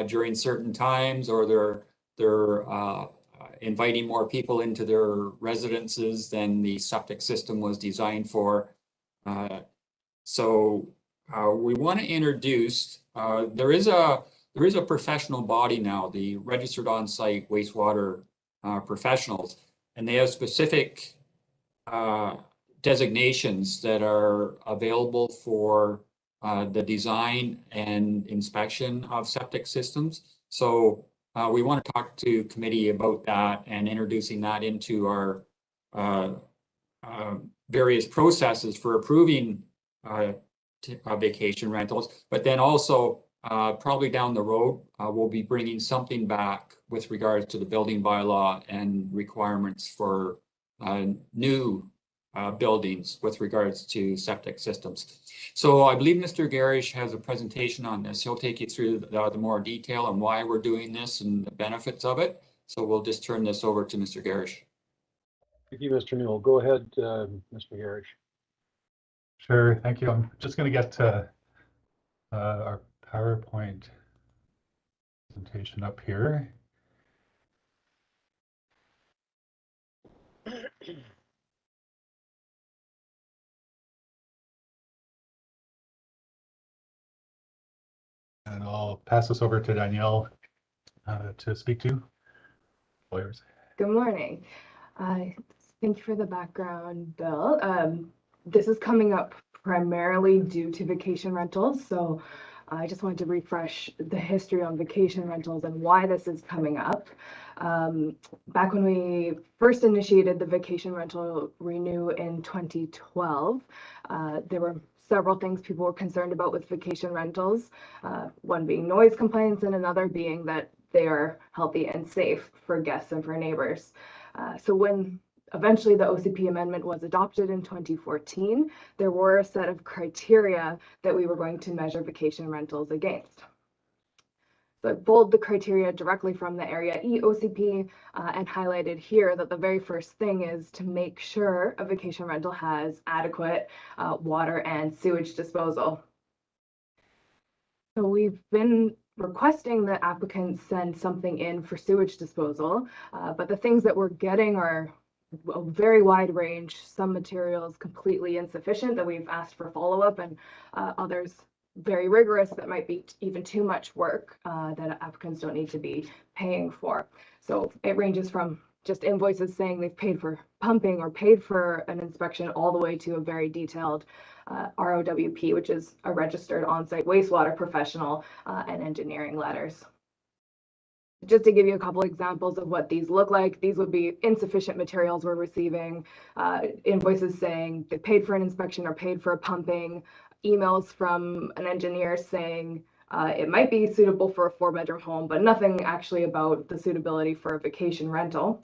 during certain times, or they're inviting more people into their residences than the septic system was designed for. So we want to introduce, there is a professional body now, the Registered On-Site Wastewater Professionals, and they have specific designations that are available for the design and inspection of septic systems. So we want to talk to committee about that and introducing that into our various processes for approving vacation rentals. But then also probably down the road, we'll be bringing something back with regards to the building bylaw and requirements for new buildings with regards to septic systems. So I believe Mr. Garish has a presentation on this. He'll take you through the more detail on why we're doing this and the benefits of it. So we'll just turn this over to Mr. Garish. Thank you, Mr. Newell. Go ahead, Mr. Garish. Sure, thank you. I'm just going to get our PowerPoint presentation up here. And I'll pass this over to Danielle to speak to. Lawyers. Good morning. Thank you for the background, Bill. This is coming up primarily due to vacation rentals. So I just wanted to refresh the history on vacation rentals and why this is coming up. Back when we first initiated the vacation rental renew in 2012, there were several things people were concerned about with vacation rentals, one being noise complaints and another being that they are healthy and safe for guests and for neighbors. So when eventually the OCP amendment was adopted in 2014, there were a set of criteria that we were going to measure vacation rentals against. So I pulled the criteria directly from the Area E OCP and highlighted here that the very first thing is to make sure a vacation rental has adequate water and sewage disposal. So we've been requesting that applicants send something in for sewage disposal, but the things that we're getting are a very wide range. Some materials completely insufficient that we've asked for follow-up, and others very rigorous that might be even too much work that applicants don't need to be paying for. So it ranges from just invoices saying they've paid for pumping or paid for an inspection all the way to a very detailed ROWP, which is a registered on-site wastewater professional, and engineering letters. Just to give you a couple examples of what these look like, these would be insufficient materials we're receiving, invoices saying they paid for an inspection or paid for a pumping, emails from an engineer saying it might be suitable for a 4-bedroom home, but nothing actually about the suitability for a vacation rental.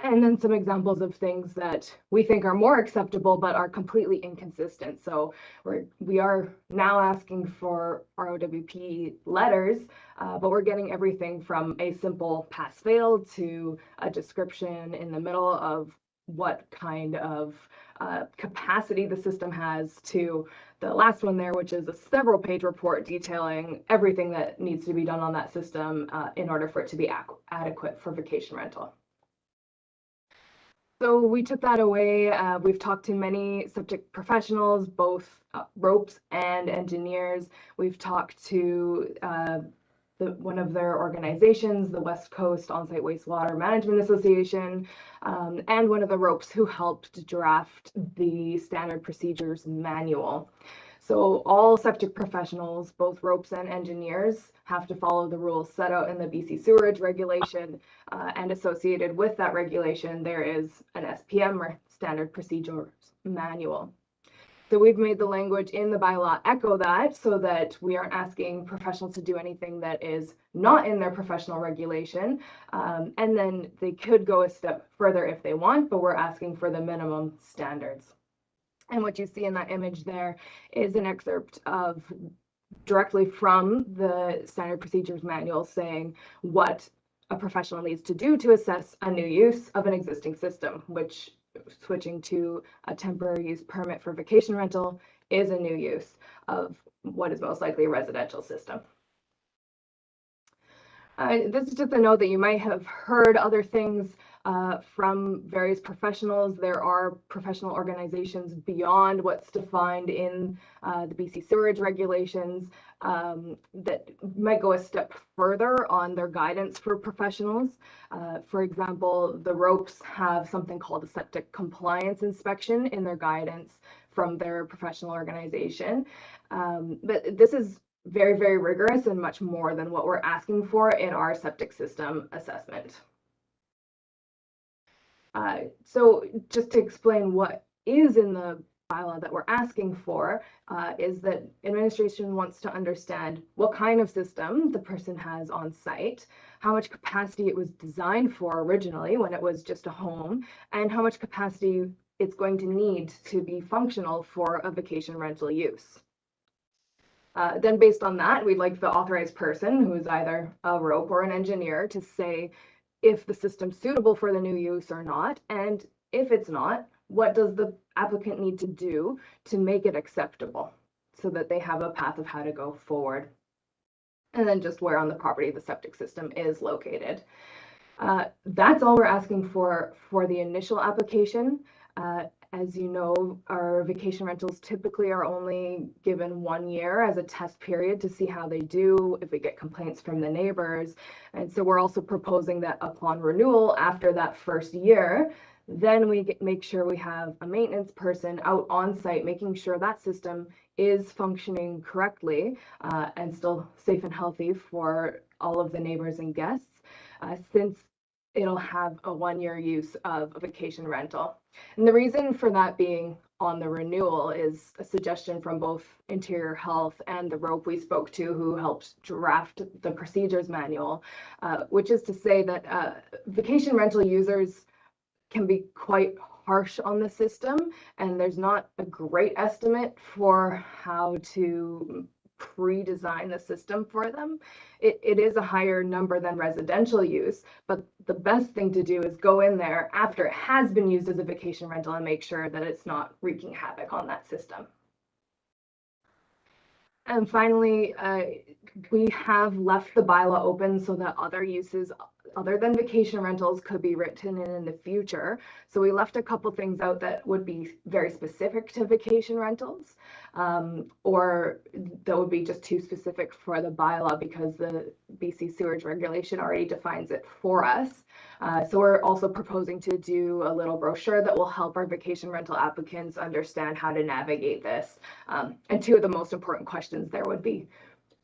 And then some examples of things that we think are more acceptable but are completely inconsistent. So we are now asking for ROWP letters, but we're getting everything from a simple pass-fail to a description in the middle of what kind of capacity the system has, to the last one there, which is a several-page report detailing everything that needs to be done on that system in order for it to be adequate for vacation rental. So we took that away. We've talked to many septic professionals, both ropes and engineers. We've talked to one of their organizations, the West Coast On-Site Wastewater Management Association, and one of the ropes who helped draft the standard procedures manual. So all septic professionals, both ropes and engineers, have to follow the rules set out in the BC Sewerage Regulation, and associated with that regulation, there is an SPM, or Standard Procedures Manual. So we've made the language in the bylaw echo that, so that we aren't asking professionals to do anything that is not in their professional regulation, and then they could go a step further if they want, but we're asking for the minimum standards. And what you see in that image there is an excerpt of directly from the Standard Procedures Manual saying what a professional needs to do to assess a new use of an existing system, which, switching to a temporary use permit for vacation rental, is a new use of what is most likely a residential system. This is just a note that you might have heard other things from various professionals. There are professional organizations beyond what's defined in the BC sewage regulations that might go a step further on their guidance for professionals. For example, the ROPEs have something called a septic compliance inspection in their guidance from their professional organization. But this is very, very rigorous and much more than what we're asking for in our septic system assessment. So just to explain what is in the bylaw that we're asking for is that administration wants to understand what kind of system the person has on site, how much capacity it was designed for originally when it was just a home, and how much capacity it's going to need to be functional for a vacation rental use. Then based on that, we'd like the authorized person, who is either a ROPE or an engineer, to say if the system's suitable for the new use or not, and if it's not, what does the applicant need to do to make it acceptable so that they have a path of how to go forward. And then just where on the property the septic system is located. That's all we're asking for the initial application. As you know, our vacation rentals typically are only given 1 year as a test period to see how they do, if we get complaints from the neighbors. And so we're also proposing that upon renewal after that first year, then we make sure we have a maintenance person out on site, making sure that system is functioning correctly and still safe and healthy for all of the neighbors and guests, since it'll have a 1-year use of a vacation rental. And the reason for that being on the renewal is a suggestion from both Interior Health and the ROPE we spoke to, who helped draft the procedures manual, which is to say that vacation rental users can be quite harsh on the system, and there's not a great estimate for how to pre-design the system for them. It is a higher number than residential use, but the best thing to do is go in there after it has been used as a vacation rental and make sure that it's not wreaking havoc on that system. And finally, we have left the bylaw open so that other uses other than vacation rentals could be written in the future. So we left a couple things out that would be very specific to vacation rentals, or that would be just too specific for the bylaw because the BC sewage regulation already defines it for us. So we're also proposing to do a little brochure that will help our vacation rental applicants understand how to navigate this. And two of the most important questions there would be,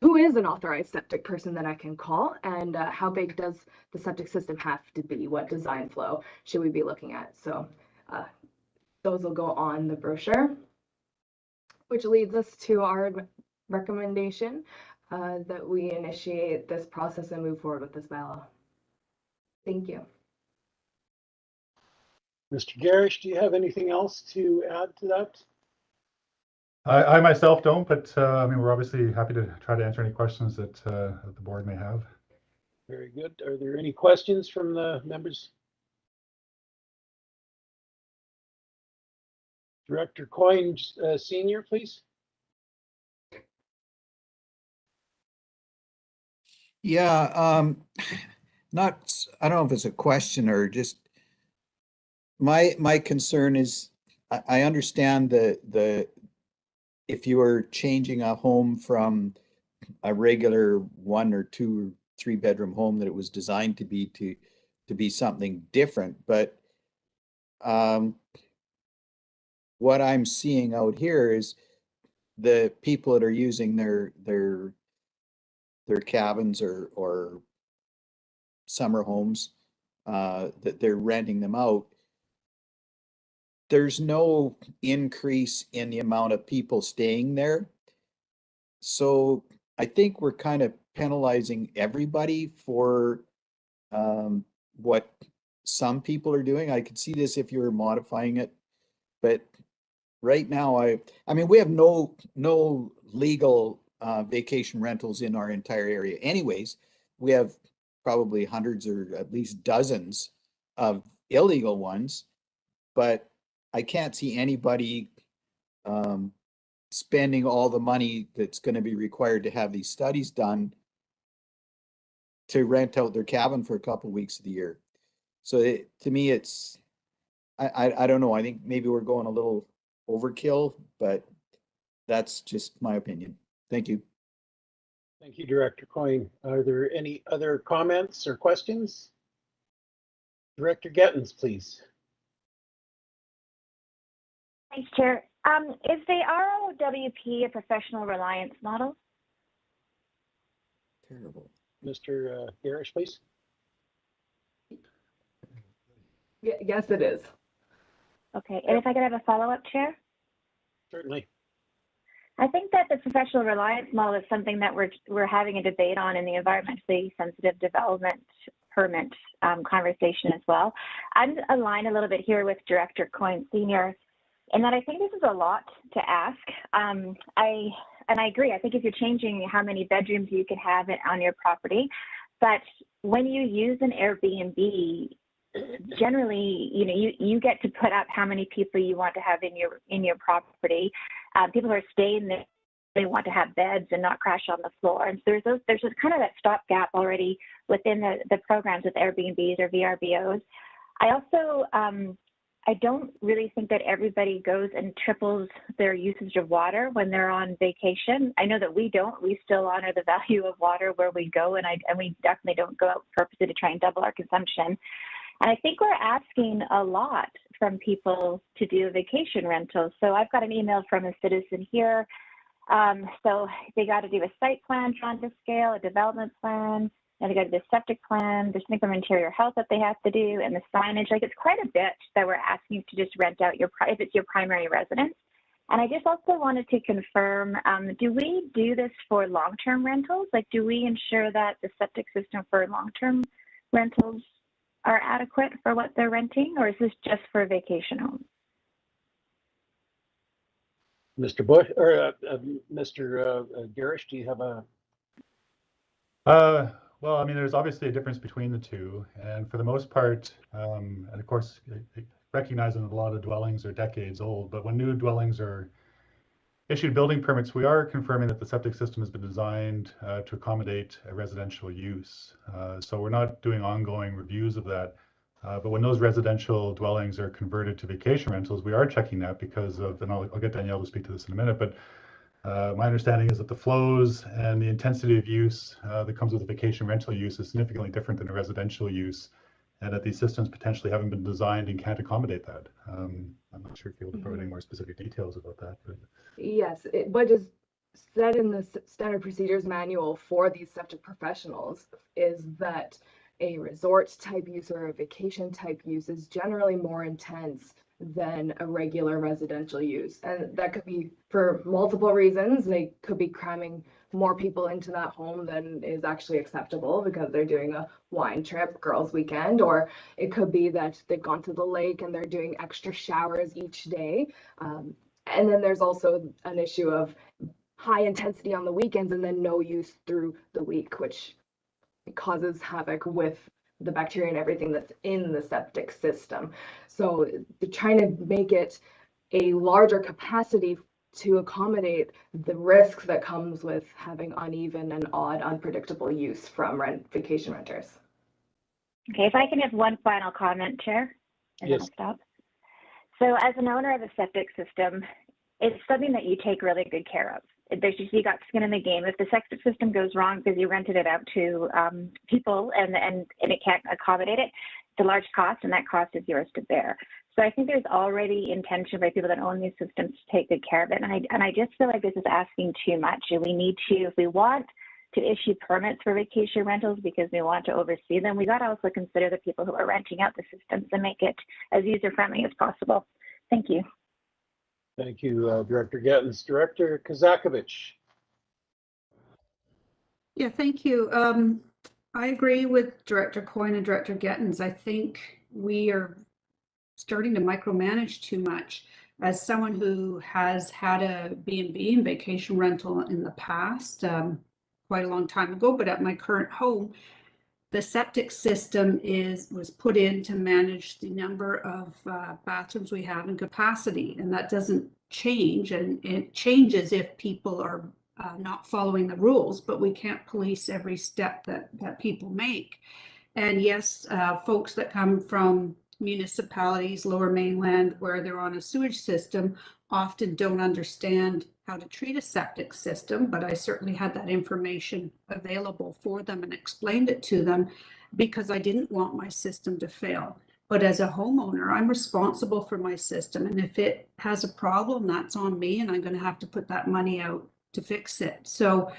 who is an authorized septic person that I can call, and how big does the septic system have to be? What design flow should we be looking at? So those will go on the brochure, which leads us to our recommendation that we initiate this process and move forward with this bylaw. Thank you. Mr. Garish, do you have anything else to add to that? I myself don't, but I mean, we're obviously happy to try to answer any questions that the board may have. Very good. Are there any questions from the members? Director Coyne, Senior, please. Yeah, I don't know if it's a question or just my concern is I understand the if you are changing a home from a regular 1 or 2 or 3 bedroom home that it was designed to be something different, but what I'm seeing out here is the people that are using their cabins or summer homes that they're renting them out. There's no increase in the amount of people staying there. So I think we're kind of penalizing everybody for what some people are doing. I could see this if you were modifying it, but right now, I mean, we have no legal vacation rentals in our entire area. Anyways, we have probably hundreds or at least dozens of illegal ones, but I can't see anybody spending all the money that's going to be required to have these studies done to rent out their cabin for a couple weeks of the year. So to me, it's, I don't know. I think maybe we're going a little overkill, but that's just my opinion. Thank you. Thank you, Director Coyne. Are there any other comments or questions? Director Gettens, please. Thanks, Chair. Is the ROWP a professional reliance model? Terrible. Mr. Garish, please. Yes, it is. Okay, and if I could have a follow-up, Chair? Certainly. I think that the professional reliance model is something that we're having a debate on in the environmentally sensitive development permit conversation as well. I'm aligned a little bit here with Director Coyne Sr. in that I think this is a lot to ask. I agree. I think if you're changing how many bedrooms you can have on your property, but when you use an Airbnb, generally, you get to put up how many people you want to have in your property. People who are staying there, they want to have beds and not crash on the floor. And so there's just kind of that stopgap already within the programs with Airbnbs or VRBOs. I also I don't really think that everybody goes and triples their usage of water when they're on vacation. I know that we don't. We still honor the value of water where we go, and we definitely don't go out purposely to try and double our consumption. And I think we're asking a lot from people to do a vacation rental. So I've got an email from a citizen here. So they got to do a site plan drawn to scale, a development plan, and they got to do a septic plan. There's something from interior health that they have to do, and the signage. Like, it's quite a bit that we're asking you to just rent out if it's your primary residence. And I just also wanted to confirm, do we do this for long-term rentals? Like, do we ensure that the septic system for long-term rentals are adequate for what they're renting, or is this just for vacation homes? Mr. Bush or Mr. Garish, do you have a? Well, I mean, there's obviously a difference between the two, and for the most part, and of course, recognizing that a lot of dwellings are decades old, but when new dwellings are issued building permits, we are confirming that the septic system has been designed to accommodate a residential use. So we're not doing ongoing reviews of that. But when those residential dwellings are converted to vacation rentals, we are checking that because of, and I'll get Danielle to speak to this in a minute, but my understanding is that the flows and the intensity of use that comes with a vacation rental use is significantly different than a residential use, and that these systems potentially haven't been designed and can't accommodate that. I'm not sure if you're able to provide any more specific details about that. But. Yes, what is said in the standard procedures manual for these septic professionals is that a resort type use or a vacation type use is generally more intense than a regular residential use. And that could be for multiple reasons. They could be cramming more people into that home than is actually acceptable because they're doing a wine trip, girls' weekend, or it could be that they've gone to the lake and they're doing extra showers each day. And then there's also an issue of high intensity on the weekends and then no use through the week, which causes havoc with the bacteria and everything that's in the septic system. So trying to make it a larger capacity to accommodate the risks that comes with having uneven and odd, unpredictable use from vacation renters. Okay, if I can have one final comment, Chair, and Yes. then I'll stop. So as an owner of a septic system, it's something that you take really good care of. There's usually you got skin in the game. If the septic system goes wrong because you rented it out to people and it can't accommodate it, it's a large cost, and that cost is yours to bear. So I think there's already intention by people that own these systems to take good care of it. And I just feel like this is asking too much. And we need to, if we want to issue permits for vacation rentals because we want to oversee them, we got to also consider the people who are renting out the systems and make it as user-friendly as possible. Thank you. Thank you, Director Gettens. Director Kazakovich. Yeah, thank you. I agree with Director Coyne and Director Gettens. I think we are starting to micromanage too much. As someone who has had a B&B and vacation rental in the past, quite a long time ago, but at my current home, the septic system was put in to manage the number of bathrooms we have in capacity, and that doesn't change. And it changes if people are not following the rules, but we can't police every step that people make. And yes, folks that come from municipalities, lower mainland, where they're on a sewage system, often don't understand how to treat a septic system, but I certainly had that information available for them and explained it to them because I didn't want my system to fail. But as a homeowner, I'm responsible for my system. And if it has a problem, that's on me, and I'm going to have to put that money out to fix it. So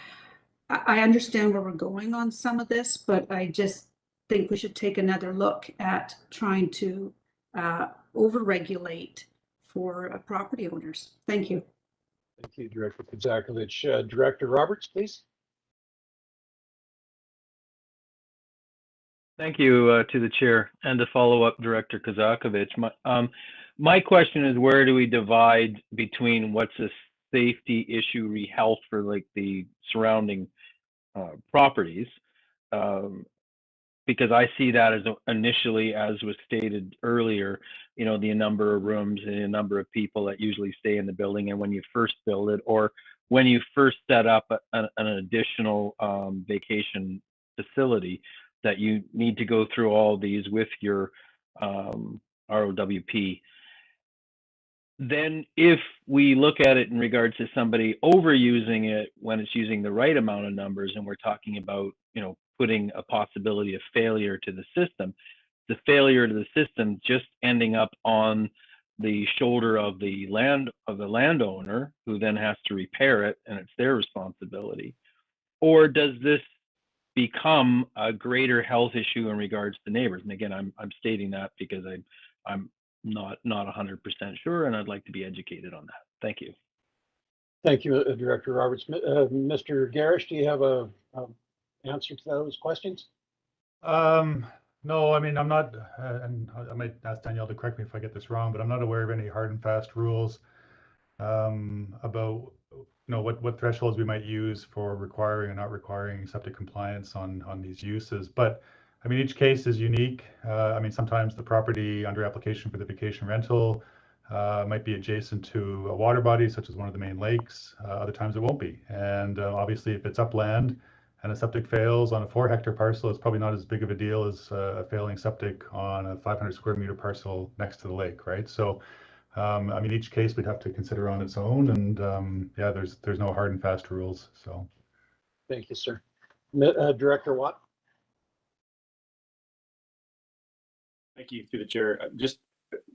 I understand where we're going on some of this, but I just think we should take another look at trying to over-regulate for property owners. Thank you. Thank you, Director Kozakovich. Director Roberts, please. Thank you to the chair, and to follow up Director Kozakovich. My question is, where do we divide between what's a safety issue, health for like the surrounding properties? Because I see that as initially, as was stated earlier, you know, the number of rooms and the number of people that usually stay in the building, and when you first build it, or when you first set up an additional vacation facility, that you need to go through all these with your ROWP. Then if we look at it in regards to somebody overusing it when it's using the right amount of numbers, and we're talking about, you know, putting a possibility of failure to the system, the failure to the system just ending up on the shoulder of the landowner, who then has to repair it, and it's their responsibility? Or does this become a greater health issue in regards to neighbors? And again, I'm stating that because I'm not 100% sure, and I'd like to be educated on that. Thank you. Thank you, Director Roberts. Mr. Garish, do you have a answer to those questions? No, I mean, I'm not, and I might ask Danielle to correct me if I get this wrong, but I'm not aware of any hard and fast rules about, you know, what thresholds we might use for requiring and not requiring septic compliance on these uses. But I mean, each case is unique. I mean, sometimes the property under application for the vacation rental might be adjacent to a water body, such as one of the main lakes. Other times it won't be. And obviously, if it's upland and a septic fails on a 4-hectare parcel, it's probably not as big of a deal as a failing septic on a 500 square meter parcel next to the lake, right? So I mean, each case we'd have to consider on its own, and yeah, there's no hard and fast rules. So, thank you, sir. Director Watt. Thank you, through the chair. Just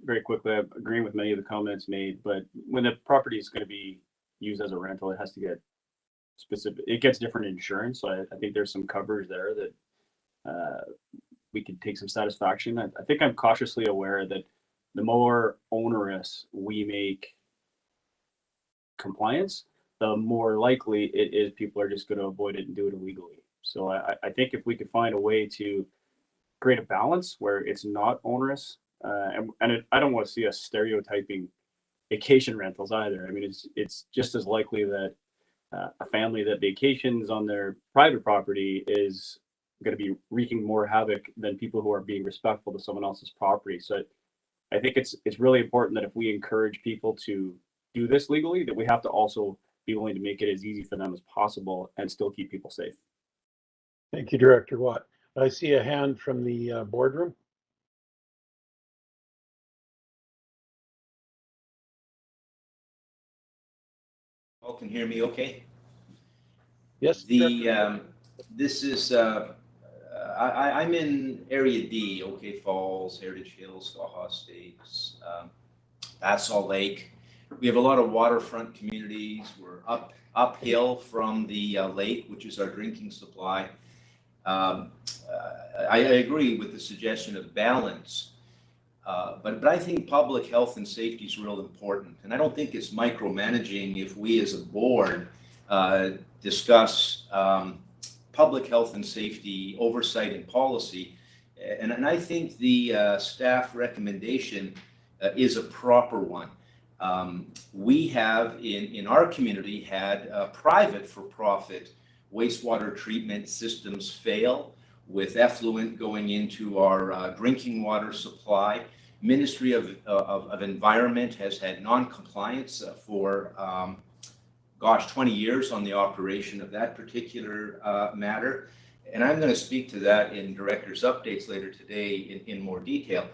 very quickly, I'm agreeing with many of the comments made, but when the property is going to be used as a rental, it has to get specific. It gets different insurance, so I think there's some coverage there that we can take some satisfaction. I think I'm cautiously aware that the more onerous we make compliance, the more likely it is people are just going to avoid it and do it illegally. So I think if we could find a way to create a balance where it's not onerous, I don't want to see us stereotyping vacation rentals either. I mean, it's just as likely that a family that vacations on their private property is going to be wreaking more havoc than people who are being respectful to someone else's property. So I think it's really important that if we encourage people to do this legally, that we have to also be willing to make it as easy for them as possible and still keep people safe. Thank you, Director Watt. I see a hand from the boardroom. All can hear me okay? Yes. This is, I'm in Area D, OK Falls, Heritage Hills, Waha Estates, Basalt Lake. We have a lot of waterfront communities. We're uphill from the lake, which is our drinking supply. I agree with the suggestion of balance, but I think public health and safety is real important. And I don't think it's micromanaging if we as a board discuss public health and safety oversight and policy. And I think the staff recommendation is a proper one. We have in our community had private for-profit wastewater treatment systems fail, with effluent going into our drinking water supply. Ministry of Environment has had non-compliance for gosh, 20 years on the operation of that particular matter. And I'm going to speak to that in director's updates later today in more detail.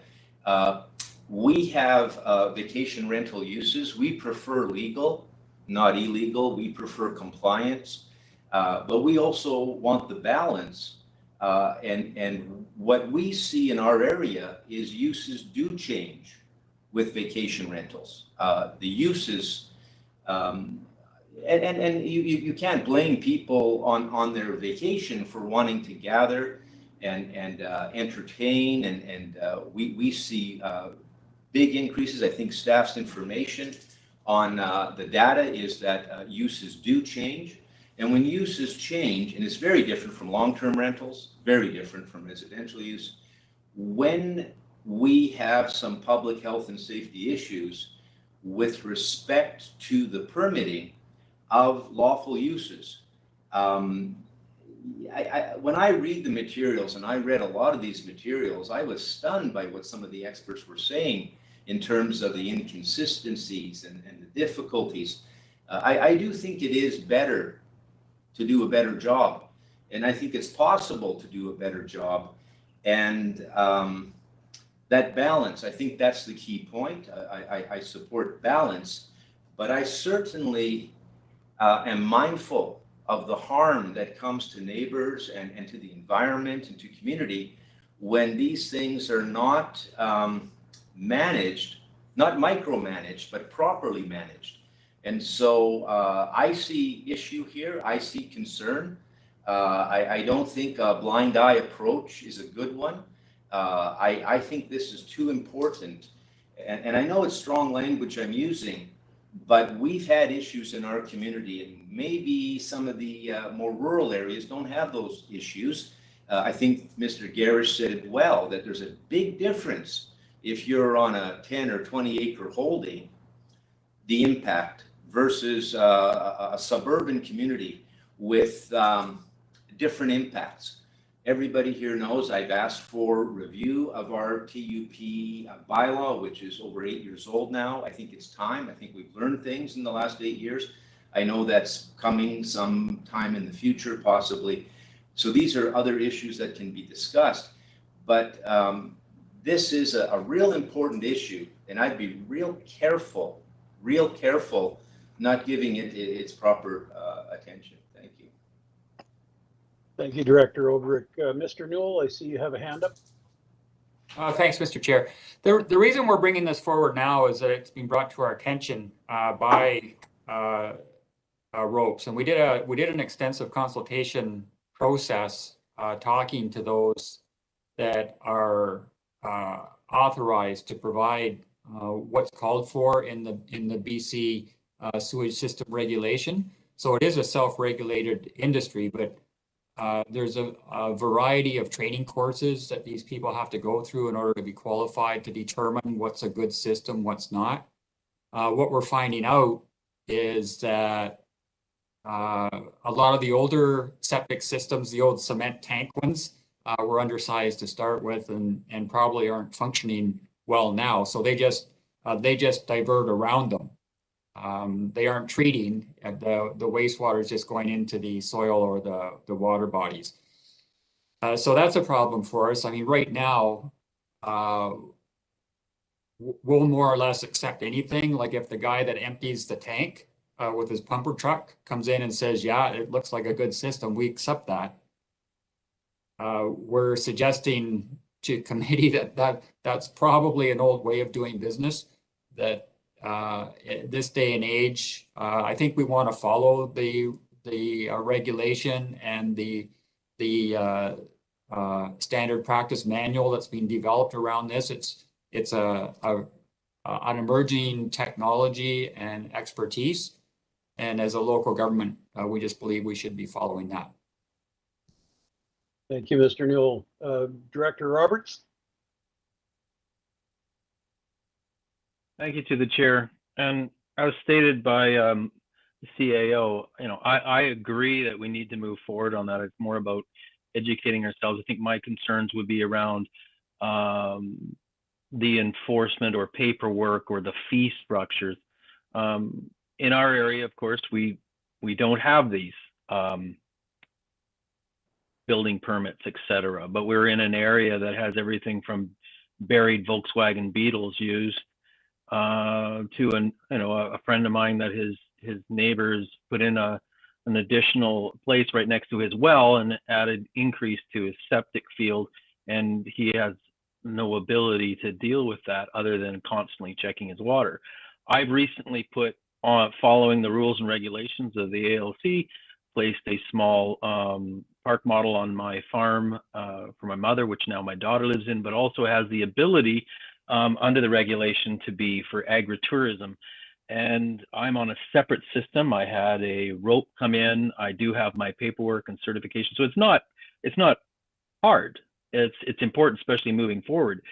We have vacation rental uses. We prefer legal, not illegal. We prefer compliance, but we also want the balance. And what we see in our area is uses do change with vacation rentals. The uses, and you can't blame people on their vacation for wanting to gather and entertain, and we see big increases. I think staff's information on the data is that uses do change. And when uses change, and it's very different from long-term rentals, very different from residential use, when we have some public health and safety issues with respect to the permitting of lawful uses. When I read the materials, and I read a lot of these materials, I was stunned by what some of the experts were saying in terms of the inconsistencies and the difficulties. I do think it is better to do a better job, and I think it's possible to do a better job. And that balance, I think that's the key point. I support balance, but I certainly am mindful of the harm that comes to neighbors and to the environment and to community when these things are not managed, not micromanaged, but properly managed. And so I see issue here, I see concern. I don't think a blind eye approach is a good one. I think this is too important. And I know it's strong language I'm using, but we've had issues in our community, and maybe some of the more rural areas don't have those issues. I think Mr. Garish said it well, that there's a big difference if you're on a 10 or 20 acre holding, the impact versus a suburban community with different impacts. Everybody here knows I've asked for review of our TUP bylaw, which is over 8 years old now. I think it's time. I think we've learned things in the last 8 years. I know that's coming sometime in the future, possibly. So these are other issues that can be discussed. But this is a real important issue, and I'd be real careful not giving it its proper attention. Thank you. Thank you, Director Obrick. Mr. Newell, I see you have a hand up. Thanks, Mr. Chair. The reason we're bringing this forward now is that it's been brought to our attention by ROPES, and we did an extensive consultation process talking to those that are authorized to provide what's called for in the BC sewage system regulation. So it is a self-regulated industry, but there's a variety of training courses that these people have to go through in order to be qualified to determine what's a good system, what's not. What we're finding out is that a lot of the older septic systems, the old cement tank ones, were undersized to start with and probably aren't functioning well now. So they just divert around them. They aren't treating, the wastewater is just going into the soil or the water bodies. So that's a problem for us. I mean, right now, we'll more or less accept anything. Like if the guy that empties the tank with his pumper truck comes in and says, yeah, it looks like a good system, we accept that. We're suggesting to committee that's probably an old way of doing business, that this day and age, I think we want to follow the regulation and the standard practice manual that's being developed around this. It's an emerging technology and expertise, and as a local government, we just believe we should be following that. Thank you, Mr. Newell. Director Roberts. Thank you to the chair. And as stated by the CAO, I agree that we need to move forward on that. It's more about educating ourselves. I think my concerns would be around the enforcement or paperwork or the fee structures. In our area, of course, we we don't have these building permits, etc. But we're in an area that has everything from buried Volkswagen Beetles used to a friend of mine that his neighbors put in an additional place right next to his well and added increase to his septic field, and he has no ability to deal with that other than constantly checking his water. I've recently put on, following the rules and regulations of the ALC, placed a small park model on my farm for my mother, which now my daughter lives in, but also has the ability under the regulation to be for agritourism. And I'm on a separate system. I had a rope come in. I do have my paperwork and certification. So it's not hard. It's important, especially moving forward.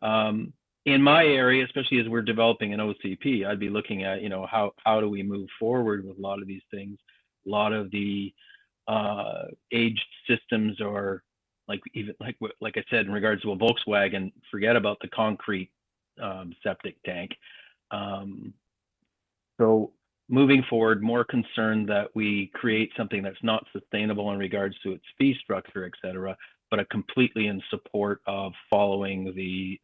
In my area, especially as we're developing an OCP, I'd be looking at, how do we move forward with a lot of these things. A lot of the aged systems are like I said, in regards to a Volkswagen, forget about the concrete septic tank. So moving forward, more concerned that we create something that's not sustainable in regards to its fee structure, et cetera, but are completely in support of following the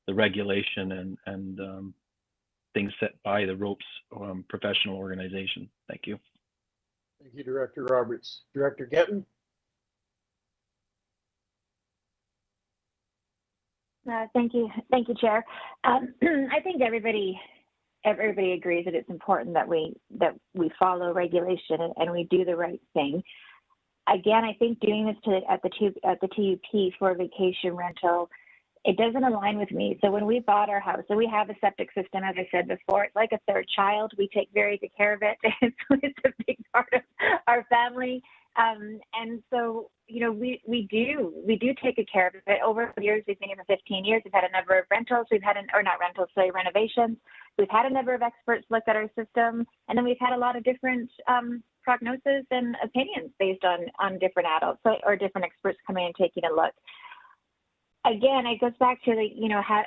regulation and things set by the ROPES professional organization. Thank you. Thank you, Director Roberts. Director Getton? Thank you, Chair. I think everybody agrees that it's important that we follow regulation and we do the right thing. Again, I think doing this at the TUP for vacation rental, it doesn't align with me. So when we bought our house, so we have a septic system, as I said before, it's like a third child. We take very good care of it. It's a big part of our family. And so, we do take good care of it. Over the years, we've been here for 15 years. We've had a number of rentals. Renovations. We've had a number of experts look at our system, and then we've had a lot of different prognosis and opinions based on different adults or different experts coming and taking a look. Again, it goes back to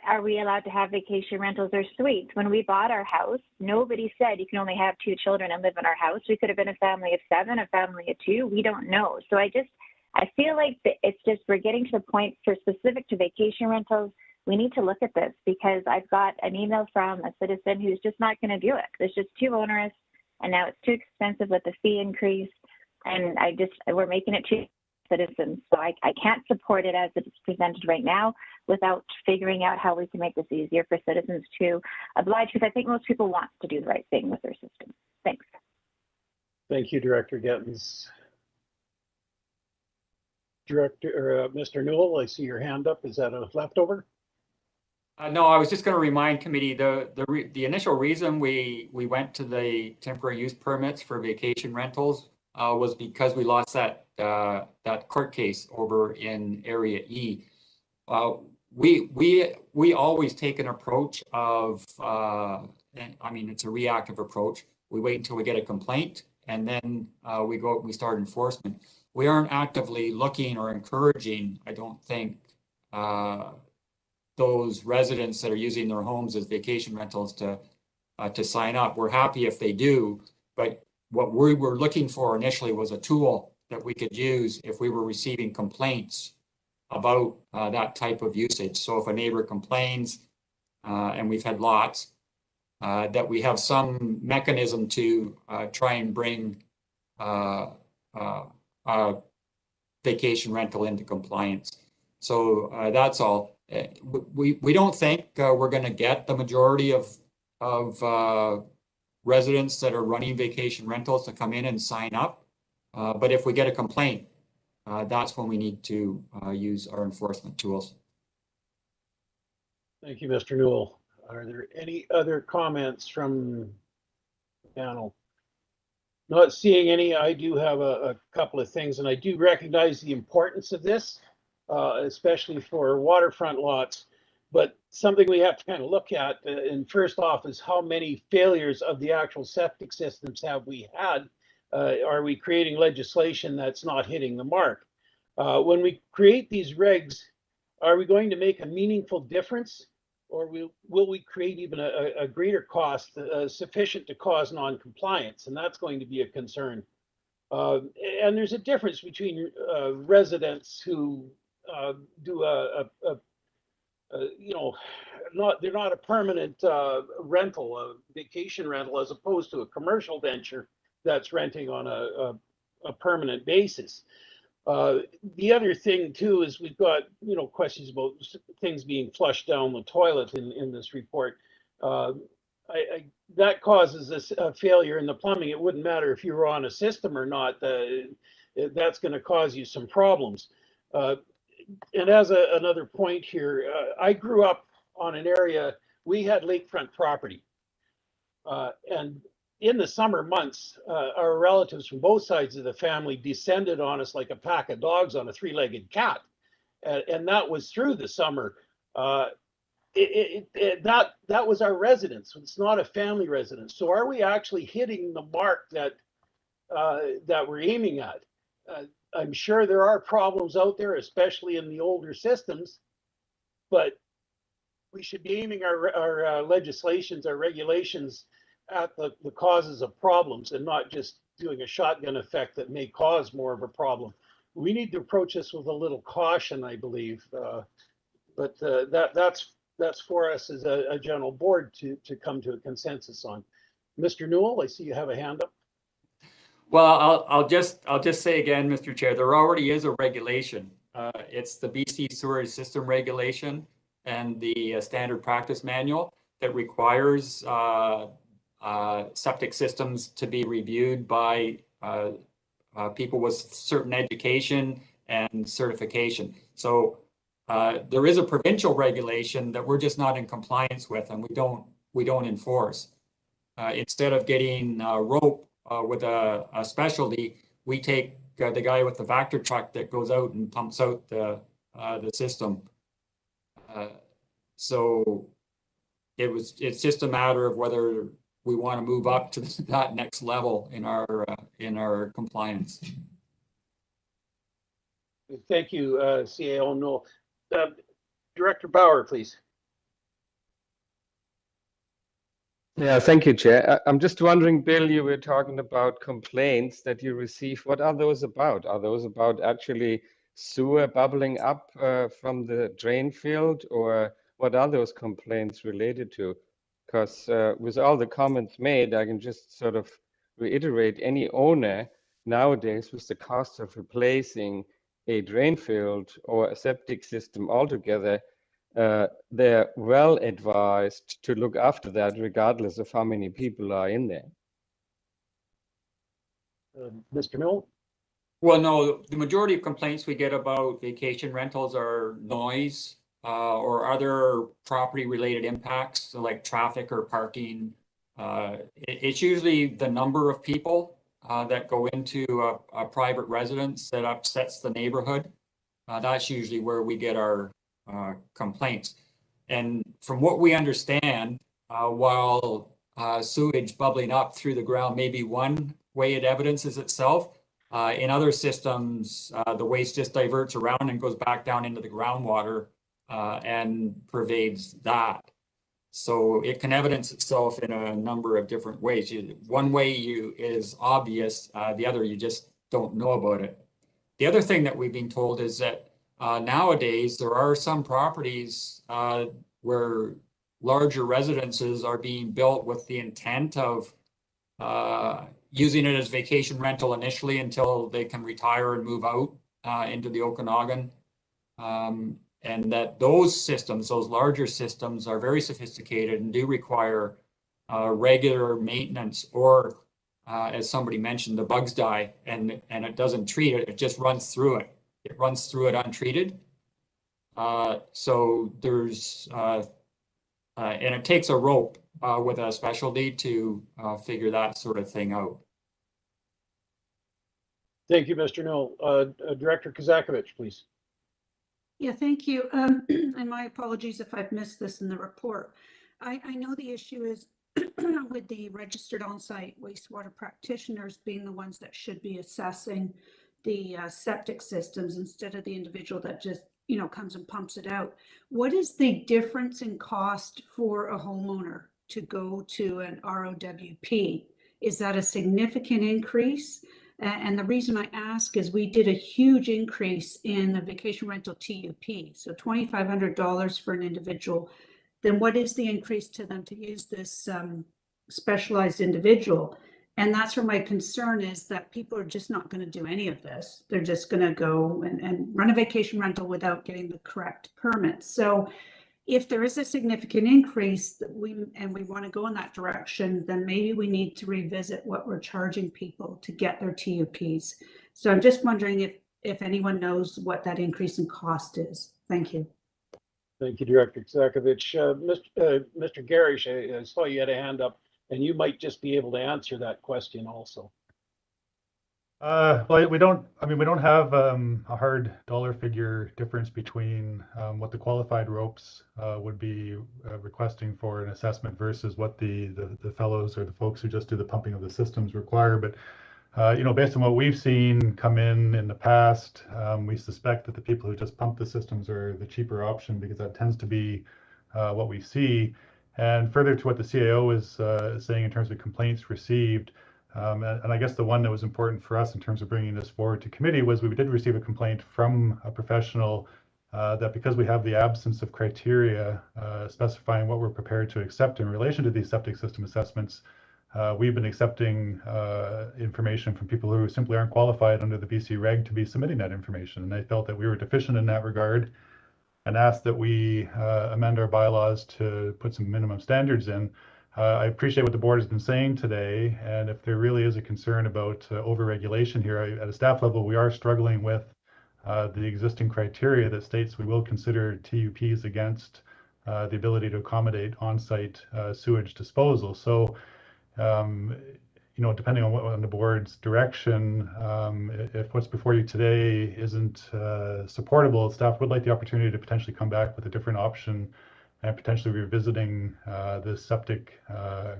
are we allowed to have vacation rentals or suites? When we bought our house, nobody said you can only have 2 children and live in our house. We could have been a family of 7, a family of 2. We don't know. So I feel like it's just we're getting to the point for specific to vacation rentals. We need to look at this because I've got an email from a citizen who's just not going to do it. It's just too onerous, and now it's too expensive with the fee increase, and we're making it too citizens. So I can't support it as it's presented right now without figuring out how we can make this easier for citizens to oblige, because I think most people want to do the right thing with their system. Thanks. Thank you, Director Gettens. Mr. Newell, I see your hand up. Is that a leftover? No, I was just going to remind committee the initial reason we went to the temporary use permits for vacation rentals was because we lost that court case over in Area E. We always take an approach of, it's a reactive approach. We wait until we get a complaint, and then we start enforcement. We aren't actively looking or encouraging, I don't think, those residents that are using their homes as vacation rentals to sign up. We're happy if they do, but what we were looking for initially was a tool that we could use if we were receiving complaints about that type of usage. So if a neighbor complains, and we've had lots, that we have some mechanism to try and bring vacation rental into compliance. So that's all. We don't think we're going to get the majority of residents that are running vacation rentals to come in and sign up. But if we get a complaint, that's when we need to use our enforcement tools. Thank you, Mr. Newell. Are there any other comments from the panel? Not seeing any. I do have a couple of things, and I do recognize the importance of this, especially for waterfront lots. But something we have to kind of look at, and first off, is how many failures of the actual septic systems have we had? Are we creating legislation that's not hitting the mark? When we create these regs, are we going to make a meaningful difference or will we create even a greater cost sufficient to cause non-compliance? And that's going to be a concern. And there's a difference between residents who do you know, they're not a permanent rental, a vacation rental, as opposed to a commercial venture that's renting on a permanent basis. The other thing too is we've got, you know, questions about things being flushed down the toilet in this report. That causes a failure in the plumbing. It wouldn't matter if you were on a system or not. That's going to cause you some problems. And as another point here, I grew up on an area, we had lakefront property. And in the summer months, our relatives from both sides of the family descended on us like a pack of dogs on a three-legged cat. And that was through the summer. That was our residence. It's not a family residence. So are we actually hitting the mark that we're aiming at? I'm sure there are problems out there, especially in the older systems, but we should be aiming our legislations, our regulations at the causes of problems and not just doing a shotgun effect that may cause more of a problem. We need to approach this with a little caution, I believe, but that's for us as a general board to come to a consensus on. Mr. Newell, I see you have a hand up. Well, I'll just say again, Mr. Chair, there already is a regulation. It's the BC Sewerage System Regulation and the Standard Practice Manual that requires septic systems to be reviewed by people with certain education and certification. So there is a provincial regulation that we're just not in compliance with, and we don't enforce. Instead of getting rope with a specialty, we take the guy with the Vector truck that goes out and pumps out the system. So it's just a matter of whether we want to move up to that next level in our compliance. Thank you, CAO Newell. Director Bauer, please. Yeah, thank you, Chair. I'm just wondering, Bill, you were talking about complaints that you receive. What are those about? Are those about actually sewer bubbling up from the drain field, or what are those complaints related to? Because with all the comments made, I can just sort of reiterate, any owner nowadays with the cost of replacing a drain field or a septic system altogether, they're well advised to look after that regardless of how many people are in there. Mr. Newell? Well, no, the majority of complaints we get about vacation rentals are noise or other property related impacts, so like traffic or parking. It's usually the number of people that go into a private residence that upsets the neighborhood. That's usually where we get our complaints. And from what we understand, while sewage bubbling up through the ground may be one way it evidences itself, in other systems, the waste just diverts around and goes back down into the groundwater and pervades that. So it can evidence itself in a number of different ways. One way is obvious, the other you just don't know about it. The other thing that we've been told is that nowadays there are some properties where larger residences are being built with the intent of using it as vacation rental initially until they can retire and move out into the Okanagan. And that those systems, those larger systems, are very sophisticated and do require regular maintenance, or as somebody mentioned, the bugs die and it doesn't treat it, it just runs through it. It runs through it untreated. So there's, and it takes a rope with a specialty to figure that sort of thing out. Thank you, Mr. Newell. Director Kozakovich, please. Yeah, thank you. And my apologies if I've missed this in the report. I know the issue is with the registered on-site wastewater practitioners being the ones that should be assessing the septic systems instead of the individual that just, you know, comes and pumps it out. What is the difference in cost for a homeowner to go to an ROWP? Is that a significant increase? And the reason I ask is we did a huge increase in the vacation rental TUP. So $2,500 for an individual. Then what is the increase to them to use this specialized individual? And that's where my concern is, that people are just not going to do any of this. They're just going to go and run a vacation rental without getting the correct permits. So if there is a significant increase that we want to go in that direction, then maybe we need to revisit what we're charging people to get their TUPs. So I'm just wondering if anyone knows what that increase in cost is. Thank you. Thank you, Director Zakovich. Mr. Garish, I saw you had a hand up, and you might just be able to answer that question also. Well, we don't have a hard dollar figure difference between what the qualified ropes would be requesting for an assessment versus what the fellows or the folks who just do the pumping of the systems require. But you know, based on what we've seen come in the past, we suspect that the people who just pump the systems are the cheaper option, because that tends to be what we see. And further to what the CAO is saying in terms of complaints received, and I guess the one that was important for us in terms of bringing this forward to committee was we did receive a complaint from a professional that because we have the absence of criteria specifying what we're prepared to accept in relation to these septic system assessments, we've been accepting information from people who simply aren't qualified under the BC reg to be submitting that information. And they felt that we were deficient in that regard and asked that we amend our bylaws to put some minimum standards in. I appreciate what the board has been saying today, and if there really is a concern about overregulation here, at a staff level, we are struggling with the existing criteria that states we will consider TUPs against the ability to accommodate on-site sewage disposal. So, you know, depending on the board's direction, if what's before you today isn't supportable, staff would like the opportunity to potentially come back with a different option and potentially revisiting the septic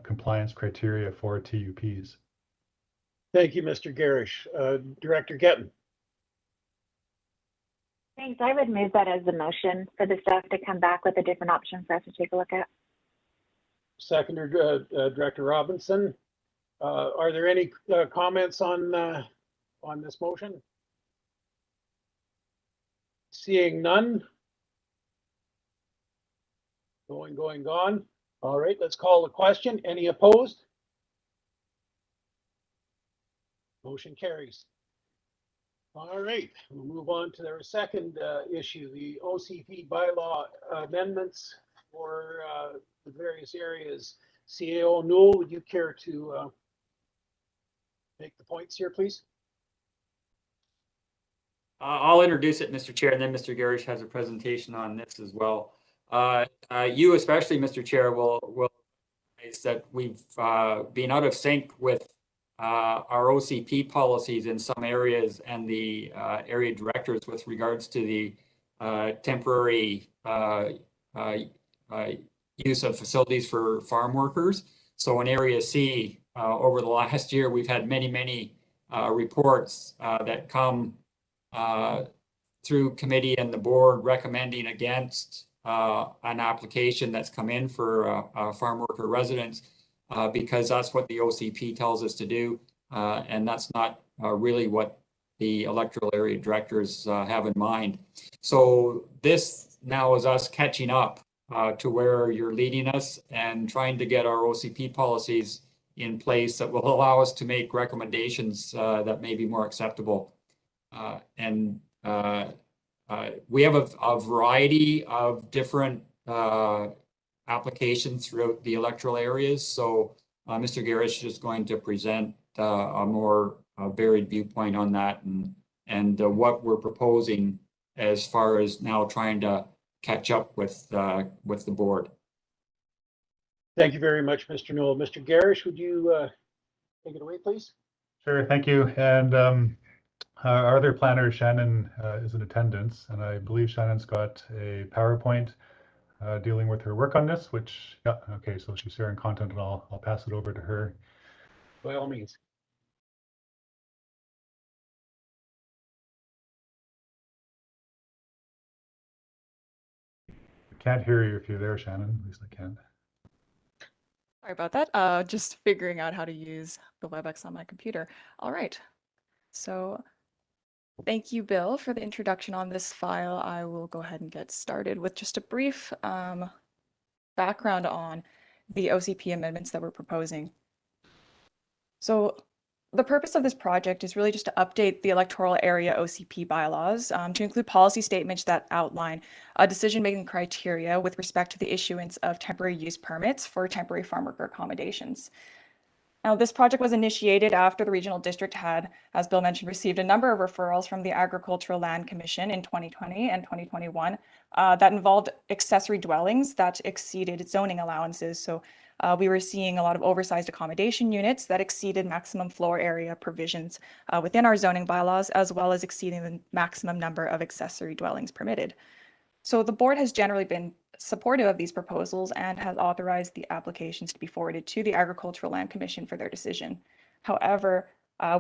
compliance criteria for TUPs. Thank you, Mr. Garish. Director Getton. Thanks. I would move that as the motion for the staff to come back with a different option for us to take a look at. Seconder, Director Robinson. Are there any comments on this motion? Seeing none. Gone. All right, let's call the question. Any opposed? Motion carries. All right, we'll move on to our second issue, the OCP bylaw amendments for the various areas. CAO Newell, would you care to make the points here, please? I'll introduce it, Mr. Chair, and then Mr. Garish has a presentation on this as well. You especially, Mr. Chair, will recognize that we've been out of sync with our OCP policies in some areas and the area directors with regards to the temporary use of facilities for farm workers. So in Area C, over the last year, we've had many reports that come through committee and the board recommending against an application that's come in for farm worker residents because that's what the OCP tells us to do. And that's not really what the electoral area directors have in mind. So this now is us catching up to where you're leading us and trying to get our OCP policies in place that will allow us to make recommendations that may be more acceptable. We have a variety of different applications throughout the electoral areas. So Mr. Garish is going to present a more varied viewpoint on that and what we're proposing as far as now trying to catch up with the board. Thank you very much, Mr. Newell. Mr. Garish, would you take it away, please? Sure, thank you. And our other planner, Shannon, is in attendance, and I believe Shannon's got a PowerPoint dealing with her work on this, which, yeah, okay, so she's sharing content, and I'll pass it over to her. By all means. Can't hear you if you're there, Shannon. At least I can't. Sorry about that. Just figuring out how to use the WebEx on my computer. All right. So thank you, Bill, for the introduction on this file. I will go ahead and get started with just a brief background on the OCP amendments that we're proposing. So the purpose of this project is really just to update the electoral area OCP bylaws to include policy statements that outline decision-making criteria with respect to the issuance of temporary use permits for temporary farm worker accommodations. Now, this project was initiated after the regional district had, as Bill mentioned, received a number of referrals from the Agricultural Land Commission in 2020 and 2021 that involved accessory dwellings that exceeded zoning allowances. So we were seeing a lot of oversized accommodation units that exceeded maximum floor area provisions within our zoning bylaws, as well as exceeding the maximum number of accessory dwellings permitted. So the board has generally been supportive of these proposals and has authorized the applications to be forwarded to the Agricultural Land Commission for their decision. However,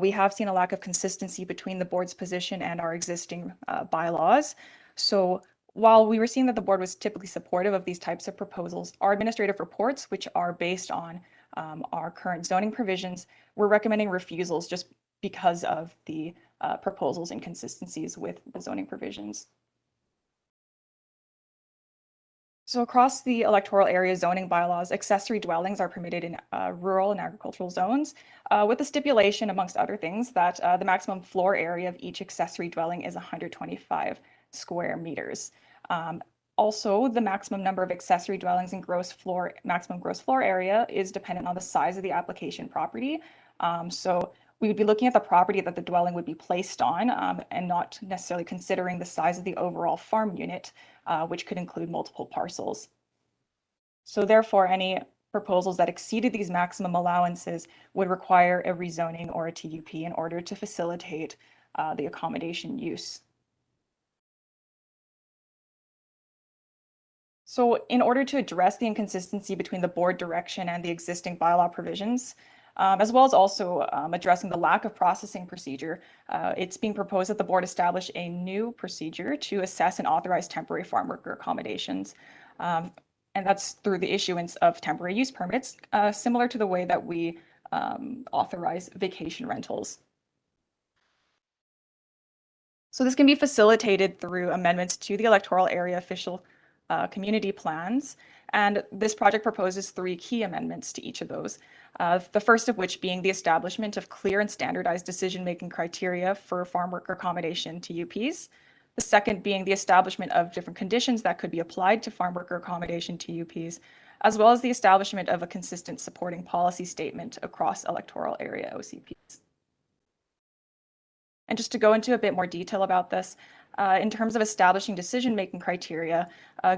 we have seen a lack of consistency between the board's position and our existing bylaws. So while we were seeing that the board was typically supportive of these types of proposals, our administrative reports, which are based on our current zoning provisions, we're recommending refusals just because of the proposals' inconsistencies with the zoning provisions. So across the electoral area zoning bylaws, accessory dwellings are permitted in rural and agricultural zones, with the stipulation, amongst other things, that the maximum floor area of each accessory dwelling is 125 square meters. Also, the maximum number of accessory dwellings and maximum gross floor area is dependent on the size of the application property. So we would be looking at the property that the dwelling would be placed on and not necessarily considering the size of the overall farm unit, which could include multiple parcels. So therefore, any proposals that exceeded these maximum allowances would require a rezoning or a TUP in order to facilitate the accommodation use. So in order to address the inconsistency between the board direction and the existing bylaw provisions, as well as also addressing the lack of processing procedure, it's being proposed that the board establish a new procedure to assess and authorize temporary farm worker accommodations. And that's through the issuance of temporary use permits, similar to the way that we authorize vacation rentals. So this can be facilitated through amendments to the electoral area official community plans. And this project proposes 3 key amendments to each of those. The first of which being the establishment of clear and standardized decision-making criteria for farm worker accommodation TUPs. The second being the establishment of different conditions that could be applied to farm worker accommodation TUPs, as well as the establishment of a consistent supporting policy statement across electoral area OCPs. And just to go into a bit more detail about this, in terms of establishing decision-making criteria,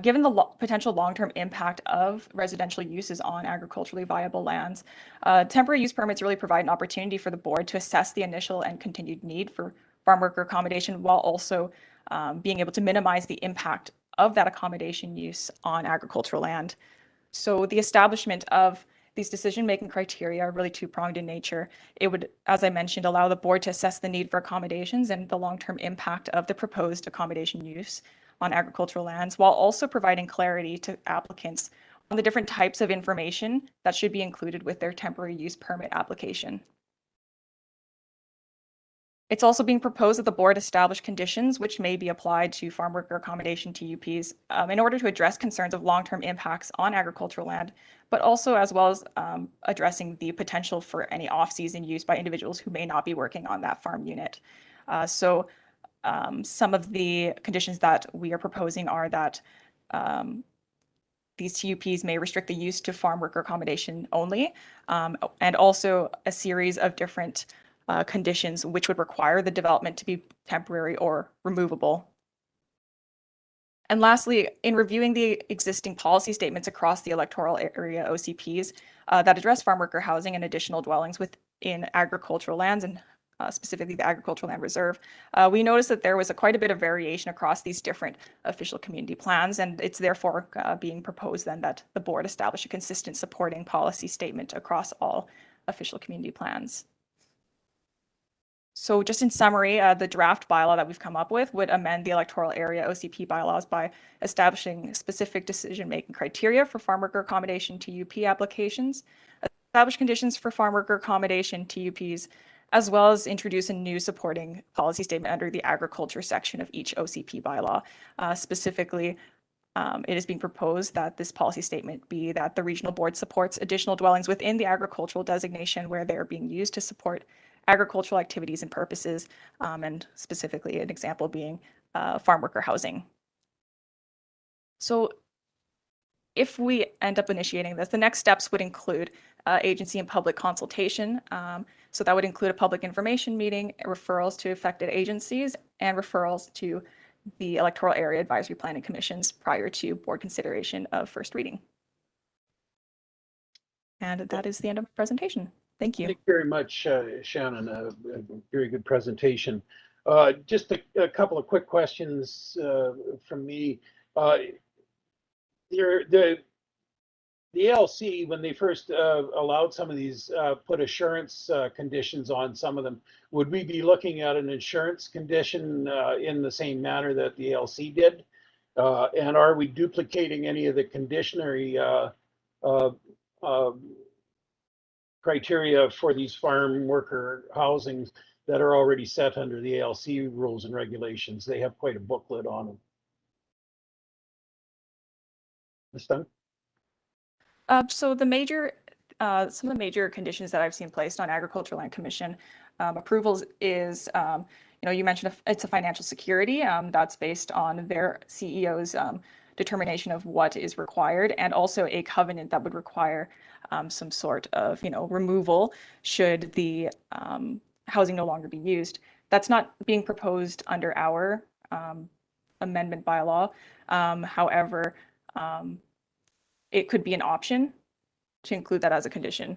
given the potential long-term impact of residential uses on agriculturally viable lands, temporary use permits really provide an opportunity for the board to assess the initial and continued need for farm worker accommodation while also being able to minimize the impact of that accommodation use on agricultural land. So the establishment of these decision-making criteria are really two-pronged in nature. It would, as I mentioned, allow the board to assess the need for accommodations and the long-term impact of the proposed accommodation use on agricultural lands, while also providing clarity to applicants on the different types of information that should be included with their temporary use permit application. It's also being proposed that the board establish conditions which may be applied to farm worker accommodation TUPs in order to address concerns of long-term impacts on agricultural land, but also as well as addressing the potential for any off-season use by individuals who may not be working on that farm unit. So some of the conditions that we are proposing are that these TUPs may restrict the use to farm worker accommodation only, and also a series of different conditions which would require the development to be temporary or removable. And lastly, in reviewing the existing policy statements across the electoral area OCPs that address farm worker housing and additional dwellings within agricultural lands and specifically the Agricultural Land Reserve, we noticed that there was quite a bit of variation across these different official community plans, and it's therefore being proposed then that the board establish a consistent supporting policy statement across all official community plans. So just in summary, the draft bylaw that we've come up with would amend the electoral area OCP bylaws by establishing specific decision-making criteria for farm worker accommodation TUP applications, establish conditions for farm worker accommodation TUPs, as well as introduce a new supporting policy statement under the agriculture section of each OCP bylaw. Specifically, it is being proposed that this policy statement be that the regional board supports additional dwellings within the agricultural designation where they're being used to support agricultural activities and purposes, and specifically an example being farm worker housing. So if we end up initiating this, the next steps would include agency and public consultation. So that would include a public information meeting, referrals to affected agencies, and referrals to the electoral area advisory planning commissions prior to board consideration of first reading. And that is the end of my presentation. Thank you. Thank you very much, Shannon. A very good presentation. Just a couple of quick questions from me. The ALC, when they first allowed some of these, put assurance conditions on some of them. Would we be looking at an insurance condition in the same manner that the ALC did? And are we duplicating any of the conditionary criteria for these farm worker housings that are already set under the ALC rules and regulations? They have quite a booklet on them. Ms. Dunn? So the major, some of the major conditions that I've seen placed on Agricultural Land Commission approvals is, you mentioned it's a financial security that's based on their CEO's determination of what is required, and also a covenant that would require some sort of, removal should the housing no longer be used. That's not being proposed under our amendment bylaw. However, it could be an option to include that as a condition.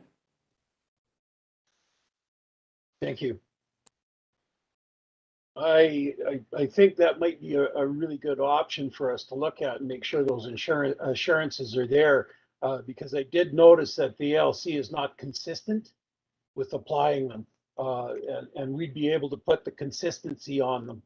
Thank you. I think that might be a really good option for us to look at and make sure those assurances are there, because I did notice that the ALC is not consistent with applying them, and we'd be able to put the consistency on them.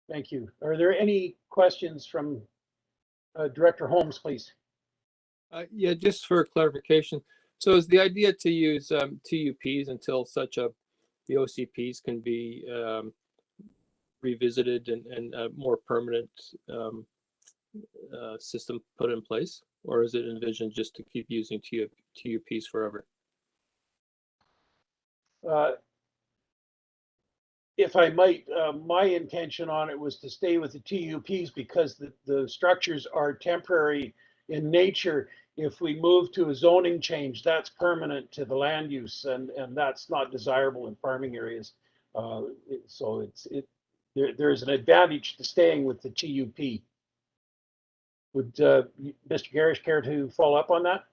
Thank you. Are there any questions from Director Holmes, please? Yeah, just for clarification. So is the idea to use TUPs until the OCPs can be revisited and a more permanent system put in place? Or is it envisioned just to keep using TUPs forever? If I might, my intention on it was to stay with the TUPs because the structures are temporary in nature. If we move to a zoning change, that's permanent to the land use, and that's not desirable in farming areas. So there's an advantage to staying with the TUP. Would Mr. Garish care to follow up on that?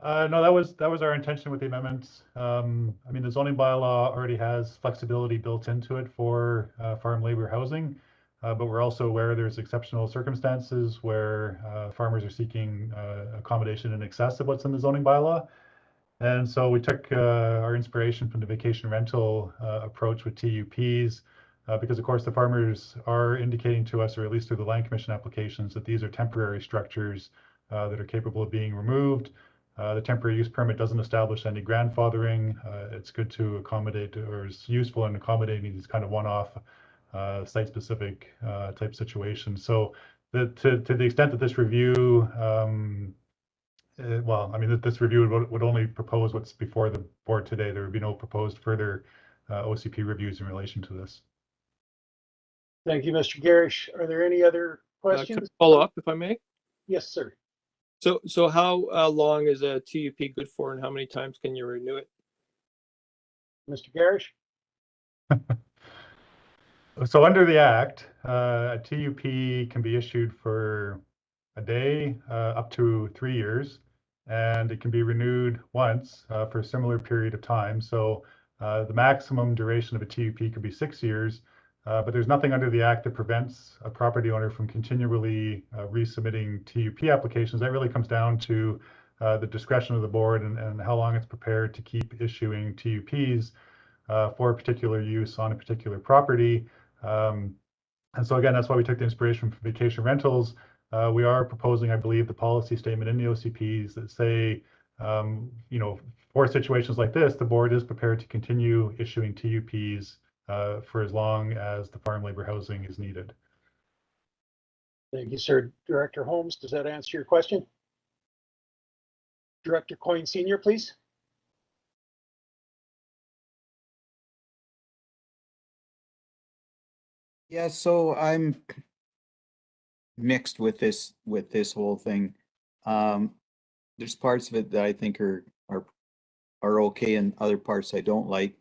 No, that was our intention with the amendments. I mean, the zoning bylaw already has flexibility built into it for farm labor housing, but we're also aware there's exceptional circumstances where farmers are seeking accommodation in excess of what's in the zoning bylaw. And so we took our inspiration from the vacation rental approach with TUPs, because of course the farmers are indicating to us, or at least through the Land Commission applications, that these are temporary structures that are capable of being removed. The temporary use permit doesn't establish any grandfathering. It's good to accommodate, or is useful in accommodating these kind of one-off site-specific type situations. So to the extent that this review, well, I mean, this review would only propose what's before the board today. There would be no proposed further OCP reviews in relation to this. Thank you, Mr. Garish. Are there any other questions? Follow up, if I may. Yes, sir. So how long is a TUP good for, and how many times can you renew it? Mr. Garish? So under the Act, a TUP can be issued for a day up to 3 years, and it can be renewed once for a similar period of time. So The maximum duration of a TUP could be 6 years, but there's nothing under the Act that prevents a property owner from continually resubmitting TUP applications. That really comes down to the discretion of the board and how long it's prepared to keep issuing TUPs for a particular use on a particular property. And so again, that's why we took the inspiration from vacation rentals. We are proposing, I believe, the policy statement in the OCPs that say, you know, for situations like this, the board is prepared to continue issuing TUPs for as long as the farm labor housing is needed. Thank you, sir. Director Holmes, does that answer your question? Director Coyne Senior, please. Yeah, so I'm mixed with this whole thing. There's parts of it that I think are okay, and other parts I don't like.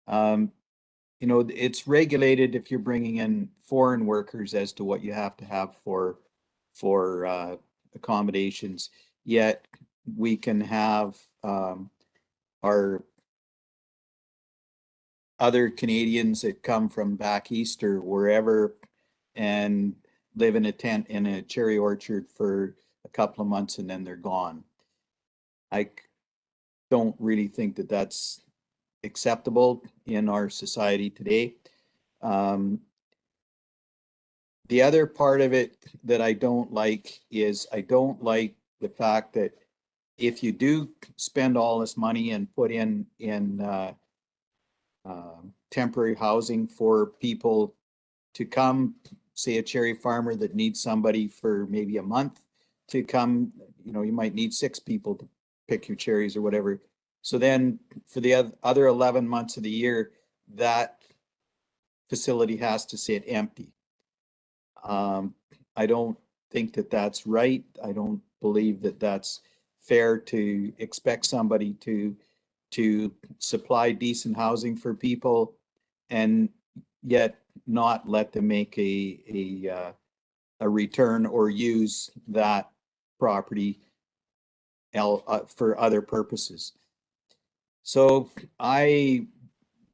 You know, it's regulated if you're bringing in foreign workers as to what you have to have for accommodations. Yet we can have our other Canadians that come from back east or wherever and live in a tent in a cherry orchard for a couple of months and then they're gone. I don't really think that that's acceptable in our society today. The other part of it that I don't like is I don't like the fact that if you do spend all this money and put in temporary housing for people to come, say a cherry farmer that needs somebody for maybe a month to come, you know, you might need 6 people to pick your cherries or whatever. So then for the other 11 months of the year, that facility has to sit empty. I don't think that that's right. I don't believe that that's fair to expect somebody to supply decent housing for people and yet not let them make a return or use that property for other purposes. So I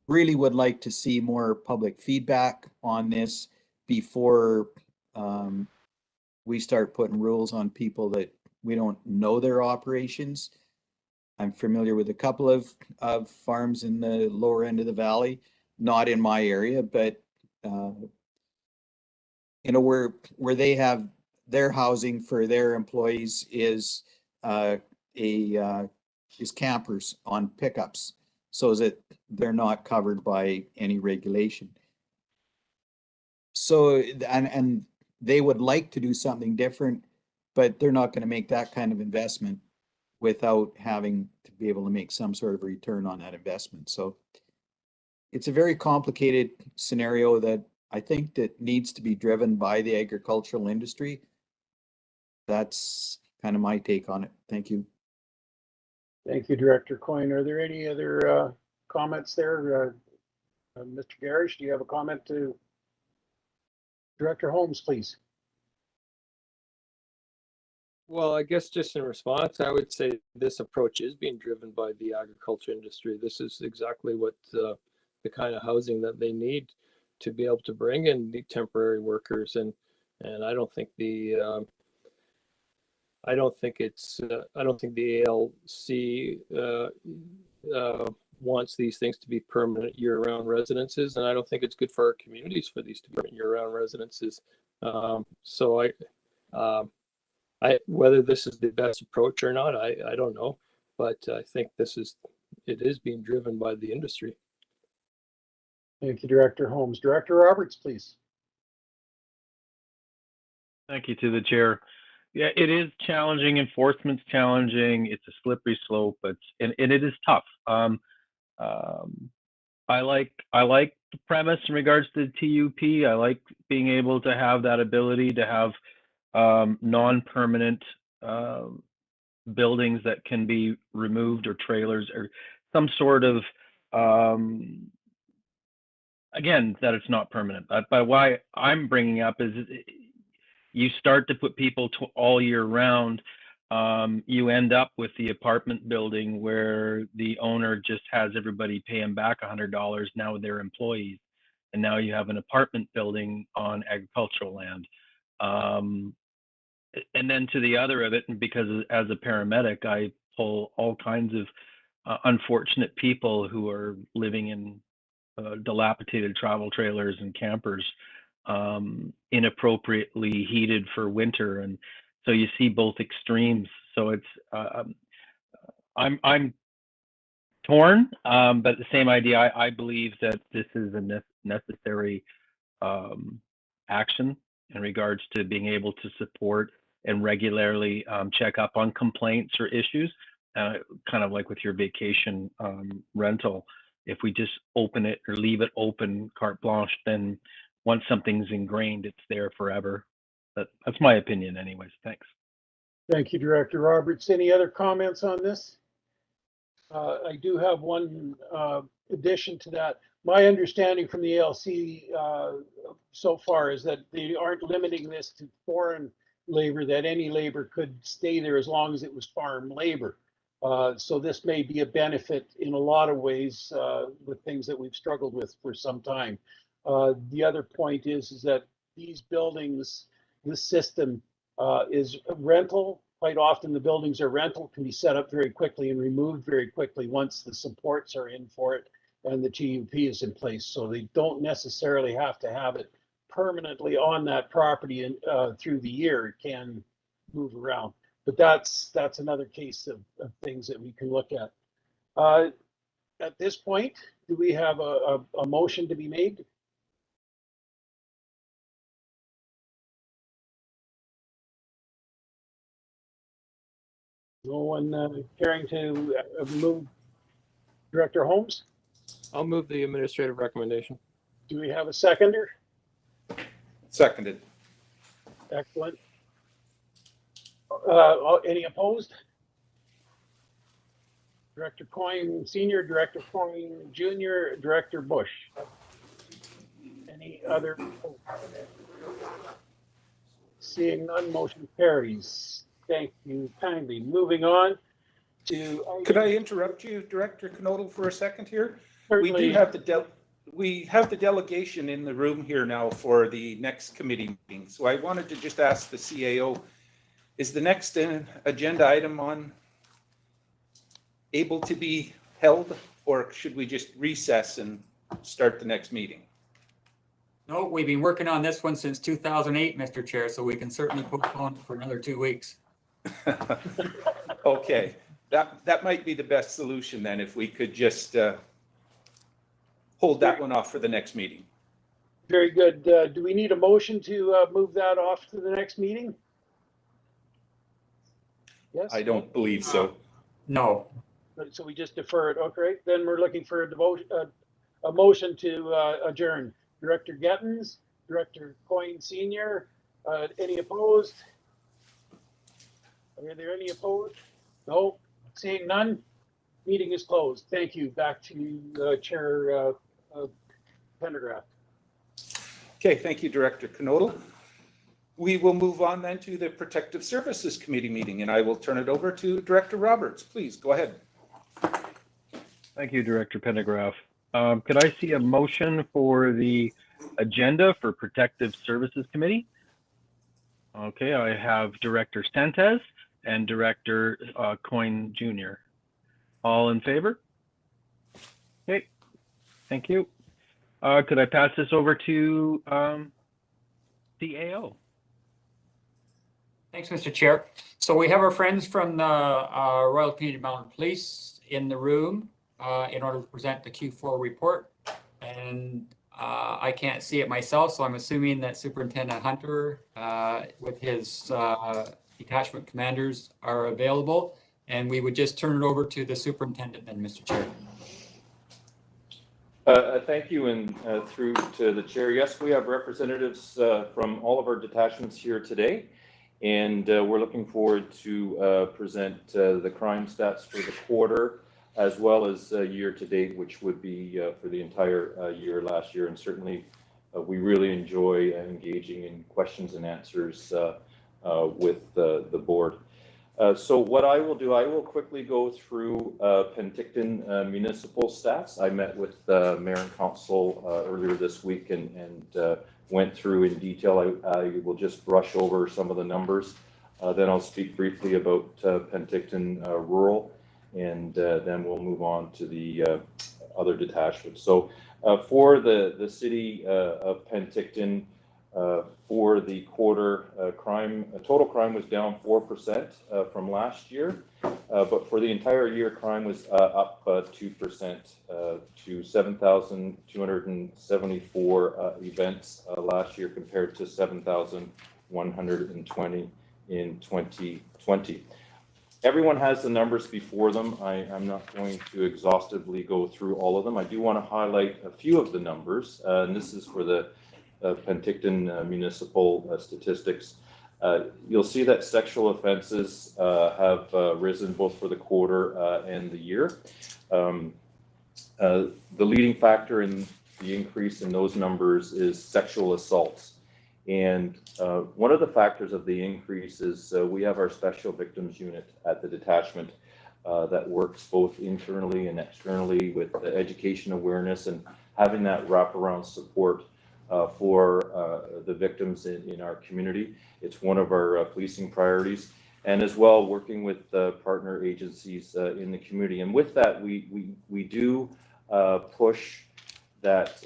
really would like to see more public feedback on this before we start putting rules on people that we don't know their operations. I'm familiar with a couple of farms in the lower end of the valley, not in my area, but you know, where they have their housing for their employees is campers on pickups, so that they're not covered by any regulation. So and they would like to do something different, but they're not going to make that kind of investment without having to be able to make some sort of return on that investment. So it's a very complicated scenario that I think that needs to be driven by the agricultural industry. That's kind of my take on it. Thank you. Thank you, Director Coyne. Are there any other comments there? Mr. Garish, do you have a comment to Director Holmes, please? Well, I guess just in response, I would say this approach is being driven by the agriculture industry. This is exactly what the kind of housing that they need to be able to bring in the temporary workers, and I don't think the I don't think the ALC wants these things to be permanent year-round residences, and I don't think it's good for our communities for these to be year-round residences. So whether this is the best approach or not, I don't know, but I think it is being driven by the industry. Thank you, Director Holmes. Director Roberts, please. Thank you to the chair. Yeah, it is challenging. Enforcement's challenging. It's a slippery slope, and it is tough. I like the premise in regards to TUP. I like being able to have that ability to have non-permanent buildings that can be removed, or trailers, or some sort of again, that it's not permanent. But why I'm bringing up is you start to put people all year round. you end up with the apartment building where the owner just has everybody pay him back $100. Now they're employees, and now you have an apartment building on agricultural land. And then to the other of it, and because as a paramedic, I pull all kinds of unfortunate people who are living in dilapidated travel trailers and campers, inappropriately heated for winter, and so you see both extremes. So it's I'm torn, but the same idea. I believe that this is a necessary action in regards to being able to support and regularly check up on complaints or issues, kind of like with your vacation rental. If we just open it or leave it open carte blanche, then once something's ingrained, it's there forever. That's my opinion anyways. Thanks. Thank you, Director Roberts. Any other comments on this? I do have one addition to that. My understanding from the ALC so far is that they aren't limiting this to foreign labor, that any labor could stay there as long as it was farm labor. So this may be a benefit in a lot of ways with things that we've struggled with for some time. The other point is that these buildings, this system is rental. Quite often the buildings are rental, can be set up very quickly and removed very quickly once the supports are in for it and the TUP is in place. So they don't necessarily have to have it permanently on that property and through the year. It can move around. But that's another case of things that we can look at. At this point, do we have a motion to be made? No one caring to move? Director Holmes? I'll move the administrative recommendation. Do we have a seconder? Seconded. Excellent. Any opposed? Director Coyne Senior, Director Coyne Junior, Director Bush. Any other? Seeing none, motion carries. Thank you kindly. Moving on to. Could I interrupt you, Director Knodel, for a second here? Certainly. We have the delegation in the room here now for the next committee meeting. So I wanted to just ask the CAO, is the next agenda item on able to be held, or should we just recess and start the next meeting? No, we've been working on this one since 2008, Mr. Chair, so we can certainly postpone it for another 2 weeks. Okay, that might be the best solution then, if we could just hold that one off for the next meeting. Very good. Do we need a motion to move that off to the next meeting? Yes. I don't believe so. No. So we just defer it. Okay, then we're looking for a motion to adjourn. Director Gettens, Director Coyne Senior, any opposed? Are there any opposed? No. Seeing none, meeting is closed. Thank you. Back to you, Chair Pendergraft. Okay, thank you, Director Knodel. We will move on then to the Protective Services Committee meeting, and I will turn it over to Director Roberts. Please go ahead. Thank you, Director Pendergraft. Could I see a motion for the agenda for Protective Services Committee? Okay, I have Director Sentes and Director Coyne Jr. All in favor? Okay, thank you. Could I pass this over to CAO? Thanks, Mr. Chair. So we have our friends from the Royal Canadian Mounted Police in the room in order to present the Q4 report. And I can't see it myself, so I'm assuming that Superintendent Hunter with his detachment commanders are available. And we would just turn it over to the superintendent then, Mr. Chair. Thank you, and through to the chair. Yes, we have representatives from all of our detachments here today, and we're looking forward to present the crime stats for the quarter, as well as year to date, which would be for the entire year last year. And certainly we really enjoy engaging in questions and answers with the board. So what I will do, I will quickly go through Penticton municipal stats. I met with Mayor and Council earlier this week and went through in detail. I will just brush over some of the numbers. Then I'll speak briefly about Penticton rural, and then we'll move on to the other detachments. So for the city of Penticton, for the quarter, total crime was down 4% from last year, but for the entire year, crime was up 2% to 7,274 events last year compared to 7,120 in 2020. Everyone has the numbers before them. I'm not going to exhaustively go through all of them. I do want to highlight a few of the numbers, and this is for the Penticton municipal statistics. You'll see that sexual offenses have risen both for the quarter and the year. The leading factor in the increase in those numbers is sexual assaults. And one of the factors of the increase is we have our special victims unit at the detachment that works both internally and externally with the education awareness and having that wraparound support for the victims in our community. It's one of our policing priorities, and as well working with partner agencies in the community. And with that, we do push that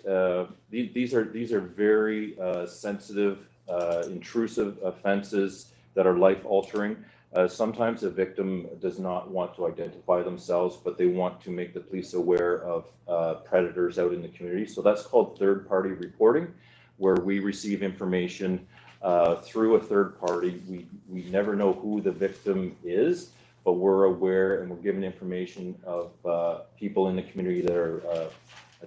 these are very sensitive, intrusive offenses that are life-altering. Sometimes a victim does not want to identify themselves, but they want to make the police aware of predators out in the community. So that's called third-party reporting, where we receive information through a third party. We never know who the victim is, but we're aware and we're given information of people in the community that are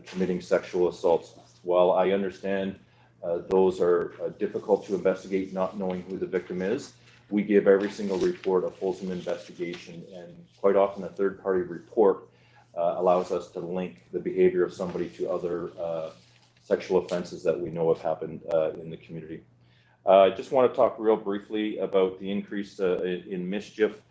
committing sexual assaults. While I understand those are difficult to investigate, not knowing who the victim is, we give every single report a fulsome investigation, and quite often a third-party report allows us to link the behavior of somebody to other sexual offenses that we know have happened in the community. I just want to talk real briefly about the increase in mischief.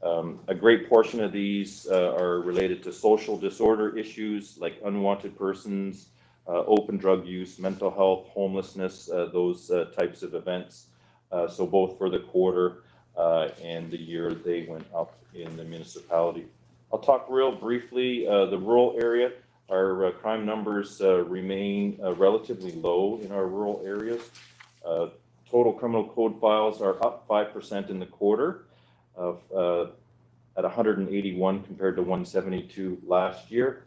A great portion of these are related to social disorder issues like unwanted persons, open drug use, mental health, homelessness, those types of events. So both for the quarter and the year, they went up in the municipality. I'll talk real briefly, the rural area. Our crime numbers remain relatively low in our rural areas. Total criminal code files are up 5% in the quarter at 181 compared to 172 last year.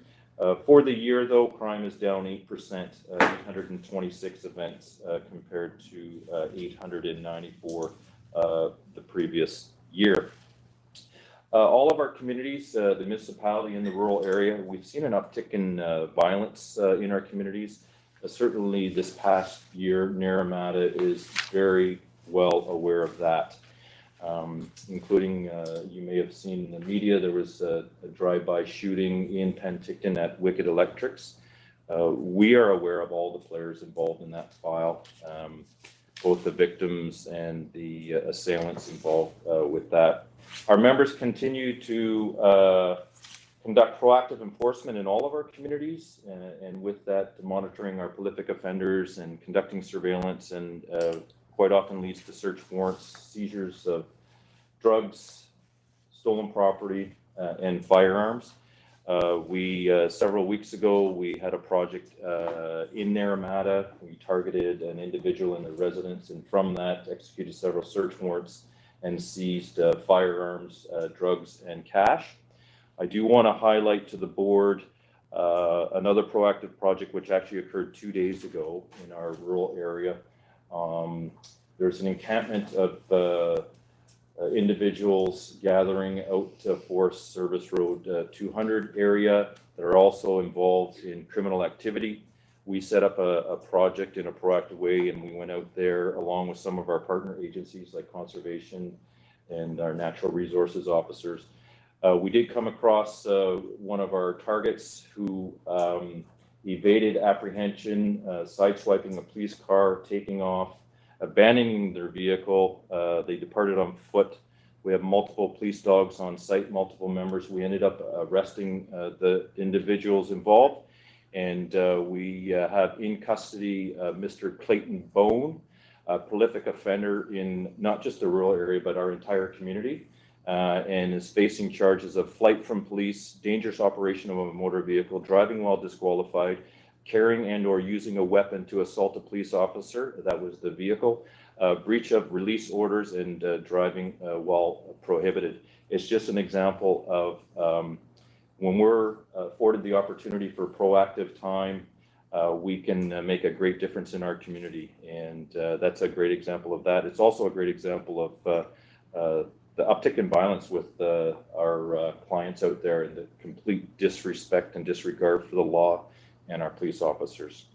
For the year, though, crime is down 8%, 826 events compared to 894 the previous year. All of our communities, the municipality in the rural area, we've seen an uptick in violence in our communities. Certainly this past year, Naramata is very well aware of that. Including, you may have seen in the media, there was a drive-by shooting in Penticton at Wicked Electrics. We are aware of all the players involved in that file, both the victims and the assailants involved with that. Our members continue to conduct proactive enforcement in all of our communities, and with that, monitoring our prolific offenders and conducting surveillance, and quite often leads to search warrants, seizures of drugs, stolen property, and firearms. Several weeks ago, we had a project in Naramata. We targeted an individual in the residence, and from that executed several search warrants and seized firearms, drugs, and cash. I do want to highlight to the board another proactive project which actually occurred 2 days ago in our rural area. There's an encampment of individuals gathering out Forest Service Road 200 area that are also involved in criminal activity. We set up a project in a proactive way, and we went out there along with some of our partner agencies like conservation and our natural resources officers. We did come across one of our targets who evaded apprehension, sideswiping a police car, taking off, abandoning their vehicle. They departed on foot We have multiple police dogs on site, multiple members. We ended up arresting the individuals involved, and we have in custody Mr. Clayton Bone, a prolific offender in not just the rural area, but our entire community, and is facing charges of flight from police, dangerous operation of a motor vehicle, driving while disqualified, carrying and or using a weapon to assault a police officer, that was the vehicle, breach of release orders, and driving while prohibited. It's just an example of when we're afforded the opportunity for proactive time, we can make a great difference in our community, and that's a great example of that. It's also a great example of the uptick in violence with our clients out there, and the complete disrespect and disregard for the law and our police officers.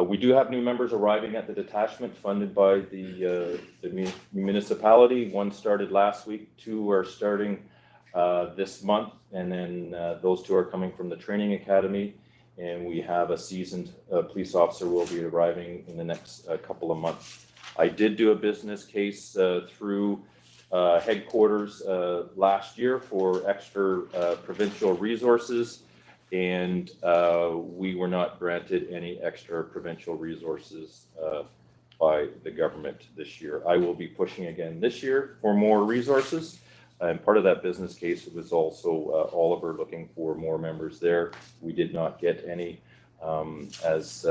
We do have new members arriving at the detachment funded by the municipality. One started last week, 2 are starting this month, and then those 2 are coming from the training academy. And we have a seasoned police officer will be arriving in the next couple of months. I did do a business case through headquarters last year for extra provincial resources, and we were not granted any extra provincial resources by the government this year. I will be pushing again this year for more resources. And part of that business case was also Oliver looking for more members there. We did not get any. As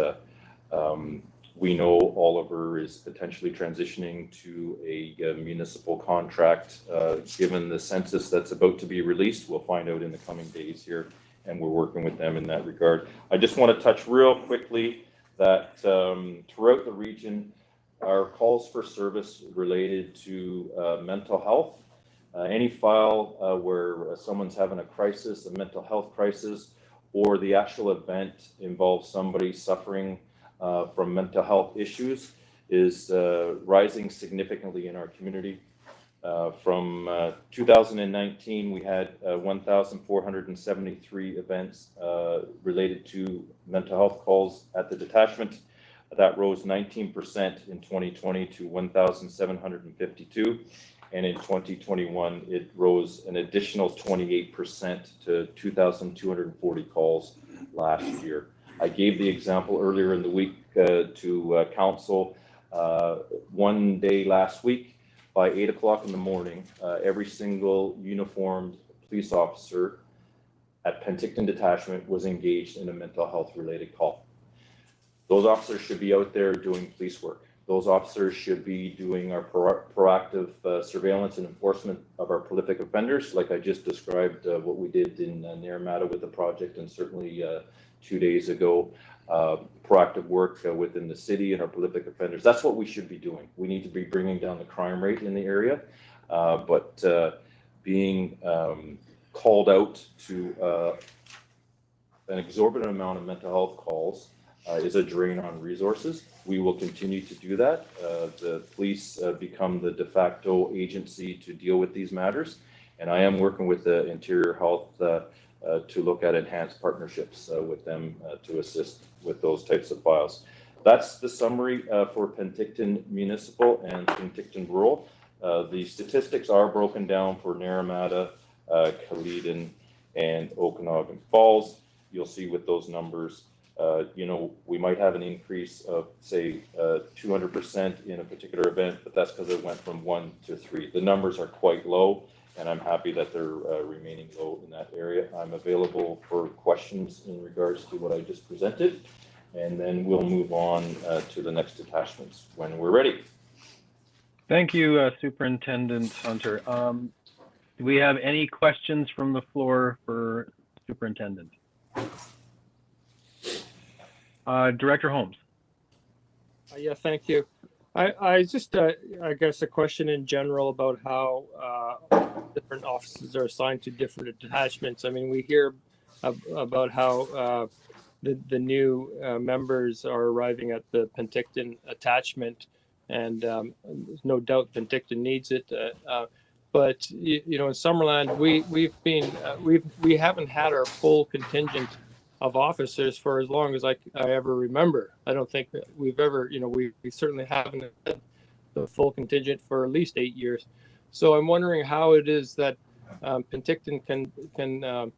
we know, Oliver is potentially transitioning to a municipal contract. Given the census that's about to be released, we'll find out in the coming days here, and we're working with them in that regard. I just want to touch real quickly that throughout the region, our calls for service related to mental health, any file where someone's having a crisis, a mental health crisis, or the actual event involves somebody suffering from mental health issues, is rising significantly in our community. From 2019, we had 1,473 events related to mental health calls at the detachment. That rose 19% in 2020 to 1,752. And in 2021, it rose an additional 28% to 2,240 calls last year. I gave the example earlier in the week to council. One day last week, by 8 o'clock in the morning, every single uniformed police officer at Penticton Detachment was engaged in a mental health related call. Those officers should be out there doing police work. Those officers should be doing our proactive surveillance and enforcement of our prolific offenders, like I just described what we did in Naramata with the project, and certainly 2 days ago, proactive work within the city and our prolific offenders. That's what we should be doing. We need to be bringing down the crime rate in the area, but being called out to an exorbitant amount of mental health calls is a drain on resources. We will continue to do that. The police become the de facto agency to deal with these matters. And I am working with the Interior Health to look at enhanced partnerships with them to assist with those types of files. That's the summary for Penticton Municipal and Penticton Rural. The statistics are broken down for Naramata, Caledon, and Okanagan Falls. You'll see with those numbers, we might have an increase of, say, 200% in a particular event, but that's because it went from 1 to 3. The numbers are quite low, and I'm happy that they're remaining low in that area. I'm available for questions in regards to what I just presented, and then we'll move on to the next detachments when we're ready. Thank you, Superintendent Hunter. Do we have any questions from the floor for Superintendent? Director Holmes. Yeah, thank you. I just, I guess, a question in general about how different offices are assigned to different detachments. I mean, we hear about how the new members are arriving at the Penticton attachment, and there's no doubt Penticton needs it. But in Summerland, we haven't had our full contingent of officers for as long as I ever remember. I don't think that we've ever, we certainly haven't had the full contingent for at least 8 years. So I'm wondering how it is that Penticton can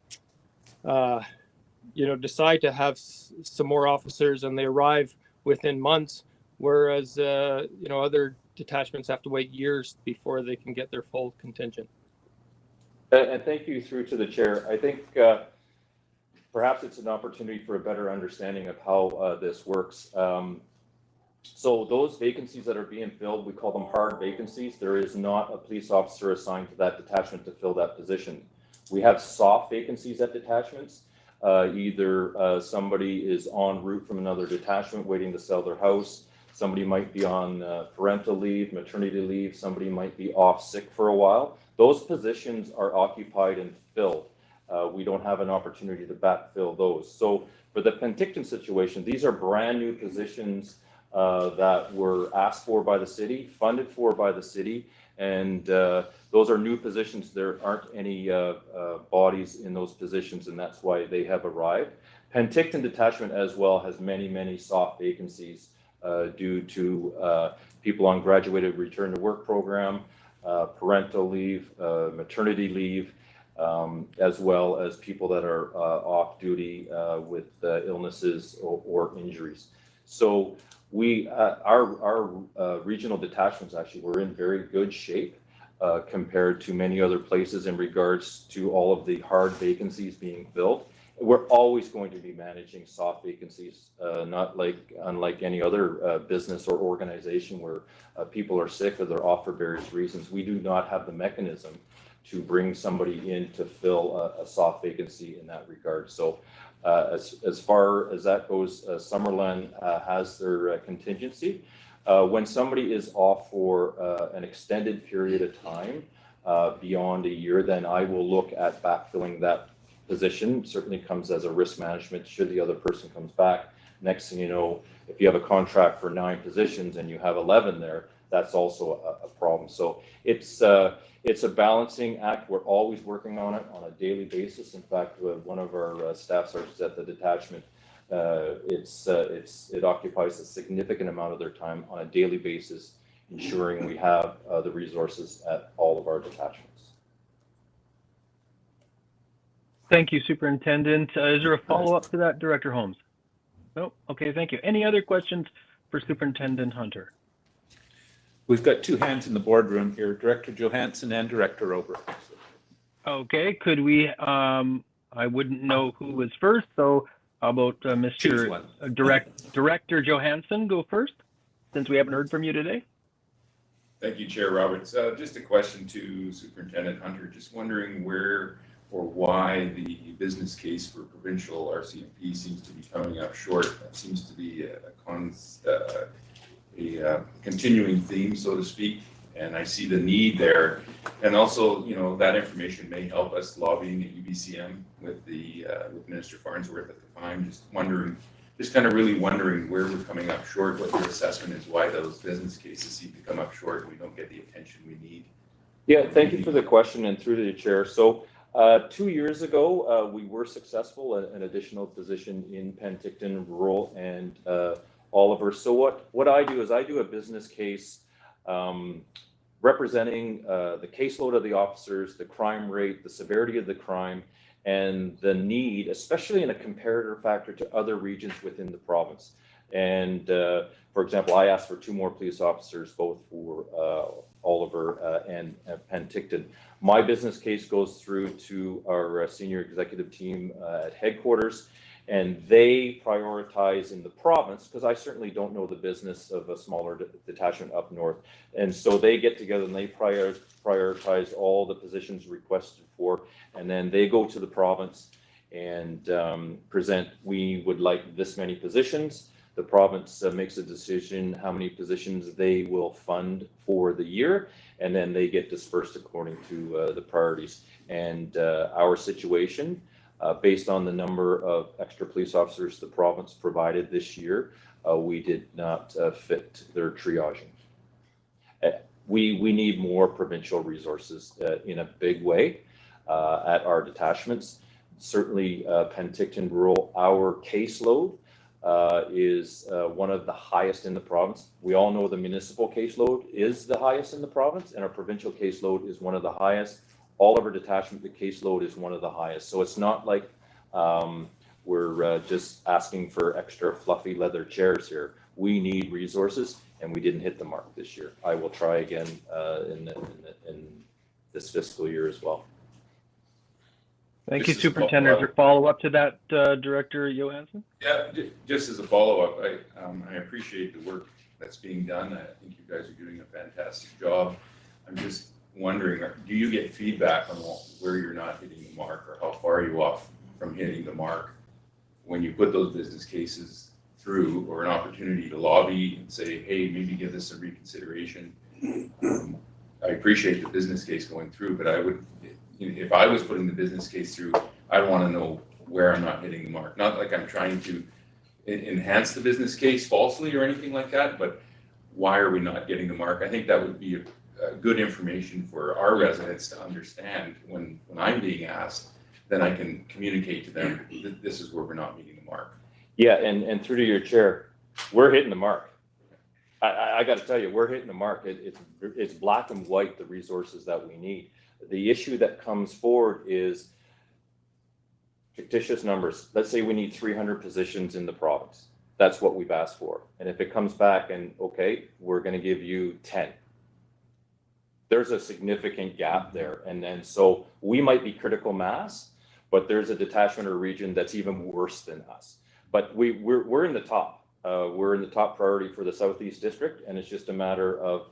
you know, decide to have some more officers and they arrive within months, whereas you know, other detachments have to wait years before they can get their full contingent. And thank you through to the chair. I think perhaps it's an opportunity for a better understanding of how this works. So those vacancies that are being filled, we call them hard vacancies. There is not a police officer assigned to that detachment to fill that position. We have soft vacancies at detachments. Either somebody is en route from another detachment waiting to sell their house. Somebody might be on parental leave, maternity leave. Somebody might be off sick for a while. Those positions are occupied and filled. We don't have an opportunity to backfill those. So for the Penticton situation, these are brand new positions that were asked for by the city, funded for by the city, and those are new positions. There aren't any bodies in those positions, and that's why they have arrived. Penticton detachment as well has many soft vacancies due to people on graduated return to work program, parental leave, maternity leave, as well as people that are off duty with illnesses or injuries. So we, our regional detachments actually were in very good shape compared to many other places in regards to all of the hard vacancies being filled. We're always going to be managing soft vacancies, unlike any other business or organization where people are sick or they're off for various reasons. We do not have the mechanism to bring somebody in to fill a soft vacancy in that regard. So as far as that goes, Summerland has their contingency. When somebody is off for an extended period of time, beyond a year, then I will look at backfilling that position. Certainly comes as a risk management should the other person comes back. Next thing you know, if you have a contract for 9 positions and you have 11 there, that's also a problem. So it's a balancing act. We're always working on it on a daily basis. In fact, one of our staff sergeants at the detachment, it occupies a significant amount of their time on a daily basis, ensuring we have the resources at all of our detachments. Thank you, Superintendent. Is there a follow-up to that, Director Holmes? No? Okay, thank you. Any other questions for Superintendent Hunter? We've got 2 hands in the boardroom here, Director Johansson and Director Ober. Okay, could we, I wouldn't know who was first, so how about Mr. Director Johansson go first, since we haven't heard from you today? Thank you, Chair Roberts. Just a question to Superintendent Hunter. Just wondering where or why the business case for provincial RCMP seems to be coming up short. That seems to be a continuing theme, so to speak, and I see the need there. And also, you know, that information may help us lobbying at UBCM with Minister Farnsworth at the time. Just kind of really wondering where we're coming up short, what your assessment is, why those business cases seem to come up short and we don't get the attention we need. Yeah, thank you for the question and through to the chair. So 2 years ago, we were successful at an additional position in Penticton, rural, and Oliver. So what I do is I do a business case representing the caseload of the officers, the crime rate, the severity of the crime, and the need, especially in a comparator factor to other regions within the province. And for example, I asked for 2 more police officers, both for Oliver and Penticton. My business case goes through to our senior executive team at headquarters, and they prioritize in the province, because I certainly don't know the business of a smaller detachment up north. And so they get together and they prioritize all the positions requested for, and then they go to the province and present, we would like this many positions. The province makes a decision how many positions they will fund for the year, and then they get dispersed according to the priorities. And our situation, based on the number of extra police officers the province provided this year, we did not fit their triaging. We need more provincial resources in a big way at our detachments. Certainly Penticton Rural, our caseload is one of the highest in the province. We all know the municipal caseload is the highest in the province, and our provincial caseload is one of the highest. All of our detachment, the caseload is one of the highest. So it's not like we're just asking for extra fluffy leather chairs here. We need resources, and we didn't hit the mark this year. I will try again in this fiscal year as well. Thank you, Superintendent. For follow-up to that, Director Johansson? Yeah, just as a follow-up, I appreciate the work that's being done. I think you guys are doing a fantastic job. I'm just wondering, do you get feedback on where you're not hitting the mark, or how far are you off from hitting the mark when you put those business cases through, or an opportunity to lobby and say, hey, maybe give this a reconsideration? I appreciate the business case going through, but I would, if I was putting the business case through, I'd want to know where I'm not hitting the mark. Not like I'm trying to enhance the business case falsely or anything like that, but why are we not getting the mark? I think that would be a good information for our residents to understand when I'm being asked. Then I can communicate to them that this is where we're not meeting the mark. Yeah, and through to your chair, we're hitting the mark. I got to tell you, we're hitting the mark. It's black and white, the resources that we need. The issue that comes forward is fictitious numbers. Let's say we need 300 positions in the province. That's what we've asked for. And if it comes back and, okay, we're going to give you 10. There's a significant gap there. And then so we might be critical mass, but there's a detachment or region that's even worse than us. But we're in the top. We're in the top priority for the Southeast District, and it's just a matter of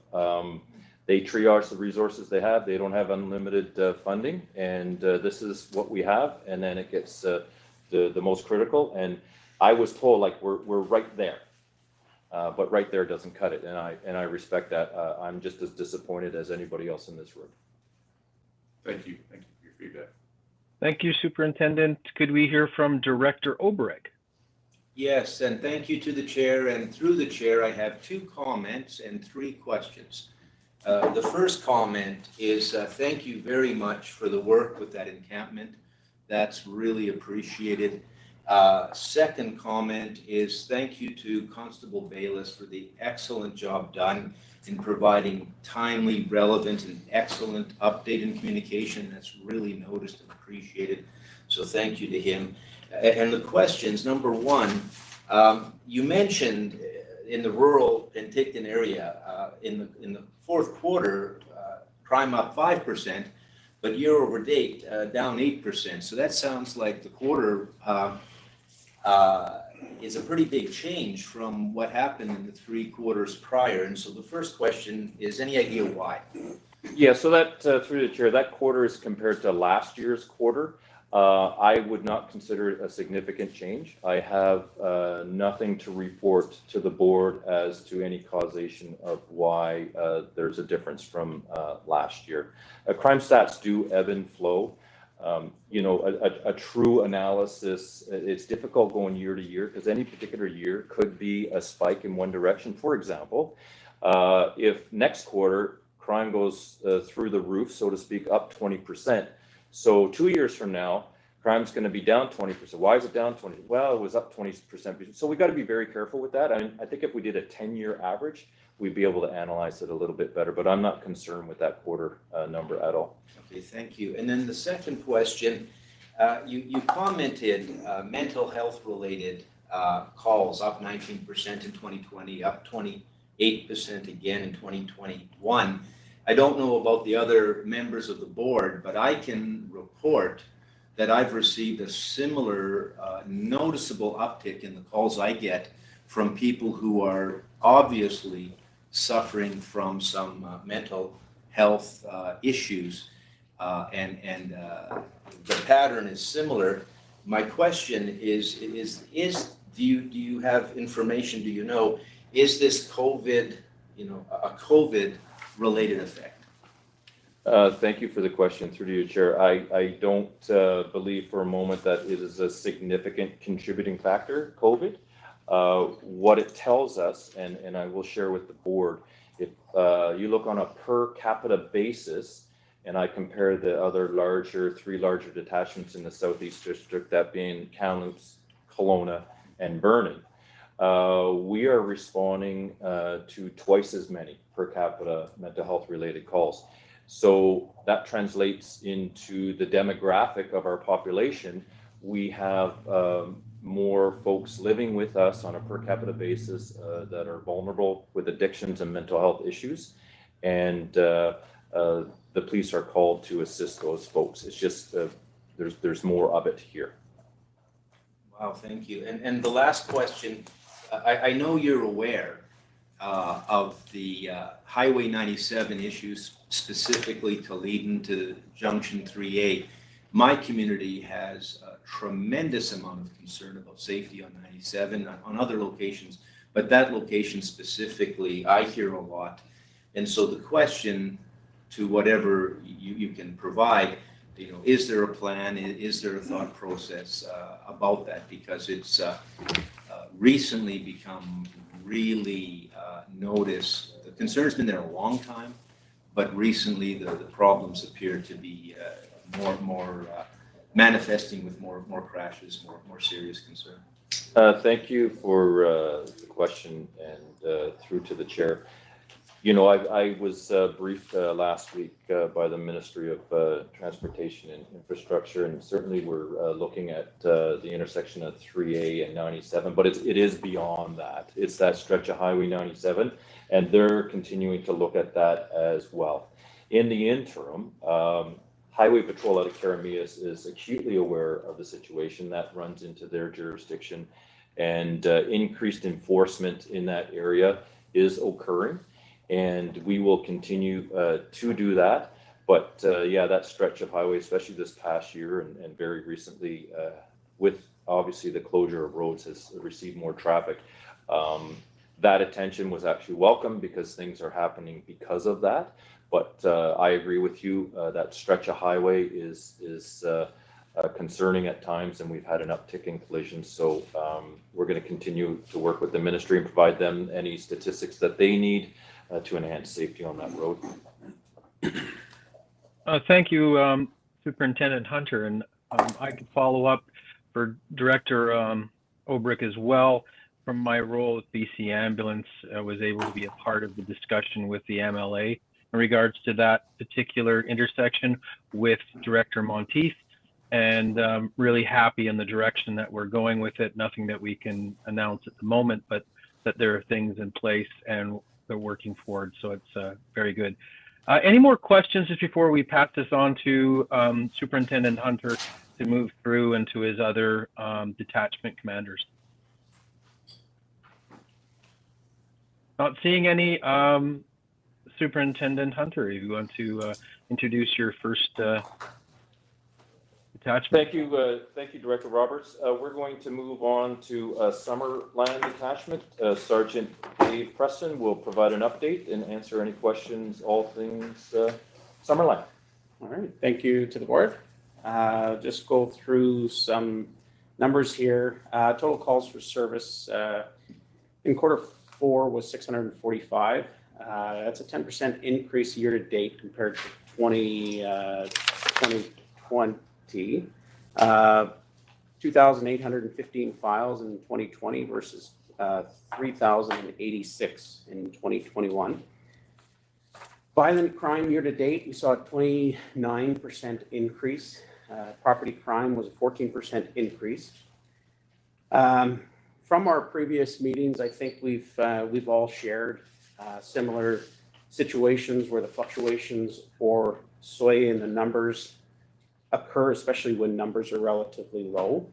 they triage the resources they have. They don't have unlimited funding, and this is what we have, and then it gets the most critical. And I was told, like, we're right there, but right there doesn't cut it, and I respect that. I'm just as disappointed as anybody else in this room. Thank you for your feedback. Thank you, Superintendent. Could we hear from Director Obrecht? Yes, and thank you to the chair, and through the chair, I have 2 comments and 3 questions. The first comment is thank you very much for the work with that encampment. That's really appreciated. Second comment is thank you to Constable Bayless for the excellent job done in providing timely, relevant, and excellent update and communication. That's really noticed and appreciated. So thank you to him. And the questions, number 1, you mentioned in the rural Penticton area, in the 4th quarter, crime up 5%, but year over date down 8%. So that sounds like the quarter is a pretty big change from what happened in the 3 quarters prior. And so the first question is, any idea why? Yeah, so that through the chair, that quarter is compared to last year's quarter. I would not consider it a significant change. I have nothing to report to the board as to any causation of why there's a difference from last year. Crime stats do ebb and flow. You know, a true analysis, it's difficult going year to year because any particular year could be a spike in one direction. For example, if next quarter crime goes through the roof, so to speak, up 20%. So 2 years from now, crime's going to be down 20%. Why is it down 20%? Well, it was up 20%. So we got to be very careful with that. I think if we did a 10-year average, we'd be able to analyze it a little bit better. But I'm not concerned with that quarter number at all. Okay, thank you. And then the second question, you commented mental health related calls up 19% in 2020, up 28% again in 2021. I don't know about the other members of the board, but I can report that I've received a similar noticeable uptick in the calls I get from people who are obviously suffering from some mental health issues, and the pattern is similar. My question is do you have information? Do you know, is this COVID, a COVID related effect? Thank you for the question through to you, Chair. I don't believe for a moment that it is a significant contributing factor, COVID. What it tells us, and I will share with the board, if you look on a per capita basis, and I compare the other 3 larger detachments in the Southeast District, that being Kamloops, Kelowna, and Vernon, we are responding to twice as many per capita mental health related calls. So that translates into the demographic of our population. We have more folks living with us on a per capita basis that are vulnerable with addictions and mental health issues. And the police are called to assist those folks. It's just there's more of it here. Wow, thank you. And the last question, I know you're aware of the Highway 97 issues, specifically Toledo to Junction 3A. My community has a tremendous amount of concern about safety on 97, on other locations, but that location specifically, I hear a lot. And so the question, to whatever you can provide, you know, is there a plan? Is there a thought process about that? Because it's recently become really noticed. The concern's been there a long time, but recently the problems appear to be more manifesting with more crashes, more serious concern. Thank you for the question, and through to the chair. You know, I was briefed last week by the Ministry of Transportation and Infrastructure, and certainly we're looking at the intersection of 3A and 97, but it is beyond that. It's that stretch of Highway 97, and they're continuing to look at that as well. In the interim, Highway Patrol out of Karamias is acutely aware of the situation that runs into their jurisdiction, and increased enforcement in that area is occurring. And we will continue to do that. But yeah, that stretch of highway, especially this past year and very recently, with obviously the closure of roads, has received more traffic. That attention was actually welcome because things are happening because of that. But I agree with you, that stretch of highway is concerning at times, and we've had an uptick in collisions. So we're going to continue to work with the ministry and provide them any statistics that they need to enhance safety on that road. Thank you, Superintendent Hunter. And I could follow up for Director Obrick as well. From my role at BC Ambulance, I was able to be a part of the discussion with the MLA in regards to that particular intersection with Director Monteith, and really happy in the direction that we're going with it. Nothing that we can announce at the moment, but that there are things in place and they're working forward. So it's very good. Any more questions just before we pass this on to Superintendent Hunter to move through into his other detachment commanders? Not seeing any. Superintendent Hunter, you want to introduce your first detachment? Thank you, Director Roberts. We're going to move on to Summerland Detachment. Sergeant Dave Preston will provide an update and answer any questions, all things Summerland. All right, thank you to the board. Just go through some numbers here. Total calls for service in Q4 was 645. That's a 10% increase year to date compared to 2020. 2,815 files in 2020 versus 3,086 in 2021. Violent crime year to date, we saw a 29% increase. Property crime was a 14% increase. From our previous meetings, I think we've all shared similar situations where the fluctuations or sway in the numbers occur, especially when numbers are relatively low.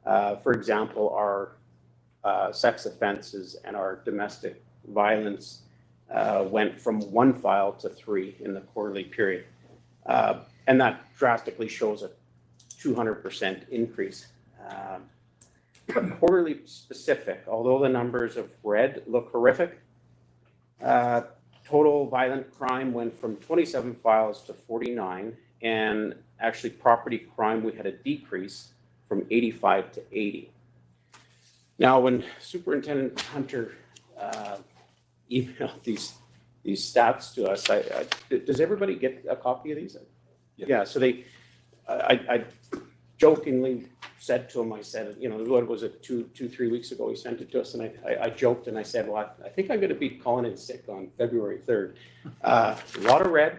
For example, our sex offenses and our domestic violence went from 1 file to 3 in the quarterly period. And that drastically shows a 200% increase. But quarterly specific, although the numbers of red look horrific, total violent crime went from 27 files to 49, and actually property crime, we had a decrease from 85 to 80. Now, when Superintendent Hunter emailed these stats to us, does everybody get a copy of these? Yeah, so I jokingly said to him, I said, you know, what was it, 3 weeks ago, he sent it to us, and I joked and I said, well, I think I'm going to be calling in sick on February 3rd. A lot of red.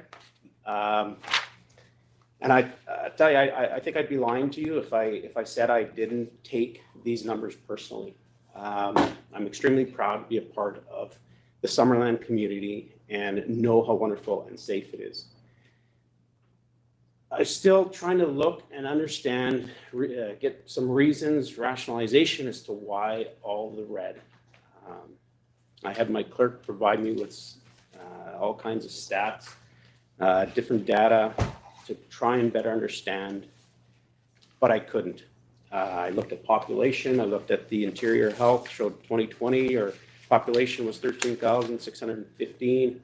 And I tell you, I think I'd be lying to you if I said I didn't take these numbers personally. I'm extremely proud to be a part of the Summerland community and know how wonderful and safe it is. I'm still trying to look and understand, get some reasons, rationalization as to why all the red. I had my clerk provide me with all kinds of stats, different data to try and better understand, but I couldn't. I looked at population, I looked at the interior health, showed 2020, our population was 13,615.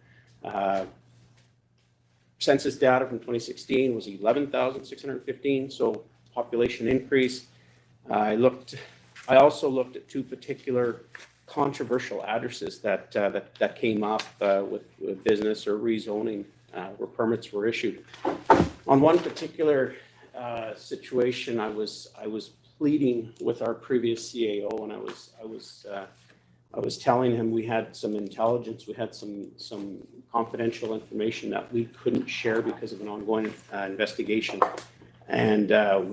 Census data from 2016 was 11,615, so population increase. I also looked at two particular controversial addresses that came up with business or rezoning where permits were issued. On one particular situation, I was pleading with our previous CAO, and I was telling him we had some intelligence, we had some confidential information that we couldn't share because of an ongoing investigation, and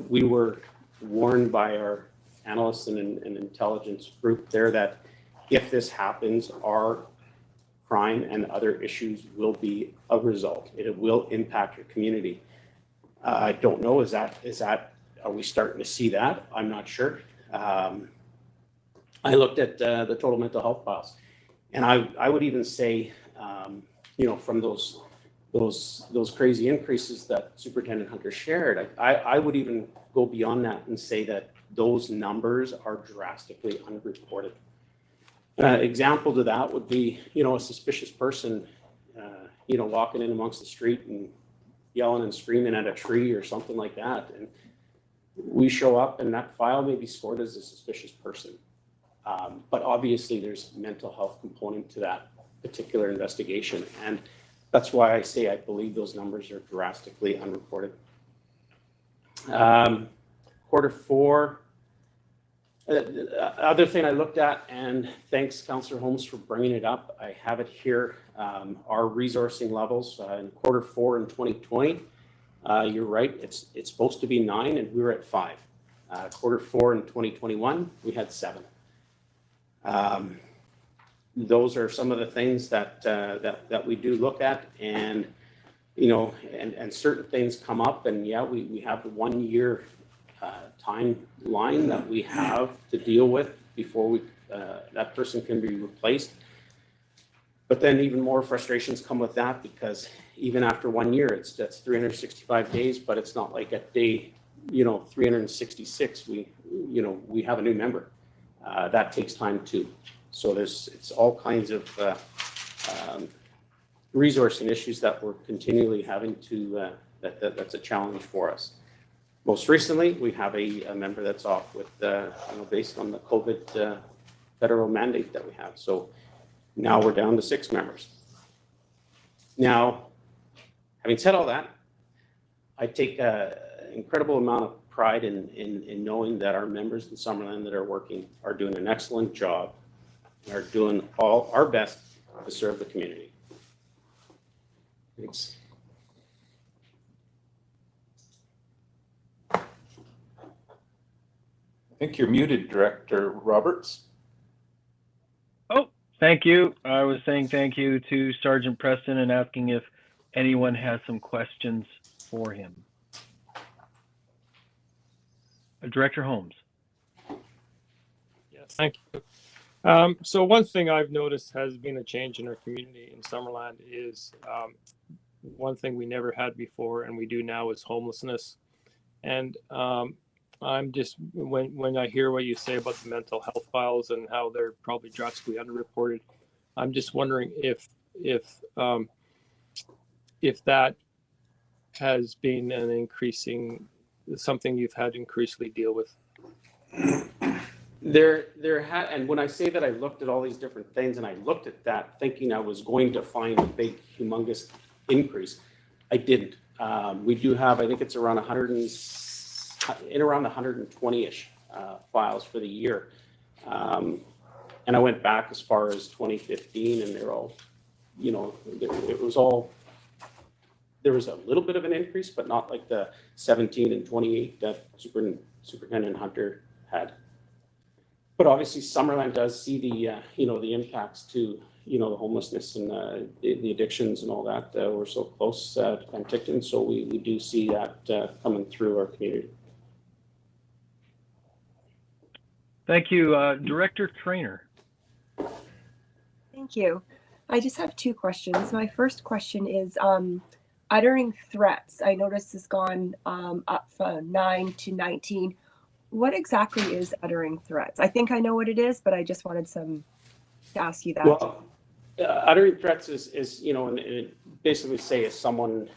we were warned by our analysts and intelligence group there that if this happens, our crime and other issues will be a result. It will impact your community. I don't know. Is that? Are we starting to see that? I'm not sure. I looked at the total mental health files, and I would even say, you know, from those crazy increases that Superintendent Hunter shared, I would even go beyond that and say that those numbers are drastically unreported. An example to that would be, you know, a suspicious person, you know, walking in amongst the street and yelling and screaming at a tree or something like that. And we show up and that file may be scored as a suspicious person. But obviously there's a mental health component to that particular investigation. And that's why I say I believe those numbers are drastically unreported. Q4, other thing I looked at, and thanks Councillor Holmes for bringing it up, I have it here, our resourcing levels in Q4 in 2020. You're right, it's supposed to be 9 and we were at 5. Q4 in 2021, we had 7. Those are some of the things that we do look at, and you know, and certain things come up, and yeah, we have the 1 year timeline that we have to deal with before that person can be replaced. But then even more frustrations come with that, because even after 1 year, that's 365 days, but it's not like at day, you know, 366 we have a new member. That takes time too. So it's all kinds of resourcing issues that we're continually having to that's a challenge for us. Most recently, we have a member that's off with based on the COVID federal mandate that we have. So now we're down to 6 members. Now, having said all that, I take an incredible amount of pride in knowing that our members in Summerland that are working are doing an excellent job, are doing all our best to serve the community. Thanks. I think you're muted, Director Roberts. Oh, thank you. I was saying thank you to Sergeant Preston and asking if anyone has some questions for him. Director Holmes. Yes, thank you. So one thing I've noticed has been a change in our community in Summerland is one thing we never had before and we do now is homelessness. And I'm just, when I hear what you say about the mental health files and how they're probably drastically underreported, I'm just wondering if that has been an increasing, something you've had to increasingly deal with. And when I say that I looked at all these different things and I looked at that thinking I was going to find a big, humongous increase, I didn't. We do have, I think it's around 160 in around 120-ish files for the year. And I went back as far as 2015, and they're all, you know, it was all, there was a little bit of an increase, but not like the 17 and 28 that Superintendent Hunter had. But obviously Summerland does see the, you know, the impacts to, you know, the homelessness and the addictions and all that. We're so close to Penticton, so we do see that coming through our community. Thank you. Director Trainer. Thank you. I just have two questions. My first question is uttering threats. I noticed has gone up from 9 to 19. What exactly is uttering threats? I think I know what it is, but I just wanted to ask you that. Well, uttering threats is, you know, and it basically say if someone,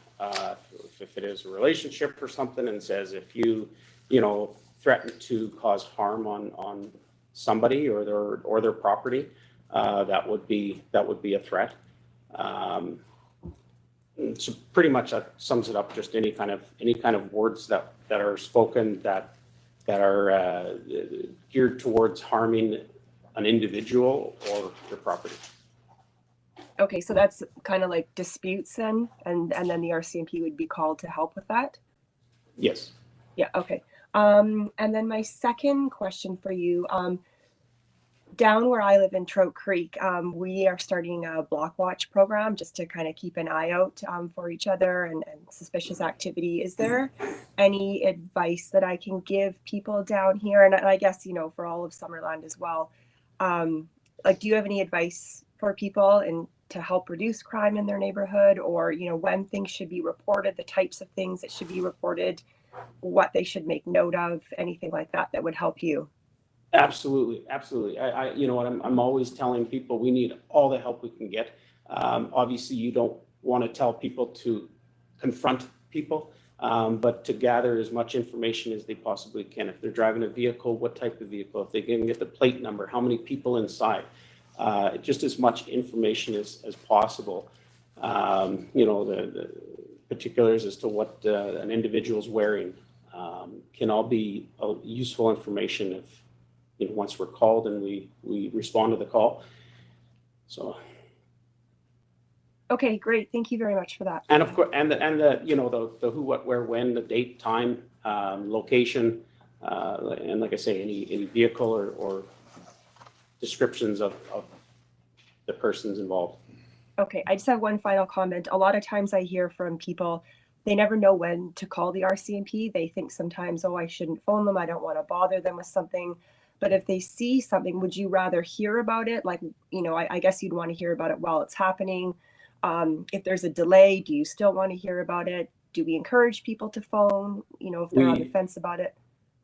if it is a relationship or something, and says if you know, threaten to cause harm on somebody or their property, that would be a threat. So pretty much that sums it up. Just any kind of words that are spoken that are geared towards harming an individual or their property. Okay, so that's kind of like disputes then, and then the RCMP would be called to help with that? Yes. Yeah, okay. And then my second question for you, down where I live in Trout Creek, we are starting a block watch program just to kind of keep an eye out for each other and suspicious activity. Is there any advice that I can give people down here? And I guess, you know, for all of Summerland as well. Like, do you have any advice for people and to help reduce crime in their neighborhood, or, you know, when things should be reported, the types of things that should be reported, what they should make note of, anything like that that would help you? Absolutely, absolutely. I you know what, I'm always telling people we need all the help we can get. Obviously, you don't want to tell people to confront people, but to gather as much information as they possibly can. If they're driving a vehicle, what type of vehicle? If they can get the plate number, how many people inside? Just as much information as possible. You know, the particulars as to what an individual's wearing can all be useful information if, you know, once we're called and we respond to the call. So. Okay, great. Thank you very much for that. And of course, and the you know, the who, what, where, when, the date, time, location, and like I say, any vehicle or descriptions of the persons involved. Okay, I just have one final comment. A lot of times I hear from people, they never know when to call the RCMP. They think sometimes, oh, I shouldn't phone them. I don't want to bother them with something. But if they see something, would you rather hear about it? Like, you know, I guess you'd want to hear about it while it's happening. If there's a delay, do you still want to hear about it? Do we encourage people to phone, you know, if they're on the fence about it?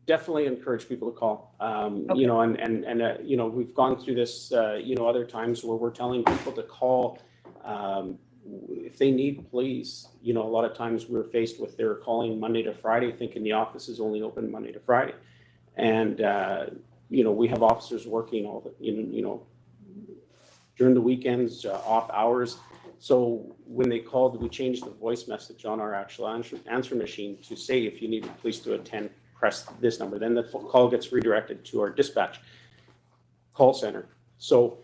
Definitely encourage people to call. Okay. You know, and you know, we've gone through this, you know, other times where we're telling people to call if they need police. You know, a lot of times we're faced with they're calling Monday to Friday, thinking the office is only open Monday to Friday, and you know, we have officers working all the, you know, during the weekends, off hours. So when they called, we changed the voice message on our actual answer machine to say, if you need the police to attend, press this number. Then the call gets redirected to our dispatch call center. So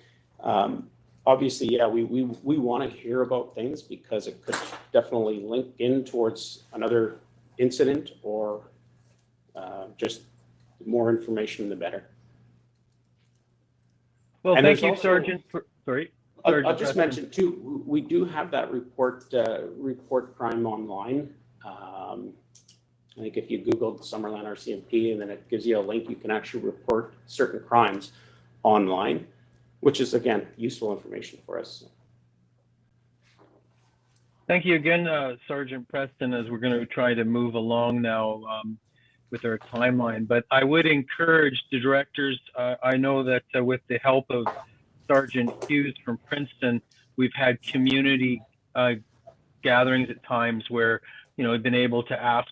obviously, yeah, we want to hear about things because it could definitely link in towards another incident, or just more information, the better. Well, and thank you, also, Sergeant. Sorry. I'll just mention too, we do have that report crime online. I think if you Googled Summerland RCMP and then it gives you a link, you can actually report certain crimes online, which is, again, useful information for us. Thank you again, Sergeant Preston, as we're going to try to move along now with our timeline. But I would encourage the directors, I know that with the help of Sergeant Hughes from Princeton, we've had community gatherings at times where, you know, we've been able to ask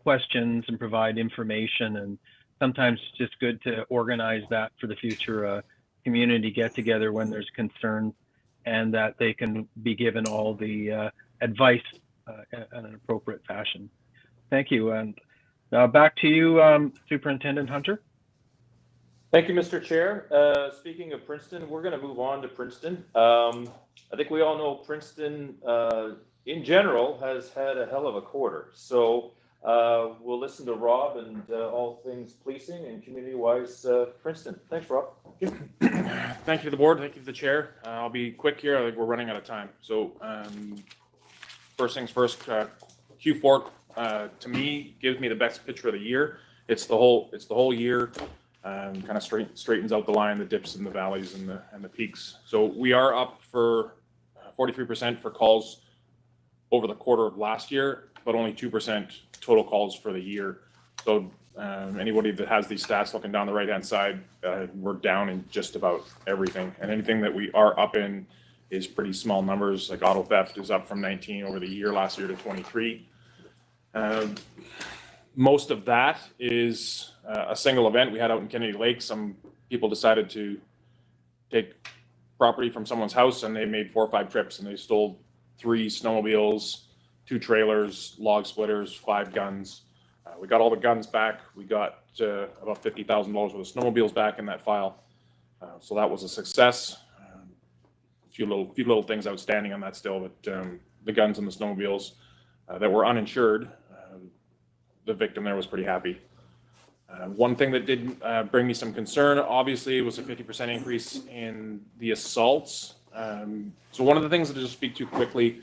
questions and provide information, and sometimes it's just good to organize that for the future community get-together when there's concerns, and that they can be given all the advice in an appropriate fashion. Thank you. And Now back to you, Superintendent Hunter. Thank you, Mr. Chair. Speaking of Princeton, we're going to move on to Princeton. I think we all know Princeton, in general, has had a hell of a quarter. So we'll listen to Rob and all things policing and community-wise Princeton. Thanks, Rob. Thank you to the board. Thank you to the chair. I'll be quick here. I think we're running out of time. So first things first, Q4 to me gives me the best picture of the year. It's the whole year. Kind of straightens out the line, the dips and the valleys and the peaks. So we are up for 43% for calls over the quarter of last year, but only 2% total calls for the year. So anybody that has these stats looking down the right-hand side, we're down in just about everything. And anything that we are up in is pretty small numbers. Like auto theft is up from 19 over the year last year to 23. Most of that is a single event we had out in Kennedy Lake. Some people decided to take property from someone's house and they made 4 or 5 trips and they stole 3 snowmobiles, 2 trailers, log splitters, 5 guns. We got all the guns back. We got about $50,000 worth of snowmobiles back in that file. So that was a success. A few little things outstanding on that still, but the guns and the snowmobiles that were uninsured, the victim there was pretty happy. One thing that did bring me some concern, obviously, was a 50% increase in the assaults. So one of the things that I'll just speak to quickly,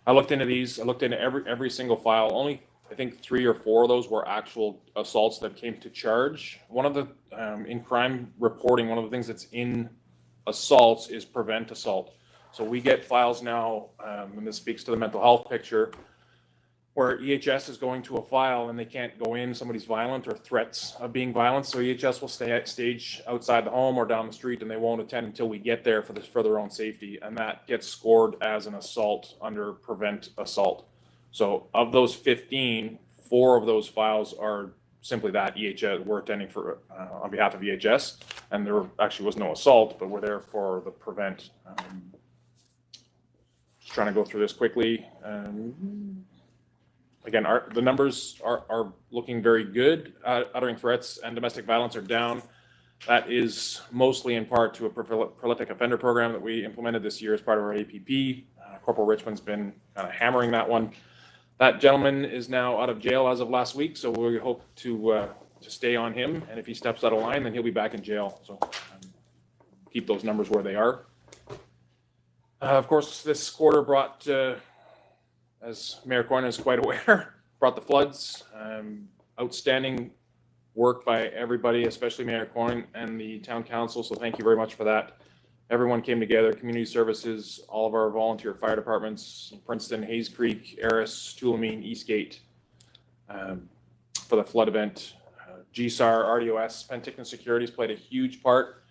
I looked into these. I looked into every single file. Only, I think, 3 or 4 of those were actual assaults that came to charge. One of the, in crime reporting, one of the things that's in assaults is prevent assault. So we get files now, and this speaks to the mental health picture, where EHS is going to a file and they can't go in, somebody's violent or threats of being violent. So EHS will stay at stage outside the home or down the street and they won't attend until we get there for their own safety. And that gets scored as an assault under prevent assault. So of those 15, 4 of those files are simply that EHS, we're attending for on behalf of EHS, and there actually was no assault, but we're there for the prevent. Just trying to go through this quickly. Again, the numbers are looking very good. Uttering threats and domestic violence are down. That is mostly in part to a prolific offender program that we implemented this year as part of our APP. Corporal Richmond's been kind of hammering that one. That gentleman is now out of jail as of last week, so we hope to stay on him. And if he steps out of line, then he'll be back in jail. So keep those numbers where they are. Of course, this quarter brought, as Mayor Coyne is quite aware, brought the floods. Outstanding work by everybody, especially Mayor Coyne and the town council. So thank you very much for that. Everyone came together, community services, all of our volunteer fire departments, Princeton, Hayes Creek, Eris, Tulameen, Eastgate, for the flood event. GSAR, RDOS, Penticton Securities played a huge part.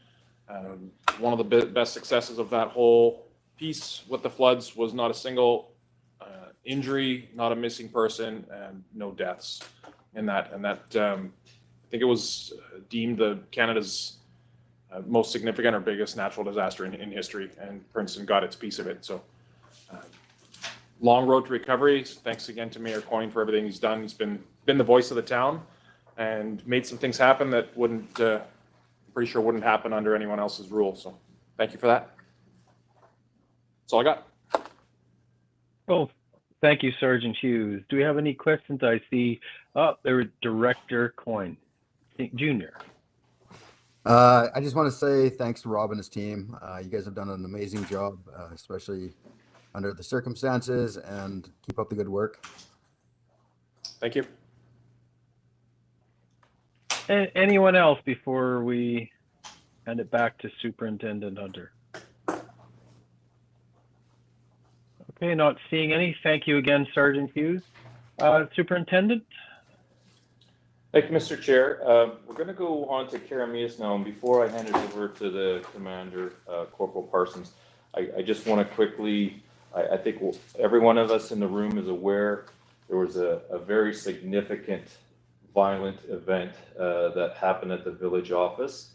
One of the best successes of that whole piece with the floods was not a single injury, not a missing person, and no deaths in that. And that, I think it was deemed Canada's most significant or biggest natural disaster in history, and Princeton got its piece of it. So long road to recovery. Thanks again to Mayor Coyne for everything he's done. He's been the voice of the town and made some things happen that wouldn't, pretty sure wouldn't happen under anyone else's rule. So thank you for that. That's all I got. Oh, thank you, Sergeant Hughes. Do we have any questions? I see, there was Director Coyne Jr. I just want to say thanks to Rob and his team. You guys have done an amazing job, especially under the circumstances, and keep up the good work. Thank you. Anyone else before we hand it back to Superintendent Hunter? Okay, not seeing any. Thank you again, Sergeant Hughes. Superintendent? Thank you, Mr. Chair. We're going to go on to Karamias now, and before I hand it over to the Commander, Corporal Parsons, I just want to quickly, I think every one of us in the room is aware there was a very significant violent event that happened at the village office,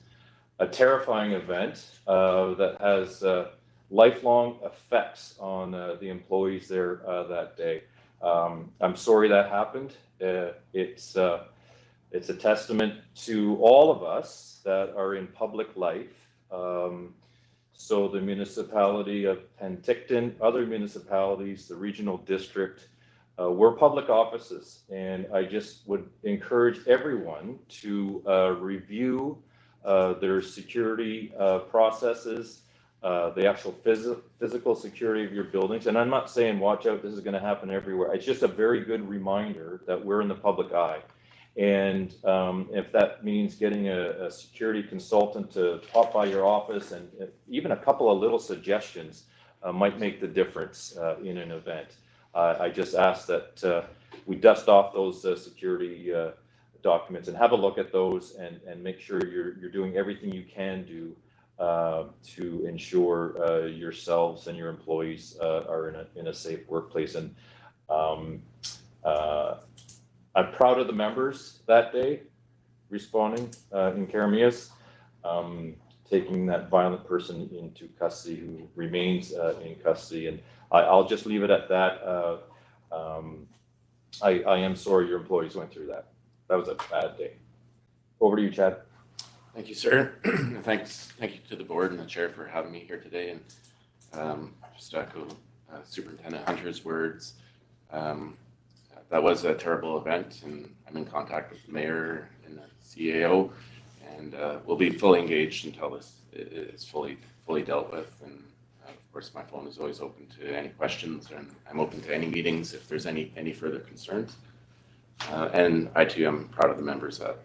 a terrifying event that has lifelong effects on the employees there that day. I'm sorry that happened. It's It's a testament to all of us that are in public life. So the municipality of Penticton, other municipalities, the regional district, we're public offices, and I just would encourage everyone to review their security processes, the actual physical security of your buildings. And I'm not saying watch out, this is going to happen everywhere. It's just a very good reminder that we're in the public eye. And if that means getting a security consultant to pop by your office, and even a couple of little suggestions might make the difference in an event. I just ask that we dust off those security documents and have a look at those, and make sure you're doing everything you can do to ensure yourselves and your employees are in a safe workplace. And I'm proud of the members that day responding in Karamias, taking that violent person into custody who remains in custody. And I'll just leave it at that. I am sorry your employees went through that. That was a bad day. Over to you, Chad. Thank you, sir. Thank you to the board and the chair for having me here today. And just to echo Superintendent Hunter's words, that was a terrible event, and I'm in contact with the mayor and the CAO, and we'll be fully engaged until this is fully dealt with. And of course, my phone is always open to any questions, and I'm open to any meetings if there's any further concerns. And I too am proud of the members that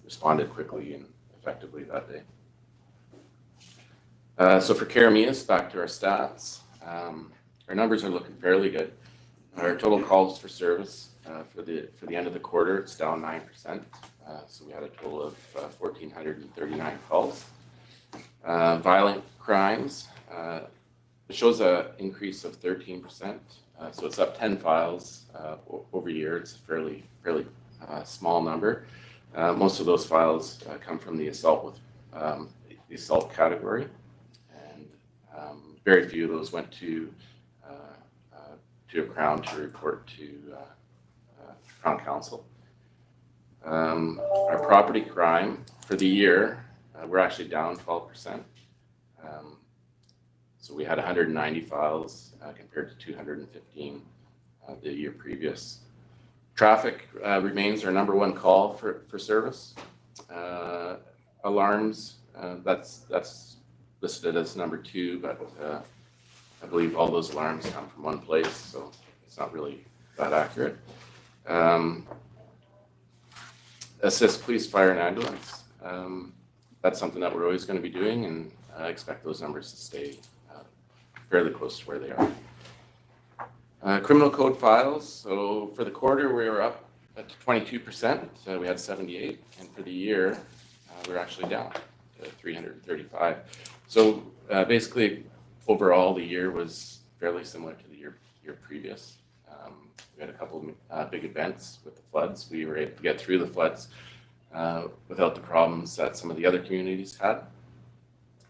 responded quickly and effectively that day. So for Karamias, back to our stats, our numbers are looking fairly good. Our total calls for service for the end of the quarter, it's down 9%. So we had a total of 1,439 calls. Violent crimes, it shows an increase of 13%. So it's up 10 files over year. It's a fairly small number. Most of those files come from the assault category, and very few of those went to a Crown to report to Crown Council. Our property crime for the year, we're actually down 12%. So we had 190 files compared to 215 the year previous. Traffic remains our number one call for service. Alarms, that's listed as number 2, but I believe all those alarms come from one place, so it's not really that accurate. Assist police, fire, and ambulance. That's something that we're always going to be doing, and I expect those numbers to stay fairly close to where they are. Criminal code files. So for the quarter, we were up at 22%. We had 78, and for the year, we're actually down to 335. So basically, overall, the year was fairly similar to the year previous. We had a couple of big events with the floods. We were able to get through the floods without the problems that some of the other communities had.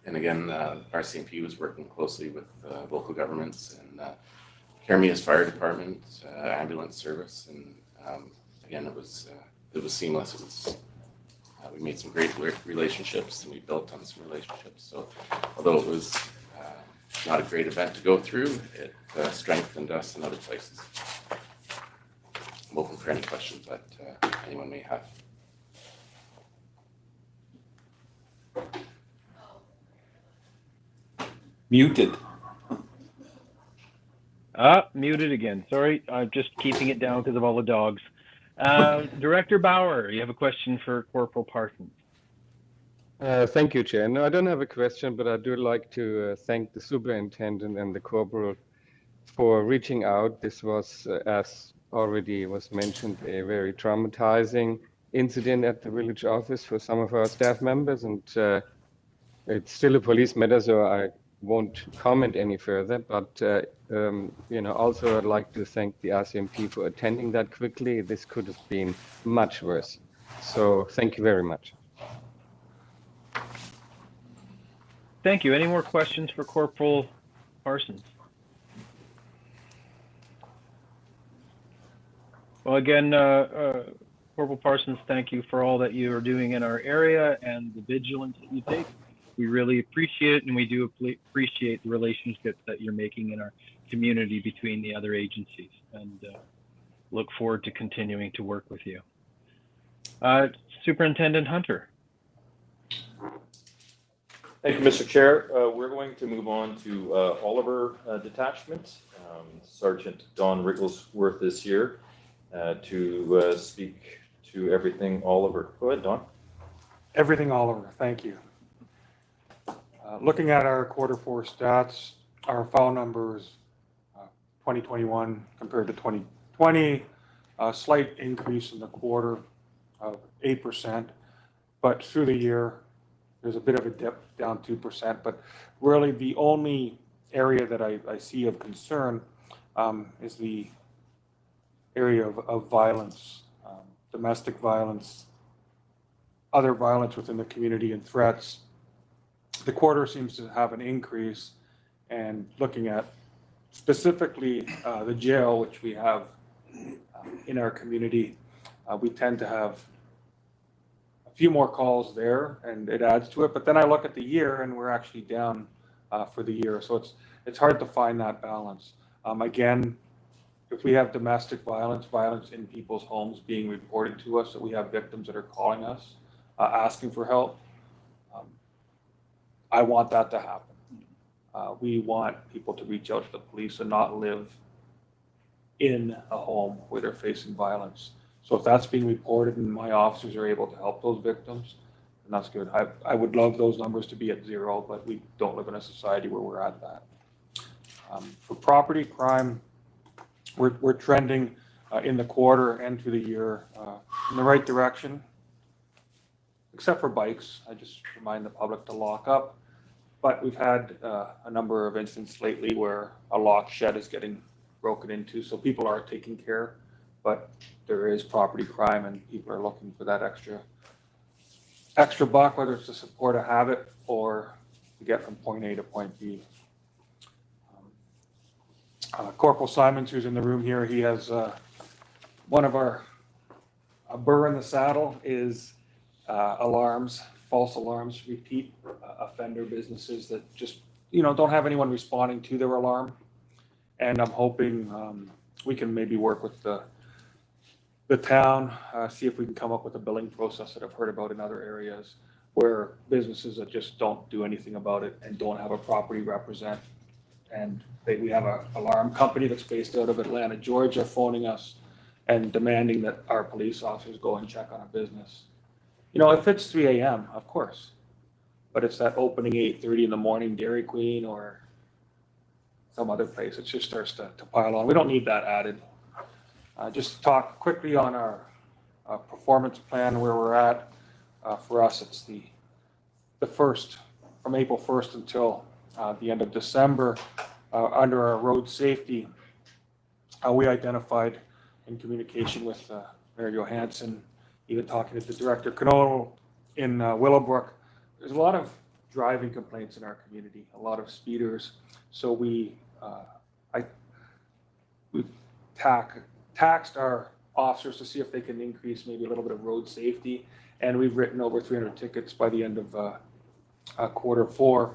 And again, RCMP was working closely with local governments and Karamias Fire Department, ambulance service, and again, it was seamless. We made some great relationships, and we built on some relationships. So, although it was not a great event to go through, it strengthened us in other places. I'm open for any questions that anyone may have. Muted. Muted again. Sorry, I'm just keeping it down because of all the dogs. Director Bauer, you have a question for Corporal Parsons. Thank you, Chair. No, I don't have a question, but I do like to thank the superintendent and the corporal for reaching out. This was, as already was mentioned, a very traumatizing incident at the village office for some of our staff members, and it's still a police matter, so I won't comment any further. But also I'd like to thank the RCMP for attending that quickly. This could have been much worse. So thank you very much. Thank you. Any more questions for Corporal Parsons? Well, again, Corporal Parsons, thank you for all that you are doing in our area and the vigilance that you take. We really appreciate it, and we do appreciate the relationships that you're making in our community between the other agencies, and look forward to continuing to work with you. Superintendent Hunter. Thank you, Mr. Chair. We're going to move on to Oliver Detachment. Sergeant Don Rigglesworth is here to speak to everything Oliver. Go ahead, Don. Everything Oliver, thank you. Looking at our Q4 stats, our file numbers 2021 compared to 2020, a slight increase in the quarter of 8%, but through the year, there's a bit of a dip, down 2%, but really the only area that I see of concern is the area of violence, domestic violence, other violence within the community and threats. The quarter seems to have an increase, and looking at specifically the jail, which we have in our community, we tend to have a few more calls there, and it adds to it. But then I look at the year, and we're actually down for the year. So it's hard to find that balance. Again, if we have domestic violence, violence in people's homes being reported to us, that we have victims that are calling us, asking for help, I want that to happen. We want people to reach out to the police and not live in a home where they're facing violence. So if that's being reported and my officers are able to help those victims, then that's good. I would love those numbers to be at 0, but we don't live in a society where we're at that. For property crime, we're trending in the quarter and through the year in the right direction, except for bikes. I just remind the public to lock up. But we've had a number of incidents lately where a locked shed is getting broken into, so people are taking care, but there is property crime and people are looking for that extra buck, whether it's to support a habit or to get from point A to point B. Corporal Simons, who's in the room here, he has one of our burr in the saddle is alarms, false alarms, repeat offender businesses that just, don't have anyone responding to their alarm. And I'm hoping we can maybe work with the town, see if we can come up with a billing process that I've heard about in other areas where businesses that just don't do anything about it and don't have a property represent. And we have an alarm company that's based out of Atlanta, Georgia, phoning us and demanding that our police officers go and check on a business. If it's 3 a.m., of course, but it's that opening 8:30 in the morning, Dairy Queen or some other place, it just starts to pile on. We don't need that added. Just to talk quickly on our performance plan, where we're at. For us, it's the first, from April 1st until the end of December, under our road safety, we identified in communication with Mayor Johansson, even talking to the Director Knoll in Willowbrook, there's a lot of driving complaints in our community, a lot of speeders. So we've taxed our officers to see if they can increase maybe a little bit of road safety. And we've written over 300 tickets by the end of Q4.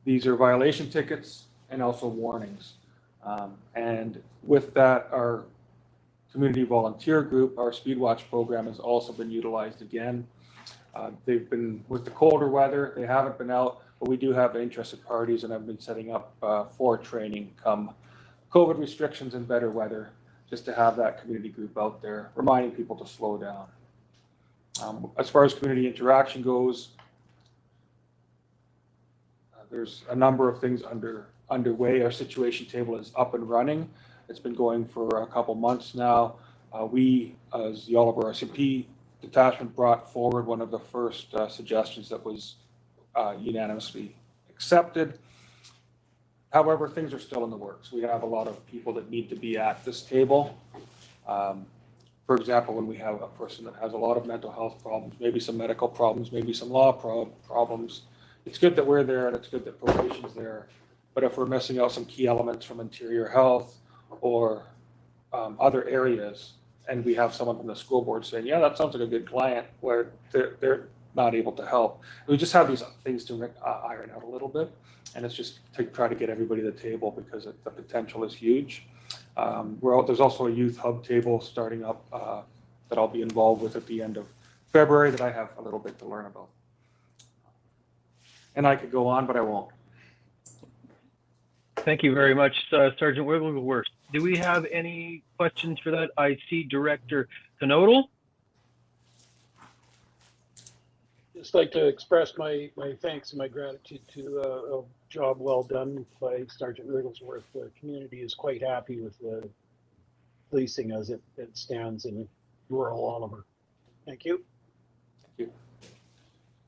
These are violation tickets and also warnings. And with that, our community volunteer group, our Speed Watch program, has also been utilized again. They've been, with the colder weather, they haven't been out, but we do have interested parties and have been setting up for training come COVID restrictions and better weather, just to have that community group out there, reminding people to slow down. As far as community interaction goes, there's a number of things underway. Our situation table is up and running. It's been going for a couple months now. We, as the Oliver RCP detachment, brought forward one of the first suggestions that was unanimously accepted. However, things are still in the works. We have a lot of people that need to be at this table. For example, when we have a person that has a lot of mental health problems, maybe some medical problems, maybe some law problems, it's good that we're there and it's good that probation's there. But if we're missing out some key elements from interior health or other areas, and we have someone from the school board saying, yeah, that sounds like a good client, where they're not able to help. We just have these things to iron out a little bit, and it's just to try to get everybody to the table because the potential is huge. There's also a youth hub table starting up that I'll be involved with at the end of February that I have a little bit to learn about. And I could go on, but I won't. Thank you very much, Sergeant Wigglesworth. Do we have any questions for that? I see Director Knodel. Just like to express my thanks and my gratitude to a job well done by Sergeant Wigglesworth. The community is quite happy with the policing as it stands in rural Oliver. Thank you. Thank you.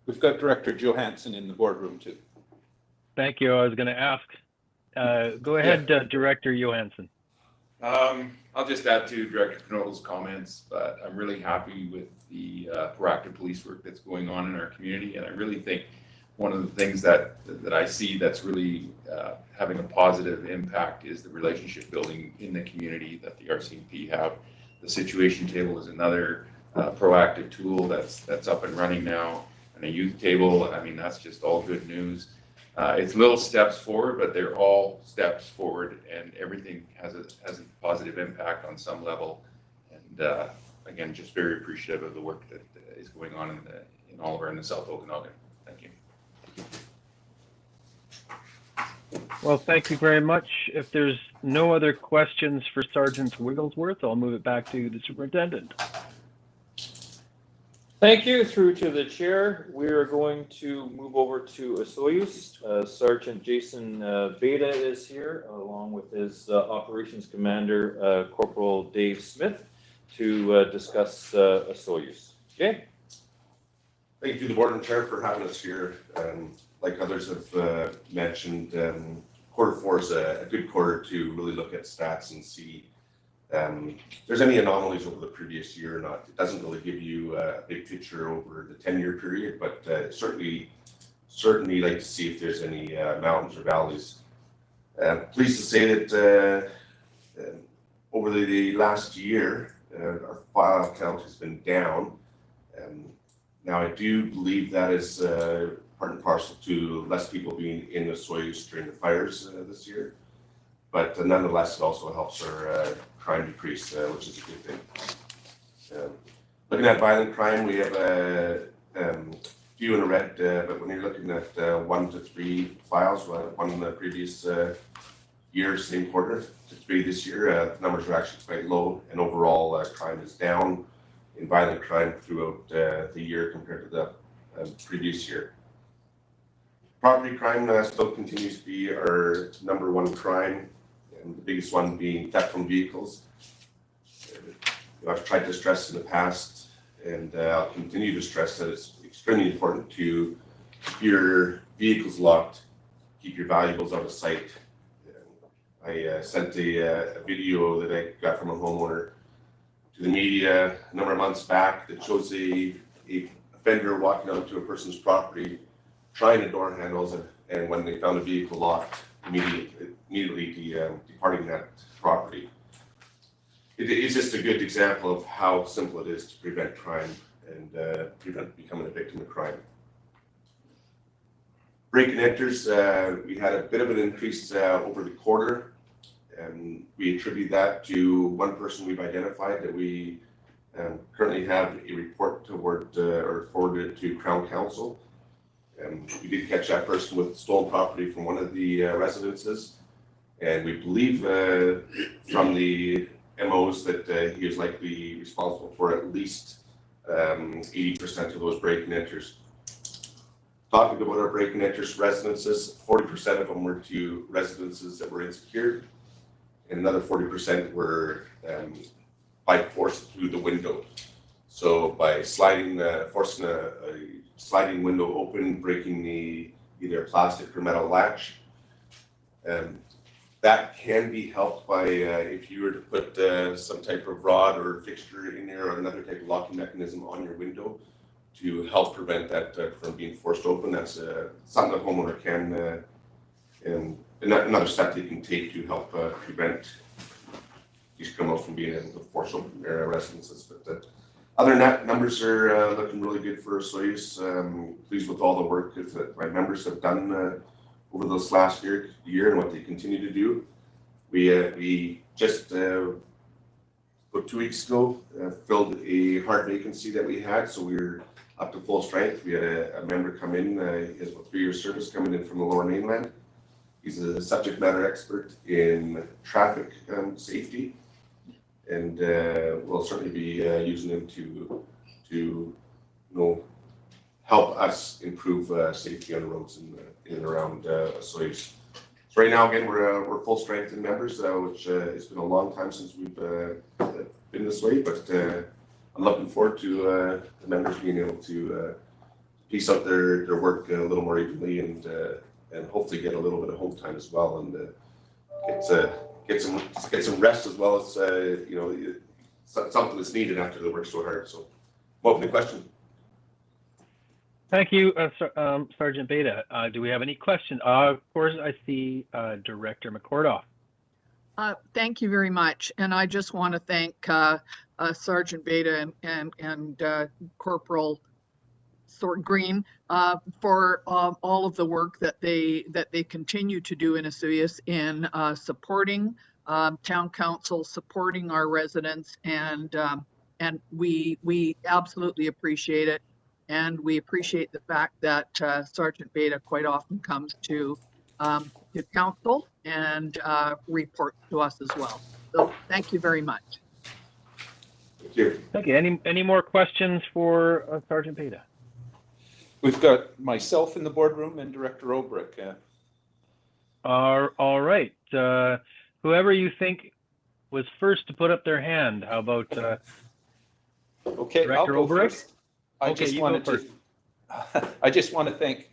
We've got Director Johansson in the boardroom too. Thank you. I was going to ask. Go ahead, Director Johansson. I'll just add to Director Knodel's comments, but I'm really happy with the proactive police work that's going on in our community, and I really think one of the things that I see that's really having a positive impact is the relationship building in the community that the RCMP have. The situation table is another proactive tool that's up and running now, and a youth table. I mean, that's just all good news. It's little steps forward, but they're all steps forward, and everything has a positive impact on some level. And again, just very appreciative of the work that is going on in Oliver and the South Okanagan. Thank you. Well, thank you very much. If there's no other questions for Sergeant Wigglesworth, I'll move it back to the Superintendent. Thank you. Through to the chair, we are going to move over to Osoyoos. Sergeant Jason Beta is here, along with his operations commander, Corporal Dave Smith, to discuss Osoyoos. Jay? Thank you to the board and chair for having us here. Like others have mentioned, Q4 is a good quarter to really look at stats and see if there's any anomalies over the previous year or not. It doesn't really give you a big picture over the 10-year period, but certainly like to see if there's any mountains or valleys. Pleased to say that over the last year, our file count has been down. Now I do believe that is part and parcel to less people being in the Osoyoos during the fires this year. But nonetheless, it also helps our crime decrease, which is a good thing. Looking at violent crime, we have a few in the red, but when you're looking at 1 to 3 files, one in the previous year, same quarter, to 3 this year, the numbers are actually quite low, and overall crime is down in violent crime throughout the year compared to the previous year. Property crime still continues to be our #1 crime, and the biggest one being theft from vehicles. I've tried to stress in the past, and I'll continue to stress that it's extremely important to keep your vehicles locked, keep your valuables out of sight. I sent a video that I got from a homeowner to the media a number of months back that shows a offender walking onto a person's property, trying the door handles, and when they found a vehicle locked, immediately departing that property. It's just a good example of how simple it is to prevent crime and prevent becoming a victim of crime. Break and enters, we had a bit of an increase over the quarter, and we attribute that to one person we've identified that we currently have a report toward or forwarded to Crown Council. We did catch that person with stolen property from one of the residences, and we believe from the MOs that he is likely responsible for at least 80% of those break and enters. Talking about our break and enters residences, 40% of them were to residences that were insecure, and another 40% were by force through the window. So by forcing a sliding window open, breaking either a plastic or metal latch. That can be helped by if you were to put some type of rod or fixture in there or another type of locking mechanism on your window to help prevent that from being forced open. That's something the homeowner can, and another step they can take to help prevent just come out from being able to force open their residences. But other than that, numbers are looking really good for Osoyoos. Pleased with all the work that my members have done over this last year and what they continue to do. We just about 2 weeks ago filled a hard vacancy that we had, so we were up to full strength. We had a member come in, he has about 3 years service coming in from the Lower Mainland. He's a subject matter expert in traffic safety, and we'll certainly be using him to help us improve safety on the roads in and around Osoyoos. So right now, again, we're full strength in members, which it's been a long time since we've been this way, but I'm looking forward to the members being able to piece out their work a little more evenly and hopefully get a little bit of home time as well, and get some rest as well as something that's needed after they work so hard. So, welcome to question. Thank you, Sergeant Beta. Do we have any questions? Of course, I see Director McCordoff. Thank you very much. And I just want to thank Sergeant Beta and Corporal Green for all of the work that they continue to do in Osoyoos in supporting town council, supporting our residents, and we absolutely appreciate it. And we appreciate the fact that Sergeant Beta quite often comes to council and reports to us as well. So thank you very much. Thank you. Thank you. Any more questions for Sergeant Beta? We've got myself in the boardroom and Director Obrick. All right. Whoever you think was first to put up their hand, how about okay, Director I'll go Obrick? first. I just want to thank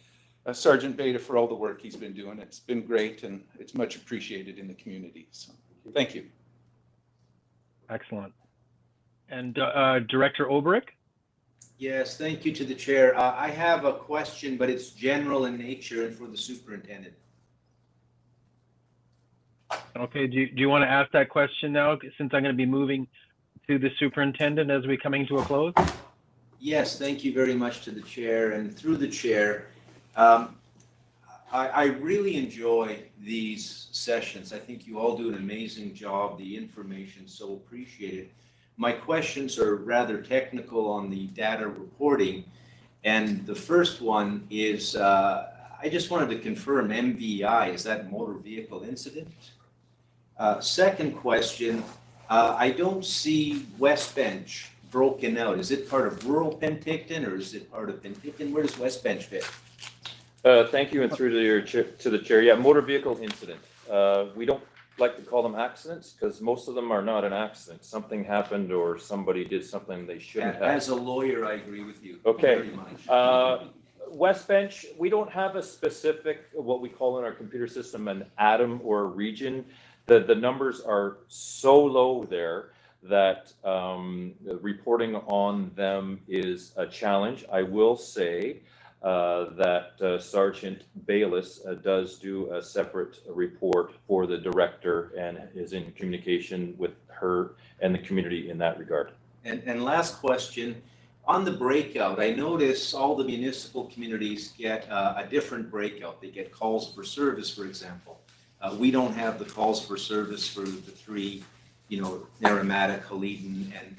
Sergeant Beta for all the work he's been doing. It's been great and it's much appreciated in the community. So thank you. Excellent. And Director Obrick? Yes, thank you to the chair. I have a question, but it's general in nature and for the superintendent. Okay, do you want to ask that question now, since I'm going to be moving to the superintendent as we're coming to a close? Yes, thank you very much to the chair, and through the chair. I really enjoy these sessions. I think you all do an amazing job. The information so appreciated. My questions are rather technical on the data reporting, and the first one is I just wanted to confirm MVI, is that motor vehicle incident? Second question, I don't see West Bench broken out. Is it part of rural Penticton or is it part of Penticton? Where does West Bench fit? Thank you, and through to the chair. Yeah, motor vehicle incident. We don't like to call them accidents because most of them are not an accident. Something happened or somebody did something they shouldn't have. As a lawyer, I agree with you. Okay. Very much. West Bench, we don't have a specific, what we call in our computer system, an atom or a region. The numbers are so low there that reporting on them is a challenge. I will say that Sergeant Bayless does do a separate report for the director and is in communication with her and the community in that regard. And last question, on the breakout, I notice all the municipal communities get a different breakout. They get calls for service, for example. We don't have the calls for service for the three, Naramata, Kaleden, and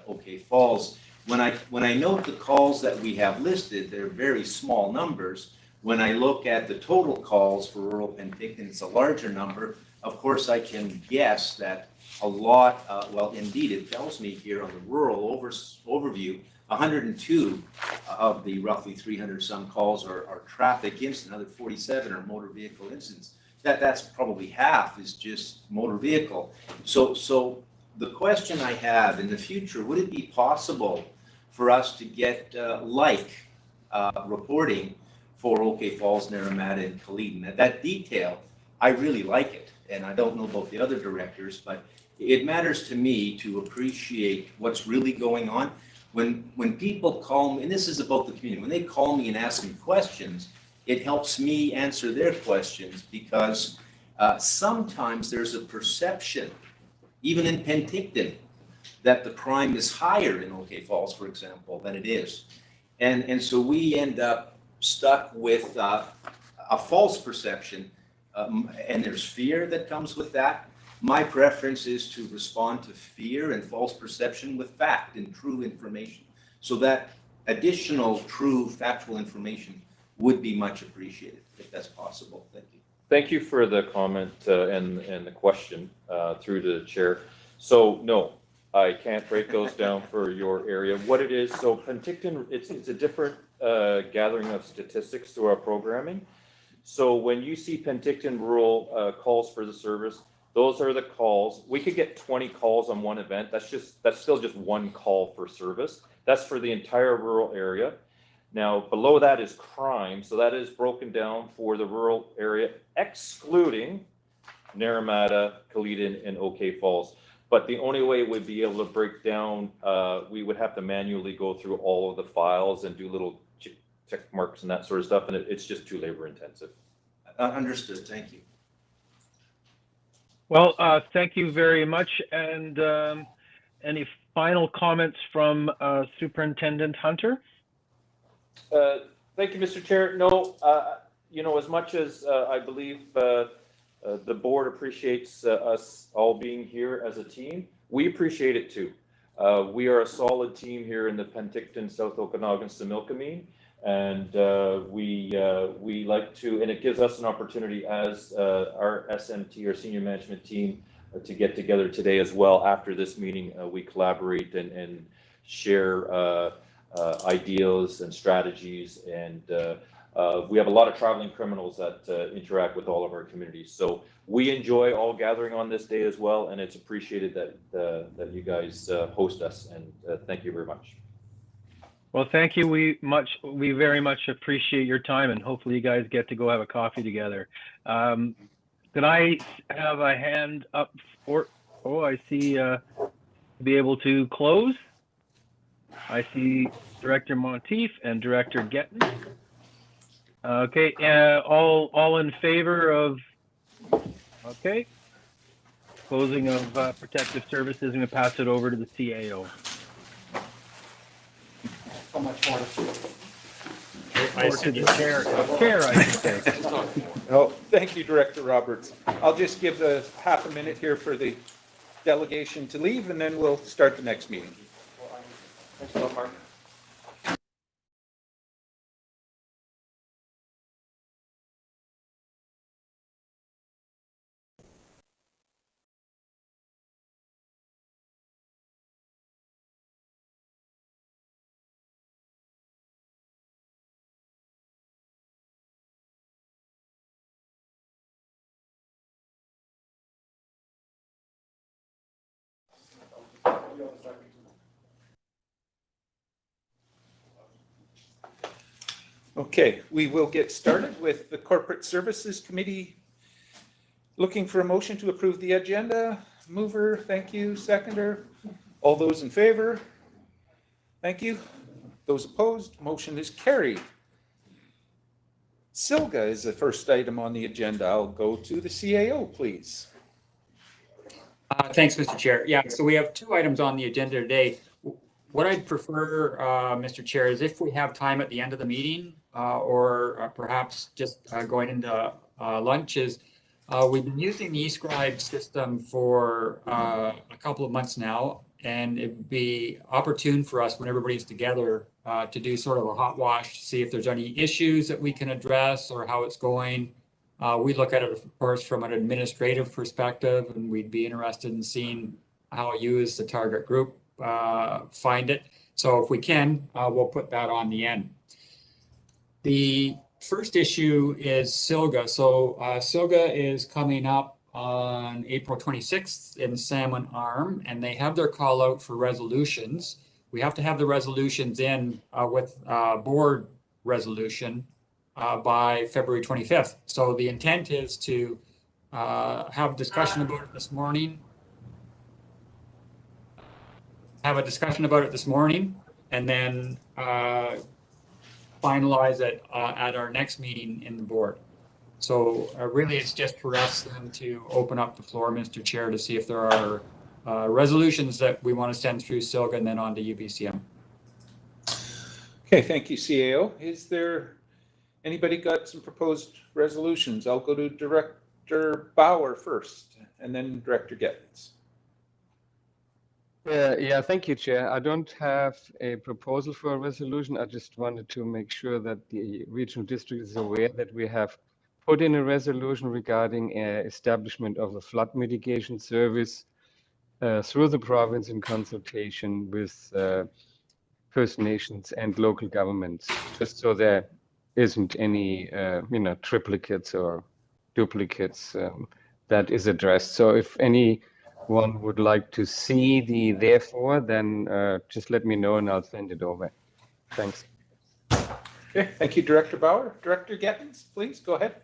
OK Falls. When I note the calls that we have listed, they're very small numbers. When I look at the total calls for rural Penticton, it's a larger number. Of course, I can guess that a lot, well, indeed, it tells me here on the rural overview, 102 of the roughly 300 some calls are traffic incidents, another 47 are motor vehicle incidents. That's probably half is just motor vehicle. So the question I have in the future, would it be possible for us to get reporting for OK Falls, Naramata, and Kaleden? That detail, I really like it. And I don't know about the other directors, but it matters to me to appreciate what's really going on. When people call me, and this is about the community, when they call me and ask me questions, it helps me answer their questions because sometimes there's a perception even in Penticton, that the crime is higher in OK Falls, for example, than it is. And so we end up stuck with a false perception, and there's fear that comes with that. My preference is to respond to fear and false perception with fact and true information. So that additional true factual information would be much appreciated if that's possible. Thank you. Thank you for the comment and the question through to the chair. So no, I can't break those down for your area. What it is, so Penticton, it's a different gathering of statistics through our programming. So when you see Penticton rural calls for the service, those are the calls. We could get 20 calls on one event. That's still just one call for service. That's for the entire rural area. Now, below that is crime. So that is broken down for the rural area, excluding Naramata, Kalita, and OK Falls. But the only way we'd be able to break down, we would have to manually go through all of the files and do little check marks and that sort of stuff. And it's just too labor intensive. Understood. Thank you. Well, thank you very much. And any final comments from Superintendent Hunter? Thank you, Mr. Chair. No, you know, as much as I believe the board appreciates us all being here as a team, we appreciate it too. We are a solid team here in the Penticton, South Okanagan, Similkameen, and we like to, and it gives us an opportunity as our SMT, our senior management team, to get together today as well. After this meeting, we collaborate and share ideas and strategies, and we have a lot of traveling criminals that interact with all of our communities. So we enjoy all gathering on this day as well, and it's appreciated that you guys host us, and thank you very much. Well, thank you. We very much appreciate your time, and hopefully you guys get to go have a coffee together. Could I have a hand up for, I see, be able to close? I see Director Monteith and Director Getton. Okay, all in favor of, okay, closing of protective services. I'm going to pass it over to the CAO. So much more. I see the chair, I should say. Oh, thank you, Director Roberts. I'll just give the half a minute here for the delegation to leave, and then we'll start the next meeting. Thanks a lot, Mark. Okay, we will get started with the Corporate Services Committee. Looking for a motion to approve the agenda. Mover, thank you. Seconder. All those in favor? Thank you. Those opposed? Motion is carried. SILGA is the first item on the agenda. I'll go to the CAO, please. Thanks, Mr. Chair. Yeah, so we have two items on the agenda today. What I'd prefer, Mr. Chair, is if we have time at the end of the meeting, or perhaps just going into lunch, is we've been using the eScribe system for a couple of months now, and it'd be opportune for us when everybody's together to do sort of a hot wash, see if there's any issues that we can address or how it's going. We look at it, of course, from an administrative perspective, and we'd be interested in seeing how you as the target group find it. So if we can, we'll put that on the end. The first issue is SILGA. So SILGA is coming up on April 26th in Salmon Arm, and they have their call out for resolutions. We have to have the resolutions in with board resolution by February 25th. So the intent is to have a discussion about it this morning. And then finalize it at our next meeting in the board. So really it's just for us then to open up the floor, Mr. Chair, to see if there are resolutions that we want to send through SILGA and then on to UBCM. Okay, thank you, CAO. Is there anybody got some proposed resolutions? I'll go to Director Bauer first and then Director Gettins. Yeah, thank you, Chair. I don't have a proposal for a resolution. I just wanted to make sure that the regional district is aware that we have put in a resolution regarding establishment of a flood mitigation service through the province in consultation with First Nations and local governments, just so there isn't any, triplicates or duplicates that is addressed. So if anyone would like to see the therefore, then just let me know and I'll send it over. Thanks. Okay, thank you, Director Bauer. Director Gettins, please go ahead.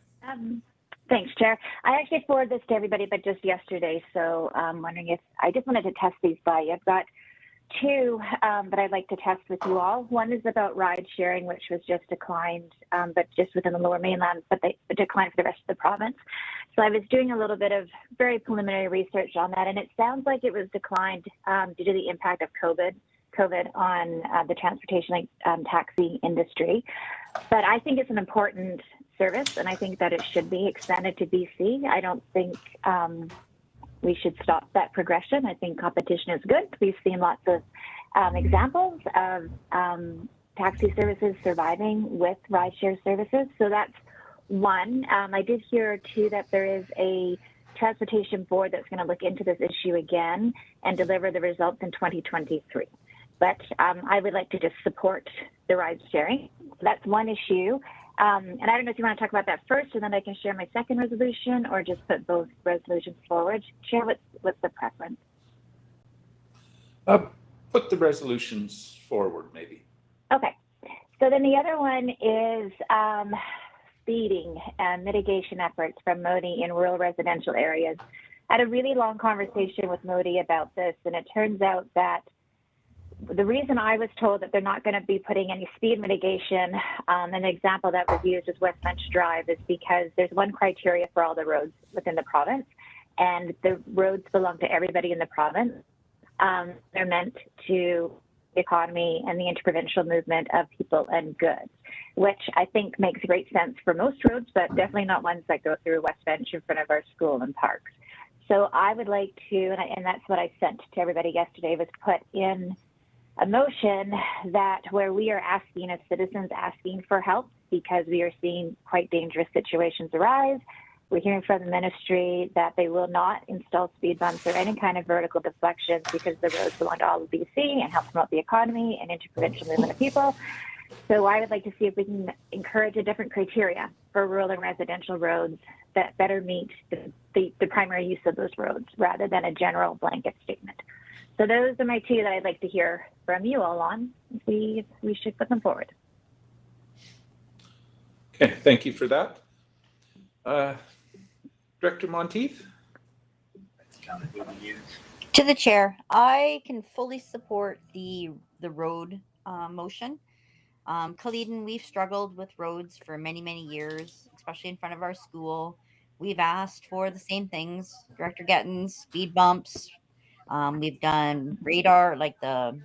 Thanks, Chair. I actually forwarded this to everybody, but just yesterday. So I'm wondering if I just wanted to test these by you. I've got two that I'd like to test with you all. One is about ride sharing, which was just declined, but just within the Lower Mainland, but they declined for the rest of the province. So I was doing a little bit of very preliminary research on that, and it sounds like it was declined due to the impact of COVID on the transportation taxi industry. But I think it's an important service, and I think that it should be expanded to BC. I don't think we should stop that progression. I think competition is good. We've seen lots of examples of taxi services surviving with rideshare services. So that's one. I did hear too that there is a transportation board that's going to look into this issue again and deliver the results in 2023. But I would like to just support the ride sharing. That's one issue. And I don't know if you want to talk about that first, and then I can share my second resolution, or just put both resolutions forward. Share what's the preference? Put the resolutions forward, maybe. Okay. So then the other one is speeding and mitigation efforts from Modi in rural residential areas. I had a really long conversation with Modi about this, and it turns out that the reason I was told that they're not going to be putting any speed mitigation, an example that was used is West Bench Drive, is because there's one criteria for all the roads within the province, and the roads belong to everybody in the province. They're meant to the economy and the interprovincial movement of people and goods, which I think makes great sense for most roads, but definitely not ones that go through West Bench in front of our school and parks. So I would like to, and that's what I sent to everybody yesterday, was put in a motion that where we are asking as citizens asking for help because we are seeing quite dangerous situations arise. We're hearing from the ministry that they will not install speed bumps or any kind of vertical deflections because the roads belong to all of BC and help promote the economy and interprovincial movement of people. So I would like to see if we can encourage a different criteria for rural and residential roads that better meet the primary use of those roads rather than a general blanket statement. So those are my two that I'd like to hear from you all on. See if we should put them forward. Okay, thank you for that. Director Monteith? To the chair, I can fully support the road motion. Culloden, we've struggled with roads for many, many years, especially in front of our school. We've asked for the same things, Director Gettins, speed bumps. We've done radar, like the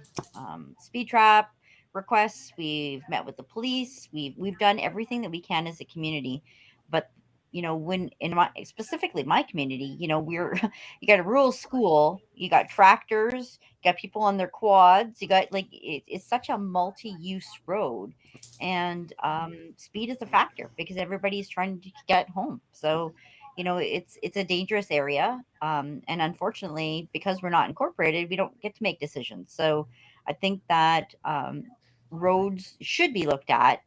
speed trap requests. We've met with the police. We've done everything that we can as a community. But when in specifically my community, you got a rural school, you got tractors, you got people on their quads, you got it's such a multi-use road, and speed is a factor because everybody's trying to get home. So it's a dangerous area, and unfortunately, because we're not incorporated, we don't get to make decisions. So I think that roads should be looked at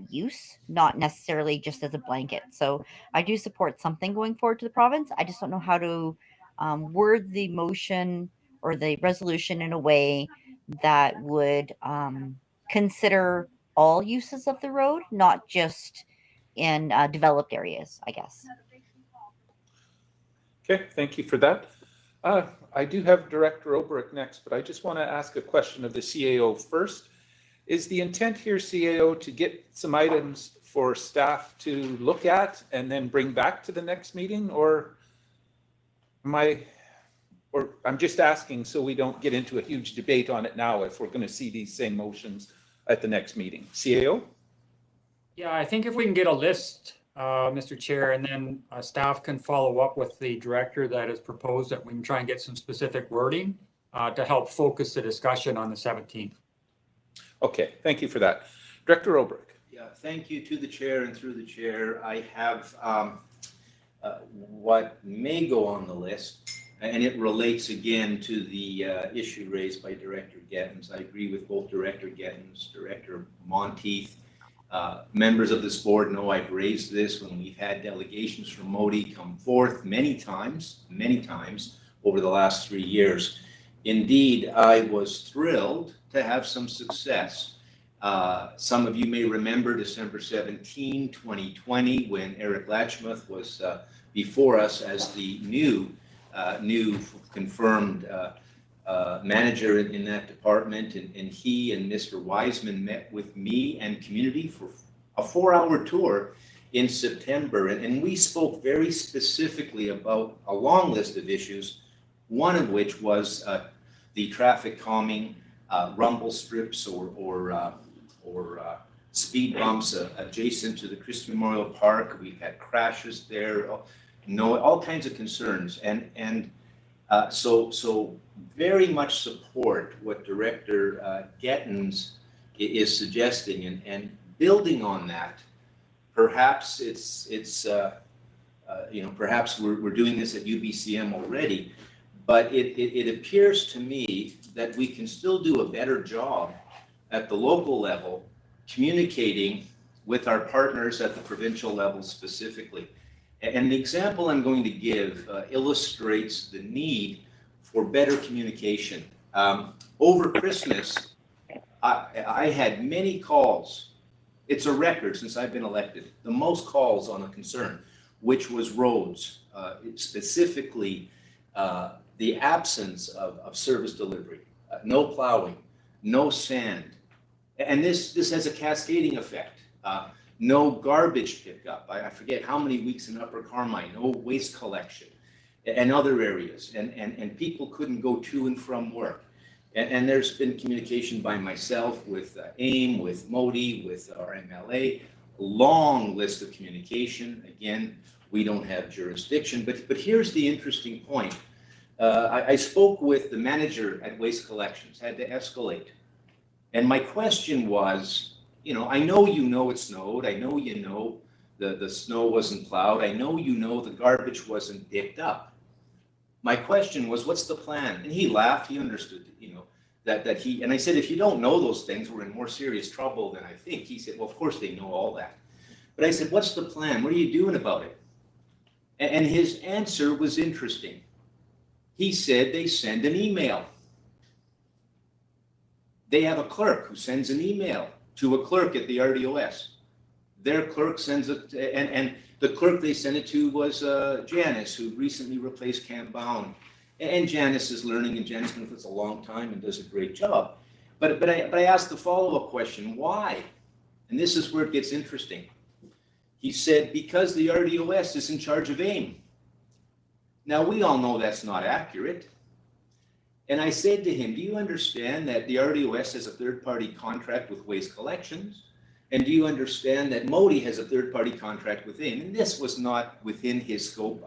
use, not necessarily just as a blanket. So I do support something going forward to the province. I just don't know how to word the motion or the resolution in a way that would consider all uses of the road, not just in developed areas, I guess. Okay, thank you for that. I do have Director Obrick next, but I just want to ask a question of the CAO first. Is the intent here, CAO, to get some items for staff to look at and then bring back to the next meeting, or Or I'm just asking so we don't get into a huge debate on it now if we're going to see these same motions at the next meeting. CAO? Yeah, I think if we can get a list, Mr. Chair, and then staff can follow up with the director that has proposed that we can try and get some specific wording to help focus the discussion on the 17th. Okay, thank you for that. Director Obrick. Yeah, thank you to the chair and through the chair. I have what may go on the list, and it relates again to the issue raised by Director Gettins. I agree with both Director Gettins, Director Monteith. Members of this board know I've raised this when we've had delegations from Modi come forth many times over the last 3 years. Indeed, I was thrilled to have some success. Some of you may remember December 17, 2020, when Eric Latchmuth was before us as the new confirmed manager in that department, and he and Mr. Wiseman met with me and community for a 4-hour tour in September, and we spoke very specifically about a long list of issues, one of which was the traffic calming, rumble strips or speed bumps adjacent to the Christie Memorial Park. We've had crashes there, all kinds of concerns, and so very much support what Director Gettins is suggesting, and building on that. Perhaps perhaps we're doing this at UBCM already, but it appears to me that we can still do a better job at the local level communicating with our partners at the provincial level specifically. And the example I'm going to give illustrates the need for better communication. Over Christmas, I had many calls. It's a record since I've been elected, the most calls on a concern, which was roads, specifically the absence of service delivery, no plowing, no sand. And this has a cascading effect. No garbage pickup. I forget how many weeks in Upper Carmine, no waste collection, and other areas. And people couldn't go to and from work. And there's been communication by myself with AIM, with Modi, with our MLA, long list of communication. Again, we don't have jurisdiction, but here's the interesting point. I spoke with the manager at Waste Collections, had to escalate. And my question was, I know it snowed. I know the snow wasn't plowed. I know the garbage wasn't picked up. My question was, what's the plan? And he laughed. He understood, that he, and I said, if you don't know those things, we're in more serious trouble than I think. He said, well, of course they know all that. But I said, what's the plan? What are you doing about it? And his answer was interesting. He said they send an email. They have a clerk who sends an email to a clerk at the RDOS. Their clerk sends it, and the clerk they sent it to was Janice, who recently replaced Cam Bound. And Janice is learning, and Janice has been with us a long time and does a great job. But I asked the follow-up question, why? And this is where it gets interesting. He said, because the RDOS is in charge of AIM. Now, we all know that's not accurate. And I said to him, do you understand that the RDOS has a third-party contract with Waste Collections? And do you understand that Modi has a third-party contract with AIM? And this was not within his scope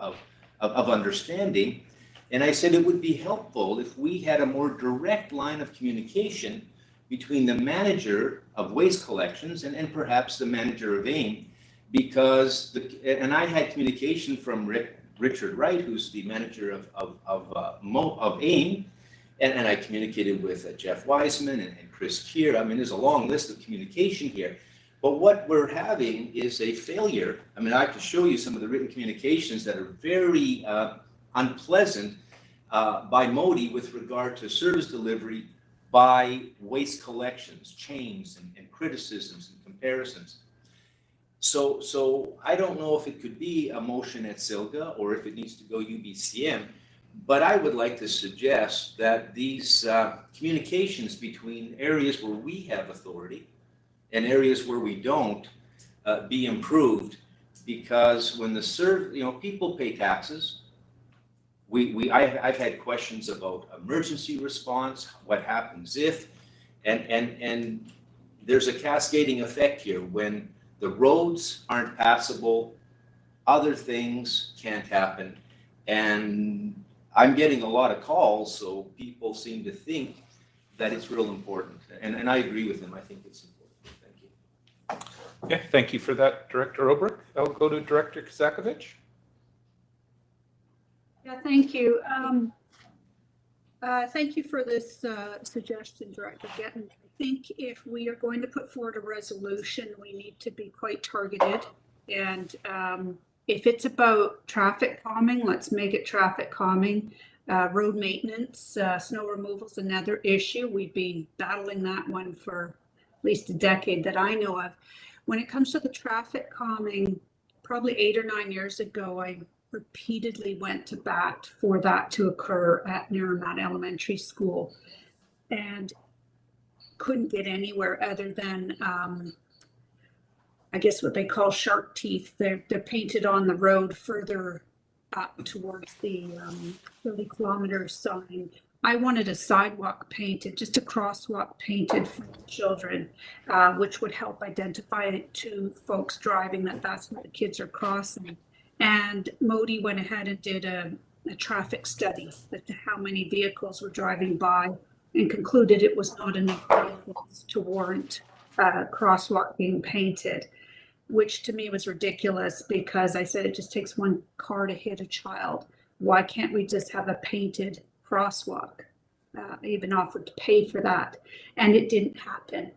of understanding. And I said it would be helpful if we had a more direct line of communication between the manager of Waste Collections and perhaps the manager of AIM, because, and I had communication from Richard Wright, who's the manager of AIM, and I communicated with Jeff Wiseman and Chris Keir. I mean, there's a long list of communication here. But what we're having is a failure. I mean, I could show you some of the written communications that are very unpleasant by Modi with regard to service delivery by Waste Collections, chains and criticisms and comparisons. So I don't know if it could be a motion at SILGA or if it needs to go UBCM, but I would like to suggest that these communications between areas where we have authority and areas where we don't be improved, because when people pay taxes, I've had questions about emergency response, what happens if, and there's a cascading effect here. When the roads aren't passable, other things can't happen. And I'm getting a lot of calls, so people seem to think that it's real important. And I agree with them. I think it's important. Thank you. Okay, thank you for that, Director Obrick. I'll go to Director Kazakovich. Yeah, thank you. Thank you for this suggestion, Director Getton. I think if we are going to put forward a resolution, we need to be quite targeted. And if it's about traffic calming, let's make it traffic calming. Road maintenance, snow removal is another issue. We've been battling that one for at least a decade that I know of. When it comes to the traffic calming, probably 8 or 9 years ago, I repeatedly went to bat for that to occur at Narromount Elementary School and couldn't get anywhere other than I guess what they call shark teeth. They're painted on the road further up towards the 30-kilometer sign. I wanted a sidewalk painted, just a crosswalk painted for children, which would help identify it to folks driving that that's where the kids are crossing. And Modi went ahead and did a traffic study as to how many vehicles were driving by and concluded it was not enough vehicles to warrant a crosswalk being painted, which to me was ridiculous because I said it just takes one car to hit a child. Why can't we just have a painted crosswalk? I even offered to pay for that, and it didn't happen.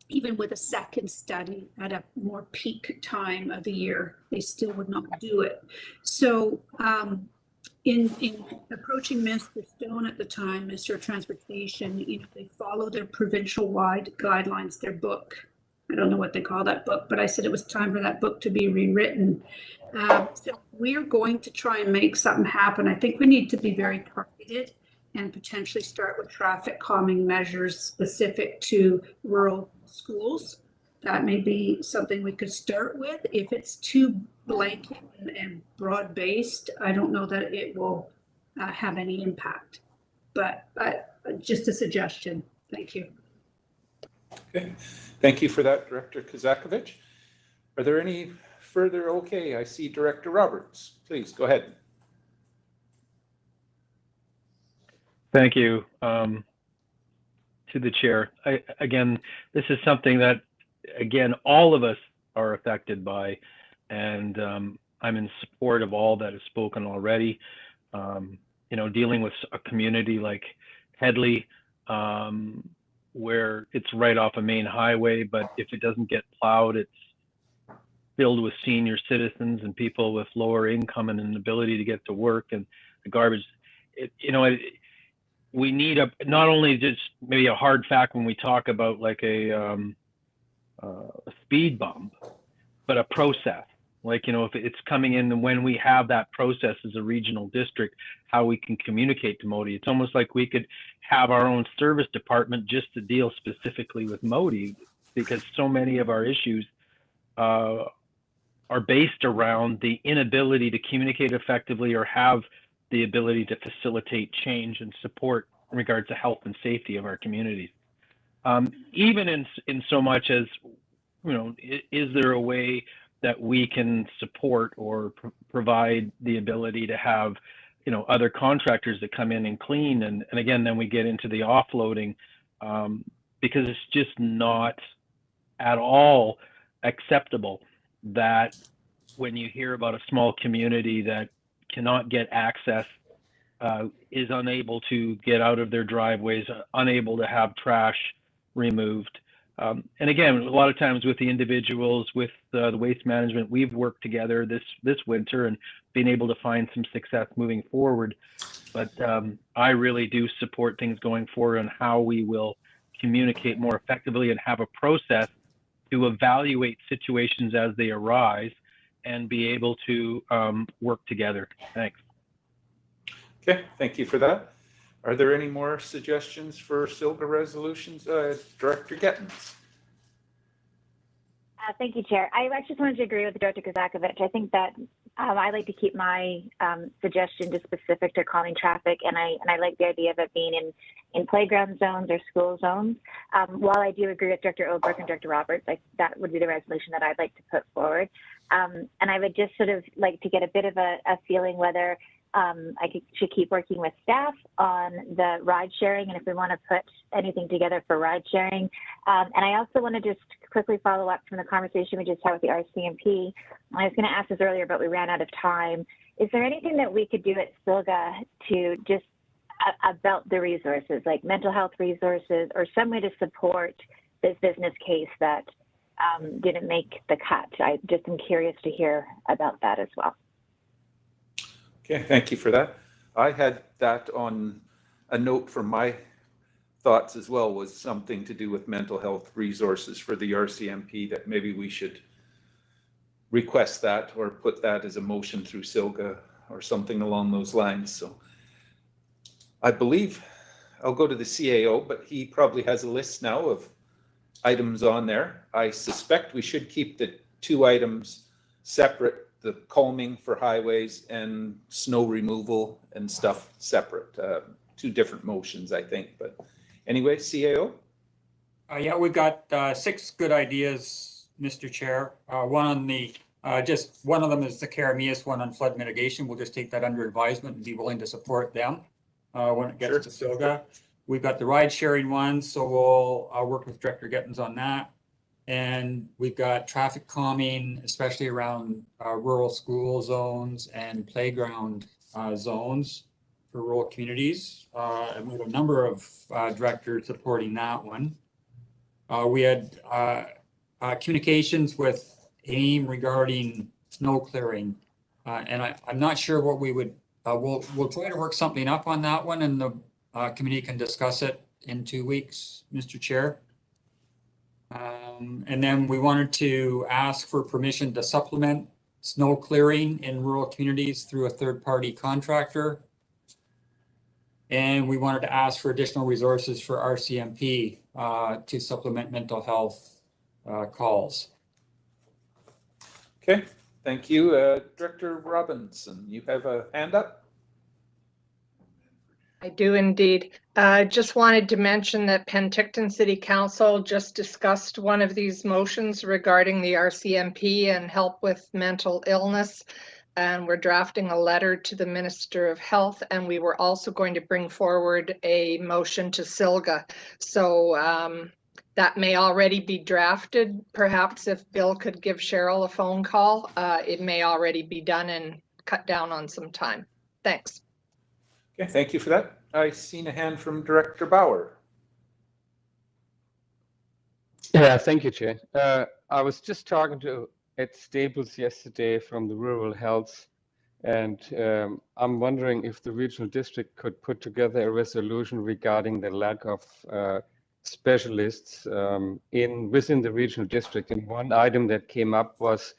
Even with a second study at a more peak time of the year, they still would not do it. So in approaching Mr. Stone at the time, Mr. Transportation, they follow their provincial-wide guidelines, their book. I don't know what they call that book, but I said it was time for that book to be rewritten. So we're going to try and make something happen. I think we need to be very targeted and potentially start with traffic calming measures specific to rural schools. That may be something we could start with. If it's too blanket and broad-based, I don't know that it will have any impact. But just a suggestion. Thank you. Okay, thank you for that, Director Kazakovich. Are there any further? Okay, I see Director Roberts. Please go ahead. Thank you to the chair. Again, this is something that, again, all of us are affected by, and I'm in support of all that is spoken already. Dealing with a community like Headley, where it's right off a main highway, but if it doesn't get plowed, it's filled with senior citizens and people with lower income and an ability to get to work, and the garbage. We need not only just maybe a hard fact when we talk about like a speed bump, but a process. Like, if it's coming in, and when we have that process as a regional district, how we can communicate to Modi. It's almost like we could have our own service department just to deal specifically with Modi, because so many of our issues are based around the inability to communicate effectively or have the ability to facilitate change and support in regards to health and safety of our communities. Even in so much as, is there a way that we can support or provide the ability to have, other contractors that come in and clean, and again, then we get into the offloading, because it's just not at all acceptable that when you hear about a small community that cannot get access, is unable to get out of their driveways, unable to have trash removed. And again, a lot of times with the individuals, with the waste management, we've worked together this winter and been able to find some success moving forward. But I really do support things going forward on how we will communicate more effectively and have a process to evaluate situations as they arise and be able to work together. Thanks. Okay, thank you for that. Are there any more suggestions for SILGA resolutions? Director Gettens. Thank you, Chair. I just wanted to agree with Director Kazakovich. I think that I like to keep my suggestion just specific to calming traffic, and I like the idea of it being in playground zones or school zones. While I do agree with Director Obrecht and Director Roberts, that would be the resolution that I'd like to put forward. And I would just sort of like to get a bit of a feeling whether should keep working with staff on the ride sharing, and if we want to put anything together for ride sharing. And I also want to just quickly follow up from the conversation we just had with the RCMP. I was going to ask this earlier, but we ran out of time. Is there anything that we could do at SILGA to just about the resources, like mental health resources, or some way to support this business case that didn't make the cut? I just am curious to hear about that as well. Okay, thank you for that. I had that on a note from my thoughts as well, was something to do with mental health resources for the RCMP, that maybe we should request that or put that as a motion through SILGA or something along those lines. So I believe I'll go to the CAO, but he probably has a list now of items on there. I suspect we should keep the two items separate, the calming for highways and snow removal and stuff separate. Two different motions, I think. But anyway, CAO? Yeah, we've got 6 good ideas, Mr. Chair. One on the, just one of them is the Karamias one on flood mitigation. We'll just take that under advisement and be willing to support them when it gets to SILGA. We've got the ride sharing one, so we'll work with Director Gittins on that. And we've got traffic calming, especially around rural school zones and playground zones for rural communities. And we have a number of directors supporting that one. We had communications with AIM regarding snow clearing. And I'm not sure what we would, we'll try to work something up on that one, and the committee can discuss it in 2 weeks, Mr. Chair. And then we wanted to ask for permission to supplement snow clearing in rural communities through a third-party contractor. And we wanted to ask for additional resources for RCMP to supplement mental health calls. Okay, thank you. Director Robinson, you have a hand up? I do indeed. Just wanted to mention that Penticton City Council just discussed one of these motions regarding the RCMP and help with mental illness. And we're drafting a letter to the Minister of Health, and we were also going to bring forward a motion to SILGA. So that may already be drafted. Perhaps if Bill could give Cheryl a phone call, it may already be done and cut down on some time. Thanks. Okay, thank you for that. I seen a hand from Director Bauer. Yeah, thank you, Chair. I was just talking to Ed Staples yesterday from the Rural Health, and I'm wondering if the regional district could put together a resolution regarding the lack of specialists within the regional district. And one item that came up was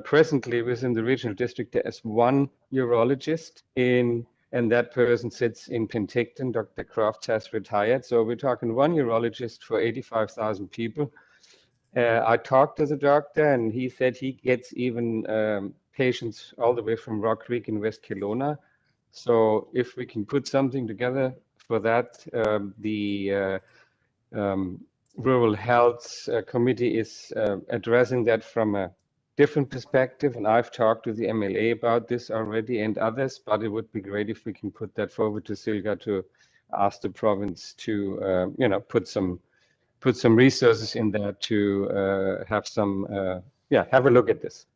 presently within the regional district, there is one urologist and that person sits in Penticton. Dr. Croft has retired. So we're talking one urologist for 85,000 people. I talked to the doctor, and he said he gets even patients all the way from Rock Creek in West Kelowna. So if we can put something together for that, the Rural Health Committee is addressing that from a different perspective, and I've talked to the MLA about this already and others, but it would be great if we can put that forward to SILGA to ask the province to put some resources in there to have a look at this.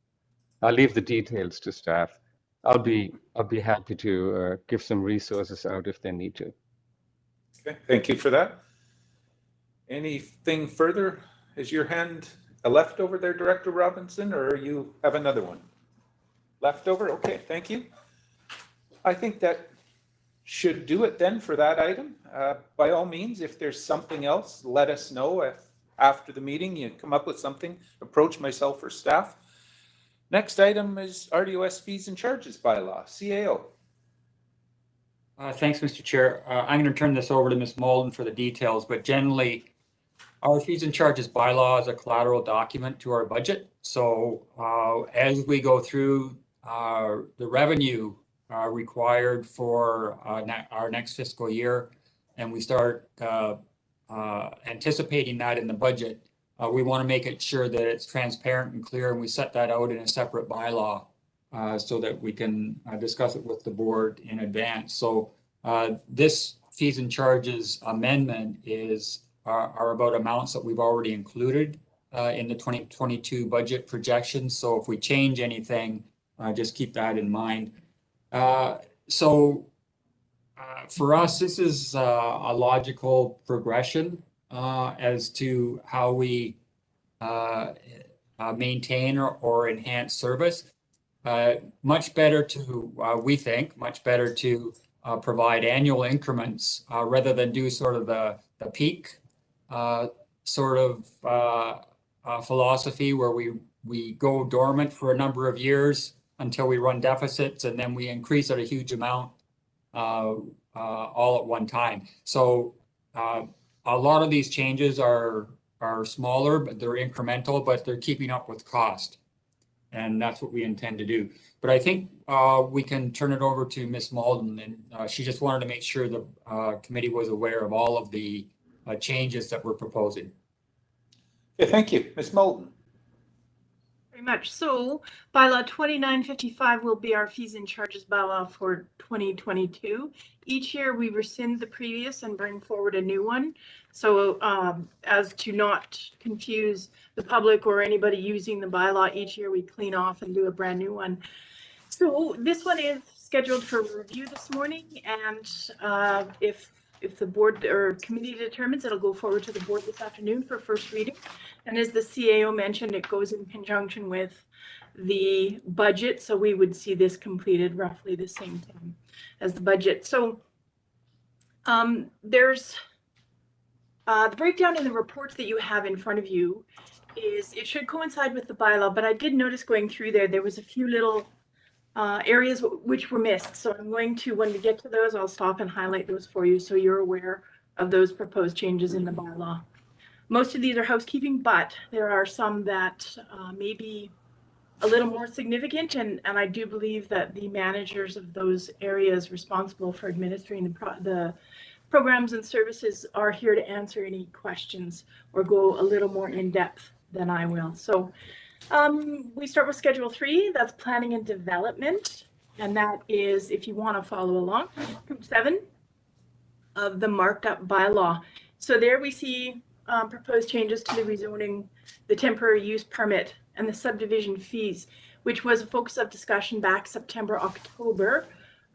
I'll leave the details to staff. I'll be happy to give some resources out if they need to. Okay, thank you for that. Anything further? Is your hand a leftover there, Director Robinson, or you have another one? Leftover? Okay, thank you. I think that should do it then for that item. By all means, if there's something else, let us know. If after the meeting you come up with something, approach myself or staff. Next item is RDOS fees and charges bylaw, CAO. Thanks, Mr. Chair. I'm going to turn this over to Ms. Malden for the details, but generally, our fees and charges bylaw is a collateral document to our budget. So as we go through the revenue required for our next fiscal year, and we start anticipating that in the budget, we want to make it sure that it's transparent and clear, and we set that out in a separate bylaw so that we can discuss it with the board in advance. So this fees and charges amendment are about amounts that we've already included in the 2022 budget projections. So if we change anything, just keep that in mind. For us, this is a logical progression as to how we maintain or enhance service. Much better to, we think, much better to provide annual increments rather than do sort of the peak philosophy where we go dormant for a number of years until we run deficits, and then we increase at a huge amount all at one time. So a lot of these changes are smaller, but they're incremental, but they're keeping up with cost. And that's what we intend to do. But I think we can turn it over to Ms. Malden, and she just wanted to make sure the committee was aware of all of the changes that we're proposing. Okay, thank you. Ms. Malden. Very much. So bylaw 2955 will be our fees and charges bylaw for 2022. Each year we rescind the previous and bring forward a new one. So as to not confuse the public or anybody using the bylaw, each year we clean off and do a brand new one. So this one is scheduled for review this morning, and if the board or committee determines, it'll go forward to the board this afternoon for first reading. And as the CAO mentioned, it goes in conjunction with the budget, so we would see this completed roughly the same time as the budget. So there's the breakdown in the report that you have in front of you is, it should coincide with the bylaw, but I did notice going through there was a few little areas which were missed. So I'm going to, when we get to those, I'll stop and highlight those for you so you're aware of those proposed changes in the bylaw. Most of these are housekeeping, but there are some that may be a little more significant, and I do believe that the managers of those areas responsible for administering the programs and services are here to answer any questions or go a little more in depth than I will. So we start with Schedule 3, that's planning and development. And that is, if you want to follow along, Group 7 of the marked up bylaw. So there we see proposed changes to the rezoning, the temporary use permit, and the subdivision fees, which was a focus of discussion back September, October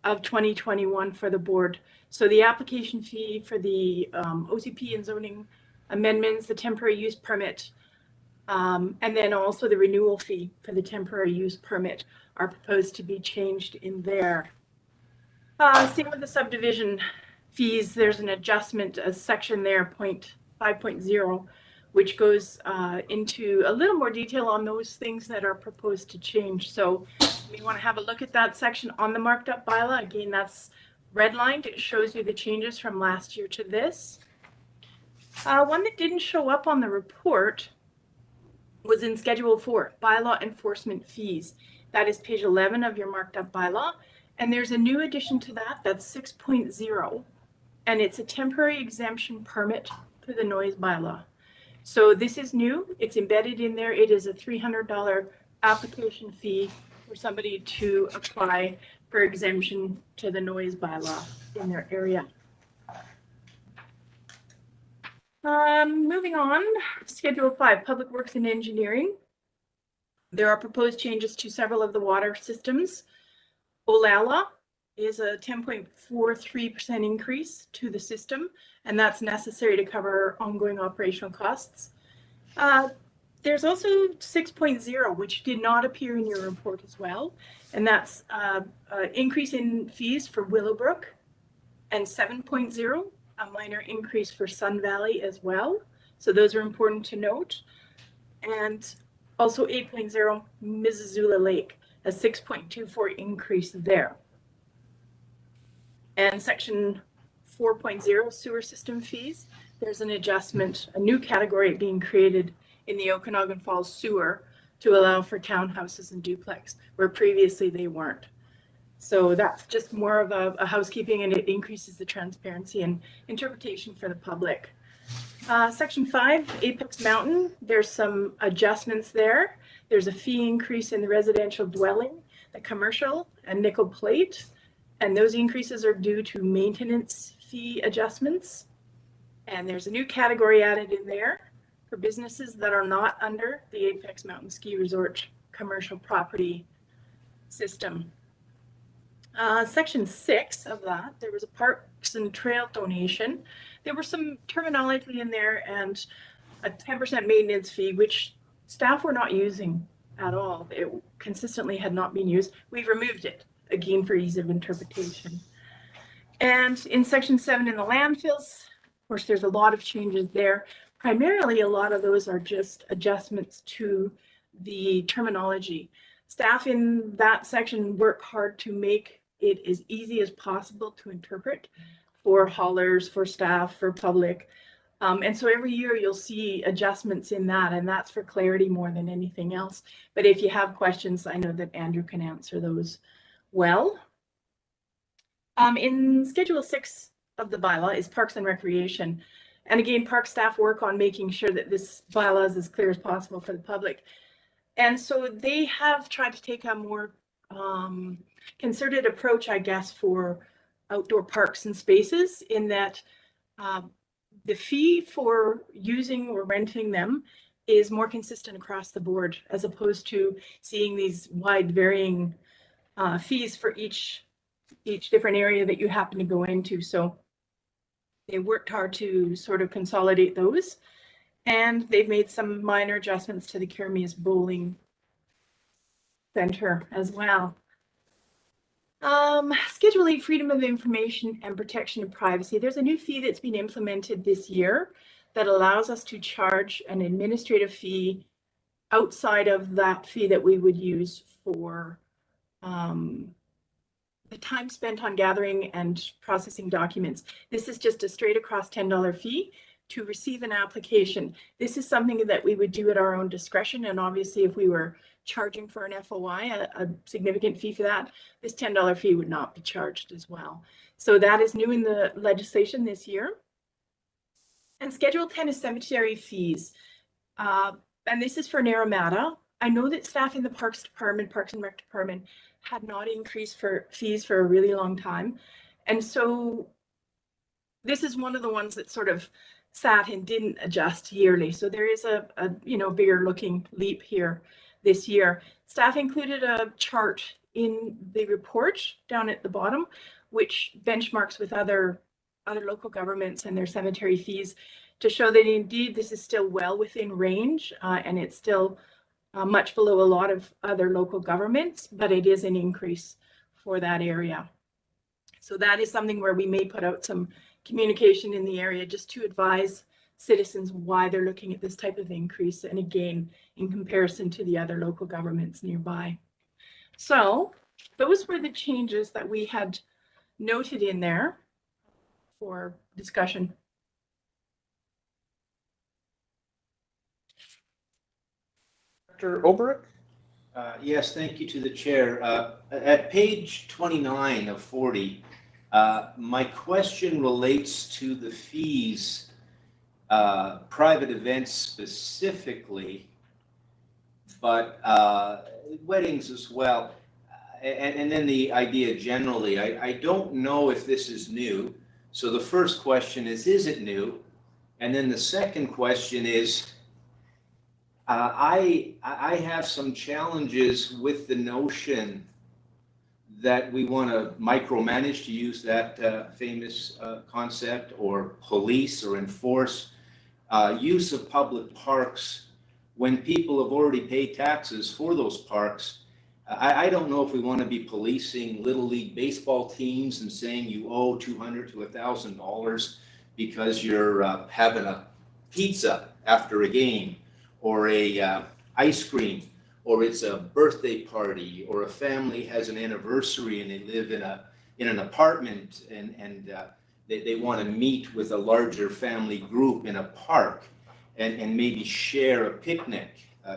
of 2021 for the board. So the application fee for the OCP and zoning amendments, the temporary use permit, and then also the renewal fee for the temporary use permit are proposed to be changed in there. Same with the subdivision fees, there's an adjustment, a section there, 5.0, which goes into a little more detail on those things that are proposed to change. So we want to have a look at that section on the marked up bylaw. Again, that's redlined. It shows you the changes from last year to this. One that didn't show up on the report was in Schedule 4, bylaw enforcement fees. That is page 11 of your marked up bylaw. And there's a new addition to that, that's 6.0. And it's a temporary exemption permit for the noise bylaw. So this is new, it's embedded in there. It is a $300 application fee for somebody to apply for exemption to the noise bylaw in their area. Moving on, Schedule 5, Public Works and Engineering. There are proposed changes to several of the water systems. Olala is a 10.43% increase to the system, and that's necessary to cover ongoing operational costs. There's also 6.0, which did not appear in your report as well, and that's an increase in fees for Willowbrook, and 7.0, a minor increase for Sun Valley as well. So those are important to note. And also 8.0, Mississauga Lake, a 6.24 increase there. And section 4.0, sewer system fees, there's an adjustment, a new category being created in the Okanagan Falls sewer to allow for townhouses and duplex, where previously they weren't. So that's just more of a housekeeping, and it increases the transparency and interpretation for the public. Section 5, Apex Mountain, there's some adjustments there. There's a fee increase in the residential dwelling, the commercial, and nickel plate. And those increases are due to maintenance fee adjustments. And there's a new category added in there for businesses that are not under the Apex Mountain Ski Resort commercial property system. Section 6 of that, there was a parks and trail donation. There were some terminology in there and a 10% maintenance fee, which staff were not using at all. It consistently had not been used. We've removed it, again, for ease of interpretation. And in section 7 in the landfills, of course, there's a lot of changes there. Primarily, a lot of those are just adjustments to the terminology. Staff in that section work hard to make it as easy as possible to interpret for haulers, for staff, for public. And so every year you'll see adjustments in that, and that's for clarity more than anything else. But if you have questions, I know that Andrew can answer those well. In Schedule 6 of the bylaw is Parks and Recreation. And again, park staff work on making sure that this bylaw is as clear as possible for the public. And so they have tried to take a more concerted approach, I guess, for outdoor parks and spaces, in that the fee for using or renting them is more consistent across the board, as opposed to seeing these wide varying fees for each different area that you happen to go into. So they worked hard to sort of consolidate those, and they've made some minor adjustments to the Kermes Bowling Center as well. Schedule 8, Freedom of Information and Protection of Privacy. There's a new fee that's been implemented this year that allows us to charge an administrative fee outside of that fee that we would use for the time spent on gathering and processing documents. This is just a straight across $10 fee to receive an application. This is something that we would do at our own discretion, and obviously if we were charging for an FOI, a significant fee for that, this $10 fee would not be charged as well. So that is new in the legislation this year. And Schedule 10 is cemetery fees. And this is for Naramata. I know that staff in the Parks Department, Parks and Rec Department, had not increased for fees for a really long time. And so this is one of the ones that sort of sat and didn't adjust yearly. So there is a bigger looking leap here this year. Staff included a chart in the report down at the bottom, which benchmarks with other local governments and their cemetery fees, to show that indeed this is still well within range, and it's still much below a lot of other local governments, but it is an increase for that area. So that is something where we may put out some communication in the area just to advise citizens why they're looking at this type of increase, and again, in comparison to the other local governments nearby. So those were the changes that we had noted in there for discussion. Dr. Oberek? Yes, thank you to the chair. At page 29 of 40, my question relates to the fees, private events specifically, but weddings as well. And then the idea generally, I don't know if this is new. So the first question is it new? And then the second question is, I have some challenges with the notion that we want to micromanage, to use that famous concept, or police or enforce use of public parks when people have already paid taxes for those parks. I don't know if we want to be policing Little League baseball teams and saying you owe $200 to $1,000 because you're having a pizza after a game, or a ice cream, or it's a birthday party, or a family has an anniversary and they live in an apartment, and they want to meet with a larger family group in a park and maybe share a picnic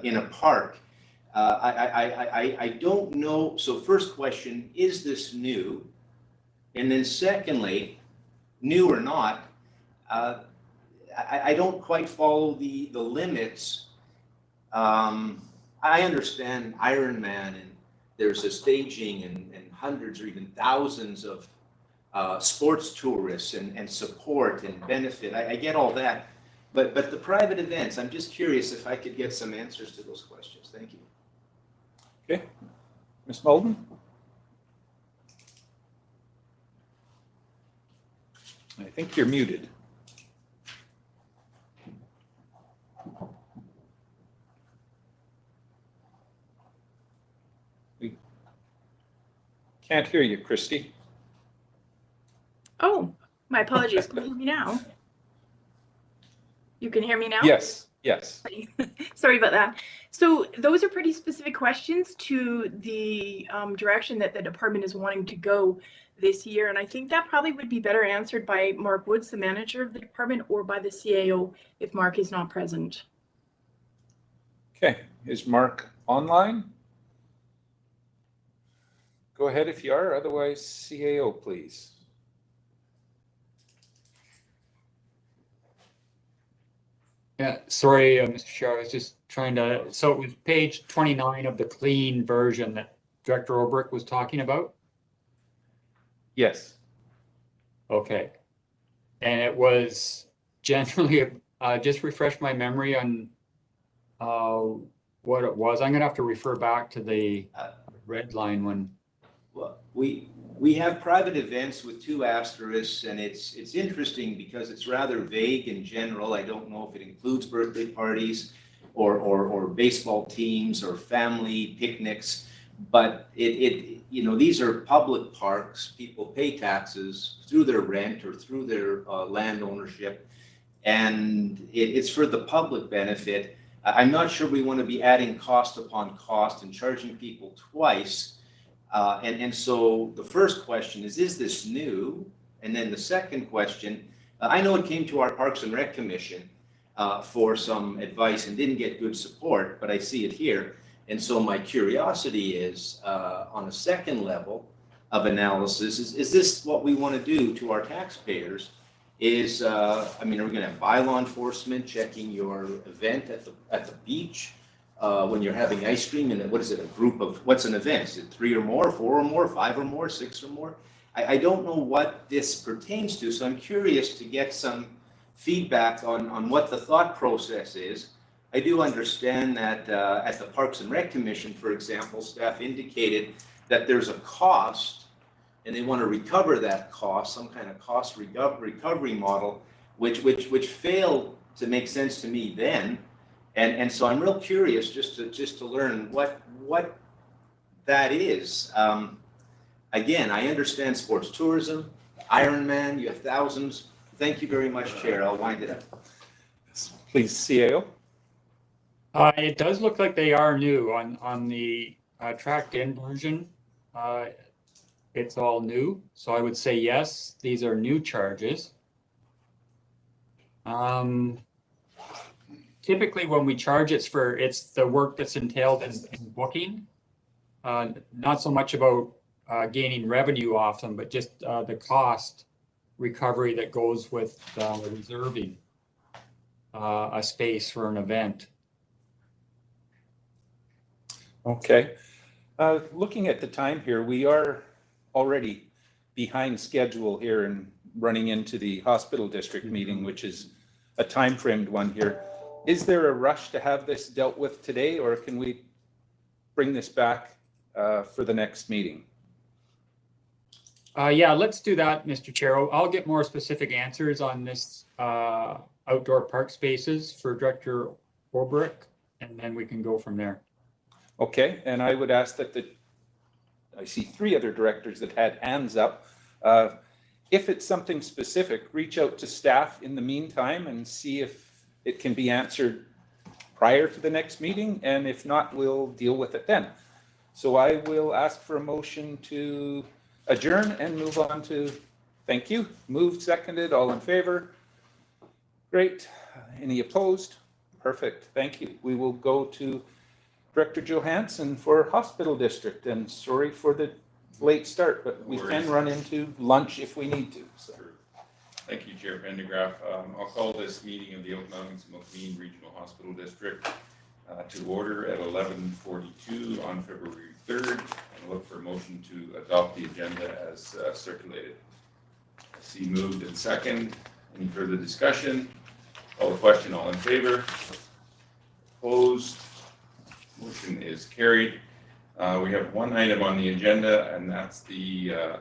in a park. I don't know. So first question, is this new? And then secondly, new or not, I don't quite follow the limits. I understand Ironman and there's a staging and hundreds or even thousands of sports tourists and support and benefit. I get all that. But the private events, I'm just curious if I could get some answers to those questions. Thank you. Okay. Ms. Molden? I think you're muted. We can't hear you, Christy. Oh, my apologies. Can you hear me now? You can hear me now? Yes, yes. Sorry about that. So those are pretty specific questions to the direction that the department is wanting to go this year. And I think that probably would be better answered by Mark Woods, the manager of the department, or by the CAO if Mark is not present. Okay, is Mark online? Go ahead if you are, otherwise CAO, please. Yeah, sorry, Mr. Chair, I was just trying to, so it was page 29 of the clean version that Director Obrick was talking about? Yes. Okay. And it was generally, just refresh my memory on what it was. I'm gonna have to refer back to the red line one. Well, we have private events with 2 asterisks, and it's interesting because it's rather vague in general. I don't know if it includes birthday parties or baseball teams or family picnics, but it you know, these are public parks. People pay taxes through their rent or through their land ownership, and it's for the public benefit. I'm not sure we want to be adding cost upon cost and charging people twice. And so the first question is this new? And then the second question, I know it came to our Parks and Rec Commission for some advice and didn't get good support, but I see it here. And so my curiosity is, on a second level of analysis, is this what we want to do to our taxpayers? I mean, are we going to have bylaw enforcement checking your event at the beach? When you're having ice cream, and what is it, a group of, what's an event? Is it 3 or more, 4 or more, 5 or more, 6 or more? I don't know what this pertains to, so I'm curious to get some feedback on what the thought process is. I do understand that at the Parks and Rec Commission, for example, staff indicated that there's a cost and they want to recover that cost, some kind of cost recovery model, which failed to make sense to me then. And so I'm real curious just to learn what that is. Again, I understand sports tourism, Ironman, you have thousands. Thank you very much, Chair. I'll wind it up. Please, CAO. It does look like they are new on the tracked in version. It's all new, so I would say yes, these are new charges. Typically when we charge it's the work that's entailed in booking, not so much about gaining revenue off them, but just the cost recovery that goes with reserving a space for an event. Okay. Looking at the time here, we are already behind schedule here and running into the hospital district meeting, which is a time-framed one here. Is there a rush to have this dealt with today, or can we bring this back for the next meeting? Yeah, let's do that, Mr. Chair. I'll get more specific answers on this outdoor park spaces for Director Obrick, and then we can go from there. Okay, and I would ask that I see 3 other directors that had hands up. If it's something specific, reach out to staff in the meantime and see if it can be answered prior to the next meeting, and if not, we'll deal with it then. So I will ask for a motion to adjourn and move on to, thank you. Moved, seconded, all in favor? Great. Any opposed? Perfect, thank you. We will go to Director Johansson for Hospital District, and sorry for the late start, but we can run into lunch if we need to. So. Thank you, Chair Pendergraft. I'll call this meeting of the Okanagan-Similkameen Regional Hospital District to order at 11:42 on February 3rd, and look for a motion to adopt the agenda as circulated. I see moved and second. Any further discussion? Call the question. All in favor? Opposed? Motion is carried. We have one item on the agenda, and that's the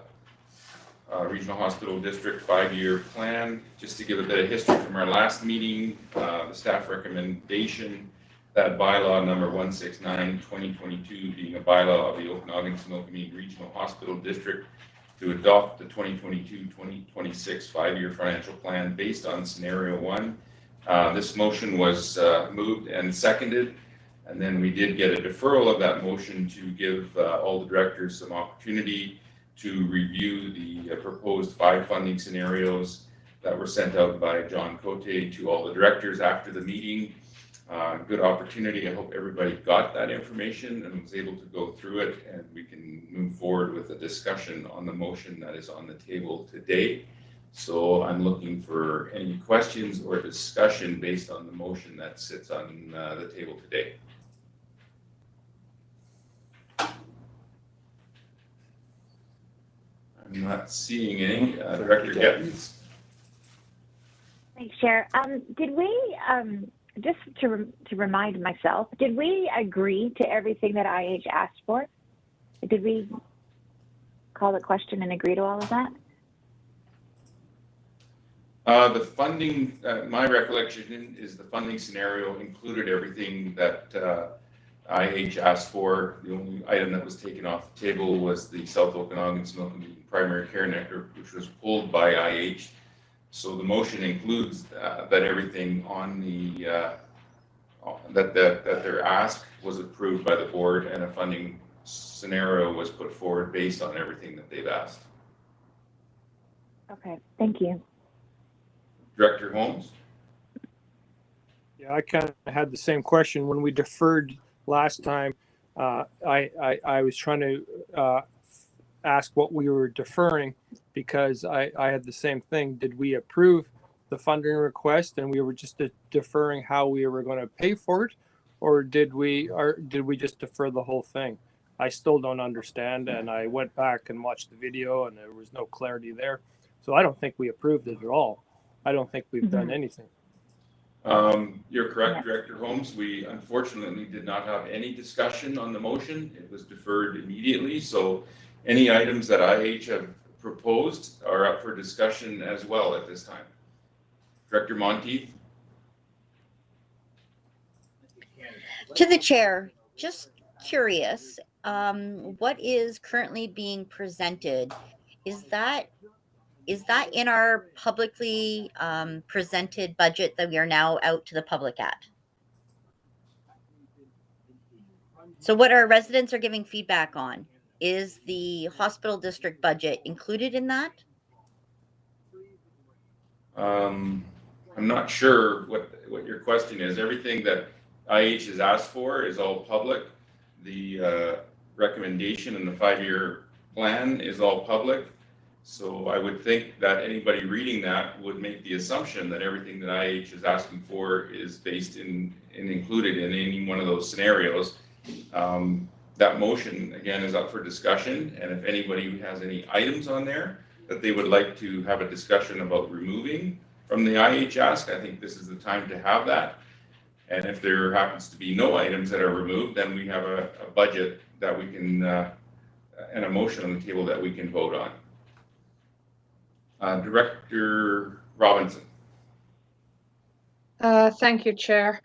Regional Hospital District 5-year plan. Just to give a bit of history from our last meeting, the staff recommendation, that bylaw number 169/2022 being a bylaw of the Okanagan-Similkameen Regional Hospital District to adopt the 2022-2026 5-year financial plan based on scenario 1. This motion was moved and seconded, and then we did get a deferral of that motion to give all the directors some opportunity to review the proposed 5 funding scenarios that were sent out by John Cote to all the directors after the meeting. Good opportunity. I hope everybody got that information and was able to go through it, and we can move forward with a discussion on the motion that is on the table today. So I'm looking for any questions or discussion based on the motion that sits on the table today. I'm not seeing any. Director Gettens. Thanks, Chair. Did we, just to remind myself, did we agree to everything that IH asked for? Did we call the question and agree to all of that? The funding, my recollection is the funding scenario included everything that IH asked for. The only item that was taken off the table was the South Okanagan-Similkameen Primary Care Network, which was pulled by IH. So the motion includes that everything on the that their ask was approved by the board, and a funding scenario was put forward based on everything that they've asked. Okay, thank you. Director Holmes. Yeah, I kind of had the same question when we deferred last time. I was trying to ask what we were deferring, because I had the same thing. Did we approve the funding request and we were just deferring how we were going to pay for it, or did we just defer the whole thing? I still don't understand, and I went back and watched the video and there was no clarity there. So I don't think we approved it at all. I don't think we've done anything. You're correct, Director Holmes. We unfortunately did not have any discussion on the motion. It was deferred immediately. So any items that IH have proposed are up for discussion as well at this time. Director Monteith. To the chair, just curious, what is currently being presented? Is that in our publicly presented budget that we are now out to the public at? So what our residents are giving feedback on, is the hospital district budget included in that? I'm not sure what your question is. Everything that IH has asked for is all public. The recommendation in the 5-year plan is all public. So I would think that anybody reading that would make the assumption that everything that IH is asking for is based in and included in any one of those scenarios. That motion, again, is up for discussion, and if anybody has any items on there that they would like to have a discussion about removing from the IH ask, I think this is the time to have that. And if there happens to be no items that are removed, then we have a budget that we can, and a motion on the table that we can vote on. Director Robinson. Thank you, Chair.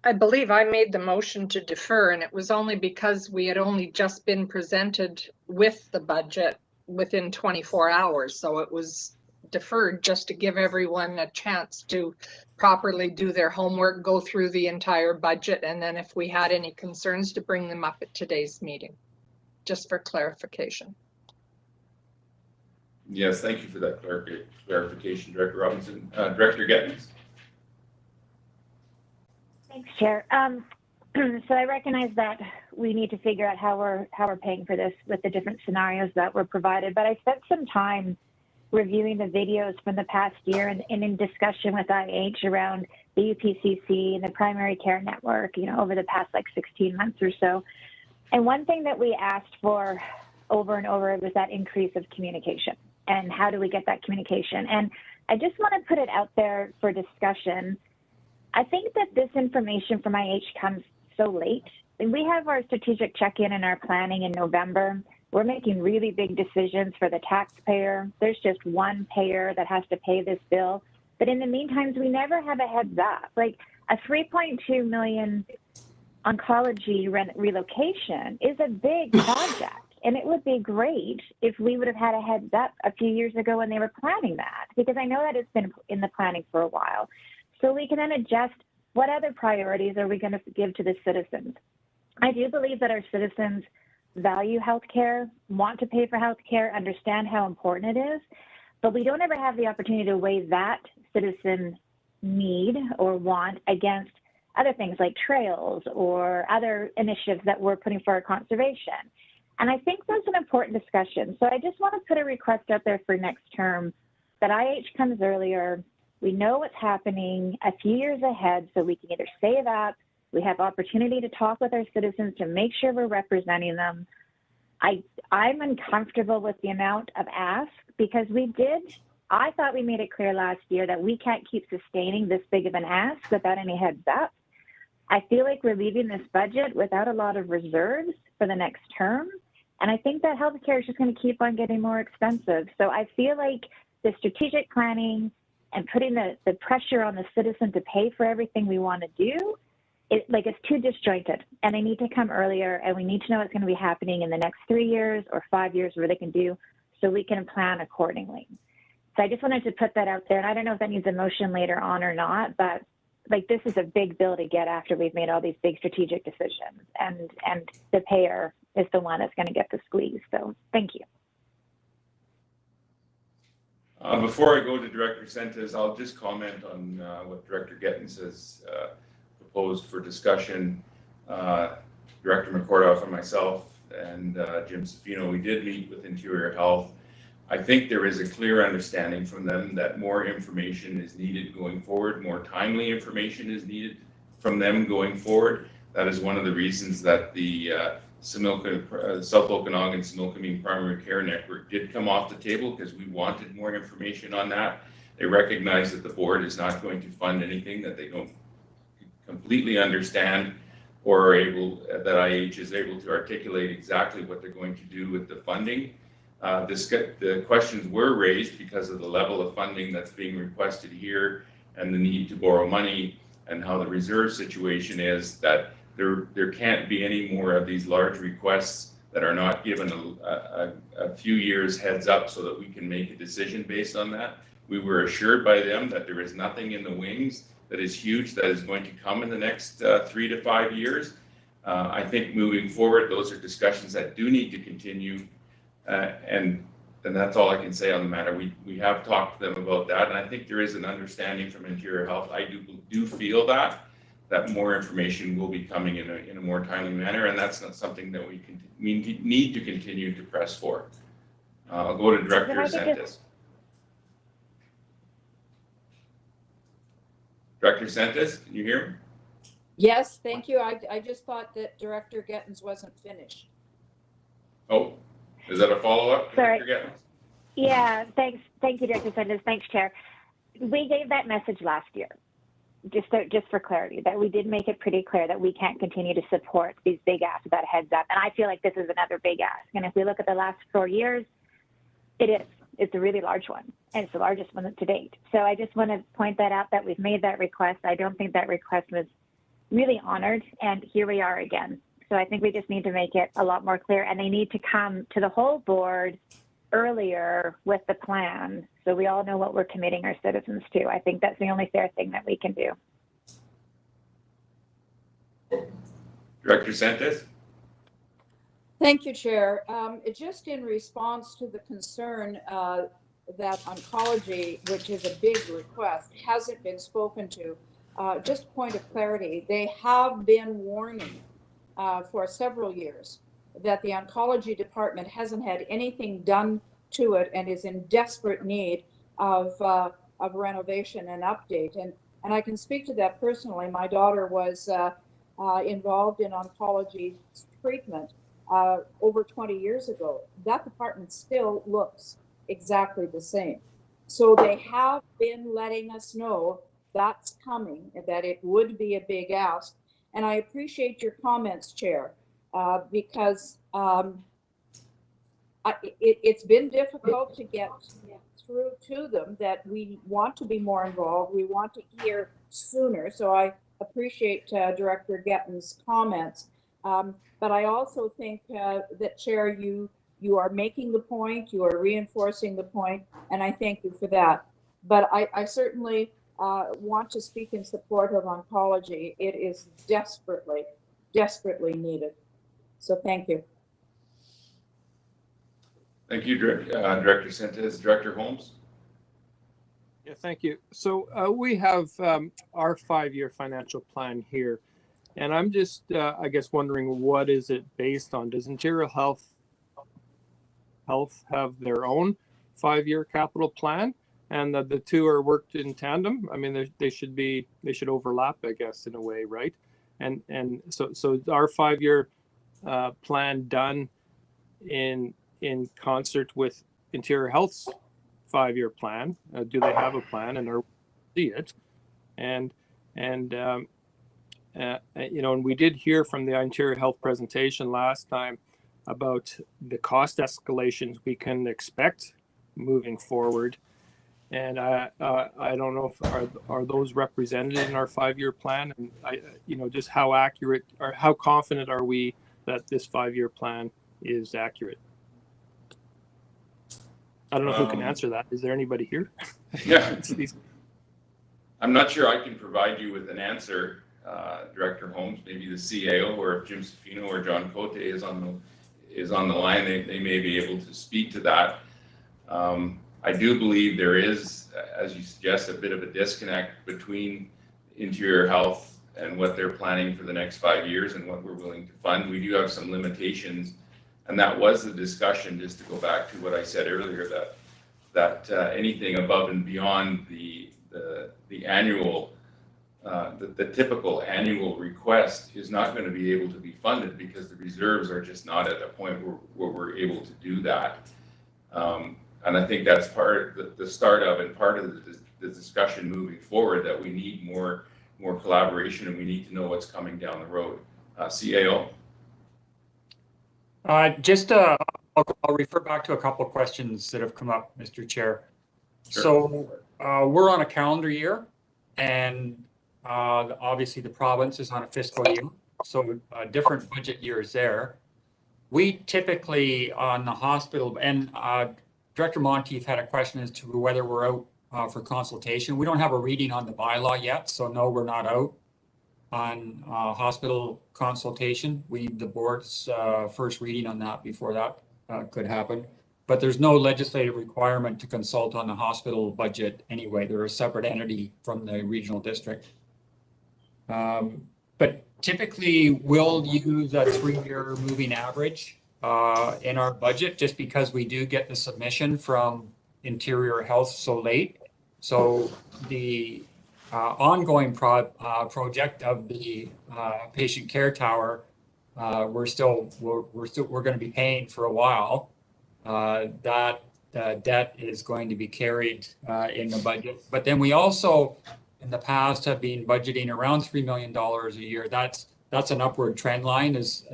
I believe I made the motion to defer, and it was only because we had only just been presented with the budget within 24 hours. So it was deferred just to give everyone a chance to properly do their homework, go through the entire budget, and then if we had any concerns, to bring them up at today's meeting, just for clarification. Yes, thank you for that clarification, Director Robinson. Director Gettens. Thanks, Chair. So I recognize that we need to figure out how we're paying for this with the different scenarios that were provided. But I spent some time reviewing the videos from the past year and in discussion with IH around the UPCC and the primary care network, you know, over the past like 16 months or so. And one thing that we asked for over and over was that increase of communication. And how do we get that communication? And I just want to put it out there for discussion. I think that this information from IH comes so late. And we have our strategic check-in and our planning in November. We're making really big decisions for the taxpayer. There's just one payer that has to pay this bill. But in the meantime, we never have a heads up. Like a $3.2 million oncology relocation is a big project. And it would be great if we would have had a heads up a few years ago when they were planning that, because I know that it's been in the planning for a while. So we can then adjust what other priorities are we going to give to the citizens. I do believe that our citizens value healthcare, want to pay for healthcare, understand how important it is, but we don't ever have the opportunity to weigh that citizen need or want against other things like trails or other initiatives that we're putting for our conservation. And I think that's an important discussion. So I just want to put a request out there for next term that IH comes earlier. We know what's happening a few years ahead, so we can either save up, we have opportunity to talk with our citizens to make sure we're representing them. I'm uncomfortable with the amount of ask because I thought we made it clear last year that we can't keep sustaining this big of an ask without any heads up. I feel like we're leaving this budget without a lot of reserves for the next term. And I think that healthcare is just going to keep on getting more expensive. So I feel like the strategic planning and putting the pressure on the citizen to pay for everything we want to do, it's too disjointed. And they need to come earlier, and we need to know what's going to be happening in the next 3 years or 5 years where they can do, so we can plan accordingly. So I just wanted to put that out there. And I don't know if that needs a motion later on or not, but like this is a big bill to get after we've made all these big strategic decisions, and the payer is the one that's going to get the squeeze. So thank you. Before I go to Director Sentes, I'll just comment on what Director Gettens has proposed for discussion. Director McCordoff and myself and Jim Safino, we did meet with Interior Health. I think there is a clear understanding from them that more information is needed going forward, more timely information is needed from them going forward. That is one of the reasons that the South Okanagan Similkameen Primary Care Network did come off the table, because we wanted more information on that. They recognize that the board is not going to fund anything that they don't completely understand or that IH is able to articulate exactly what they're going to do with the funding. The questions were raised because of the level of funding that's being requested here and the need to borrow money and how the reserve situation is, that there can't be any more of these large requests that are not given a few years heads up so that we can make a decision based on that. We were assured by them that there is nothing in the wings that is huge that is going to come in the next 3 to 5 years. I think moving forward, those are discussions that do need to continue. And that's all I can say on the matter. We have talked to them about that, and I think there is an understanding from Interior Health. I do feel that more information will be coming in a more timely manner, and that's not something that we need to continue to press for. I'll go to Director Sentes. Director Sentes, can you hear me? Yes, thank you. I just thought that Director Gettens wasn't finished. Oh, is that a follow-up, Sorry. Director Gettens? Yeah, thanks. Thank you, Director Sanders. Thanks, Chair. We gave that message last year, just for clarity, that we did make it pretty clear that we can't continue to support these big asks without a heads up. And I feel like this is another big ask. And if we look at the last 4 years, it's a really large one, and it's the largest one to date. So I just want to point that out, that we've made that request. I don't think that request was really honored, and here we are again. So I think we just need to make it a lot more clear, and they need to come to the whole board earlier with the plan, so we all know what we're committing our citizens to. I think that's the only fair thing that we can do. Director Sentes? Thank you, Chair. Just in response to the concern that oncology, which is a big request, hasn't been spoken to, just a point of clarity, they have been warning for several years that the oncology department hasn't had anything done to it and is in desperate need of renovation and update. And I can speak to that personally. My daughter was involved in oncology treatment over 20 years ago. That department still looks exactly the same. So they have been letting us know that's coming, that it would be a big ask. And I appreciate your comments, Chair, because it's been difficult to get through to them that we want to be more involved. We want to hear sooner. So I appreciate Director Getton's comments. But I also think that, Chair, you are making the point, you are reinforcing the point, and I thank you for that. But I certainly want to speak in support of oncology. It is desperately, desperately needed. So thank you. Thank you, Director Sentes. Director Holmes? Yeah, thank you. So we have our 5-year financial plan here. And I'm just, I guess, wondering, what is it based on? Does Interior Health have their own 5-year capital plan? And the two are worked in tandem? I mean, they should overlap, I guess, in a way, right? And so our 5-year plan done in concert with Interior Health's 5-year plan? Do they have a plan, and are we see it? And you know, and we did hear from the Interior Health presentation last time about the cost escalations we can expect moving forward. And I don't know if are those represented in our 5-year plan, and you know, just how accurate or how confident are we that this 5-year plan is accurate? I don't know who can answer that. Is there anybody here? Yeah. I'm not sure I can provide you with an answer, Director Holmes. Maybe the CAO, or if Jim Safino or John Cote is on the line, they may be able to speak to that. I do believe there is, as you suggest, a bit of a disconnect between Interior Health and what they're planning for the next 5 years and what we're willing to fund. We do have some limitations, and that was the discussion, just to go back to what I said earlier, that anything above and beyond the annual, the typical annual request is not going to be able to be funded, because the reserves are just not at a point where we're able to do that. And I think that's part of the start of, and part of the discussion moving forward, that we need more collaboration, and we need to know what's coming down the road. CAO? I'll refer back to a couple of questions that have come up, Mr. Chair. Sure. So we're on a calendar year, and obviously the province is on a fiscal year, so different budget years there. We typically on the hospital, and Director Monteith had a question as to whether we're out for consultation. We don't have a reading on the bylaw yet, so no, we're not out on hospital consultation. We need the board's first reading on that before that could happen. But there's no legislative requirement to consult on the hospital budget anyway. They're a separate entity from the regional district. But typically we'll use a 3-year moving average in our budget, just because we do get the submission from Interior Health so late. So the ongoing project of the patient care tower, we're going to be paying for a while. That debt is going to be carried in the budget. But then we also, in the past, have been budgeting around $3 million a year. That's an upward trend line, as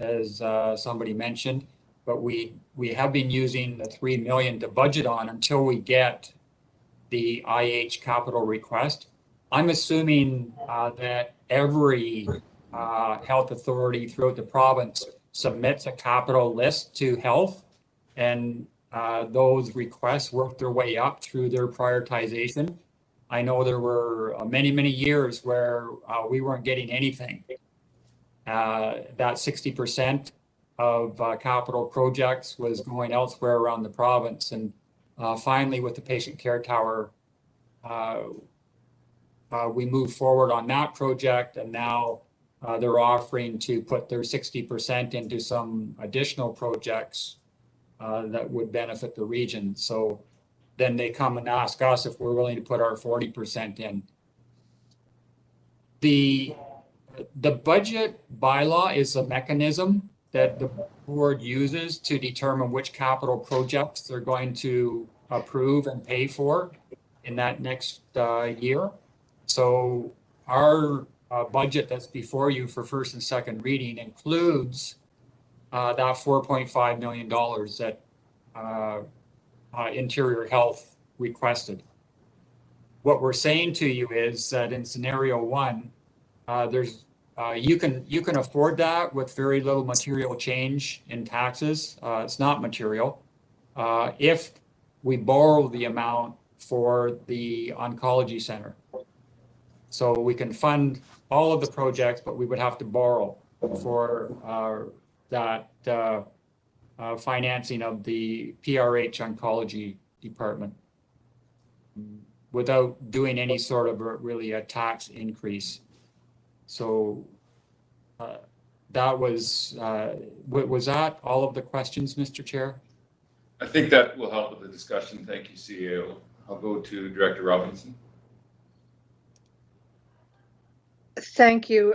somebody mentioned. But we have been using the $3 million to budget on until we get the IH capital request. I'm assuming that every health authority throughout the province submits a capital list to health, and those requests work their way up through their prioritization. I know there were many, many years where we weren't getting anything. That 60% of capital projects was going elsewhere around the province. And finally, with the patient care tower, we moved forward on that project, and now they're offering to put their 60% into some additional projects that would benefit the region. So then they come and ask us if we're willing to put our 40% in. The budget bylaw is a mechanism that the board uses to determine which capital projects they're going to approve and pay for in that next year. So our budget that's before you for first and second reading includes that $4.5 million that Interior Health requested. What we're saying to you is that in scenario one, you can afford that with very little material change in taxes. It's not material. If we borrow the amount for the oncology center. So we can fund all of the projects, but we would have to borrow for that financing of the PRH oncology department without doing any sort of really a tax increase. So that was that all of the questions, Mr. Chair? I think that will help with the discussion. Thank you, CEO. I'll go to Director Robinson. Thank you.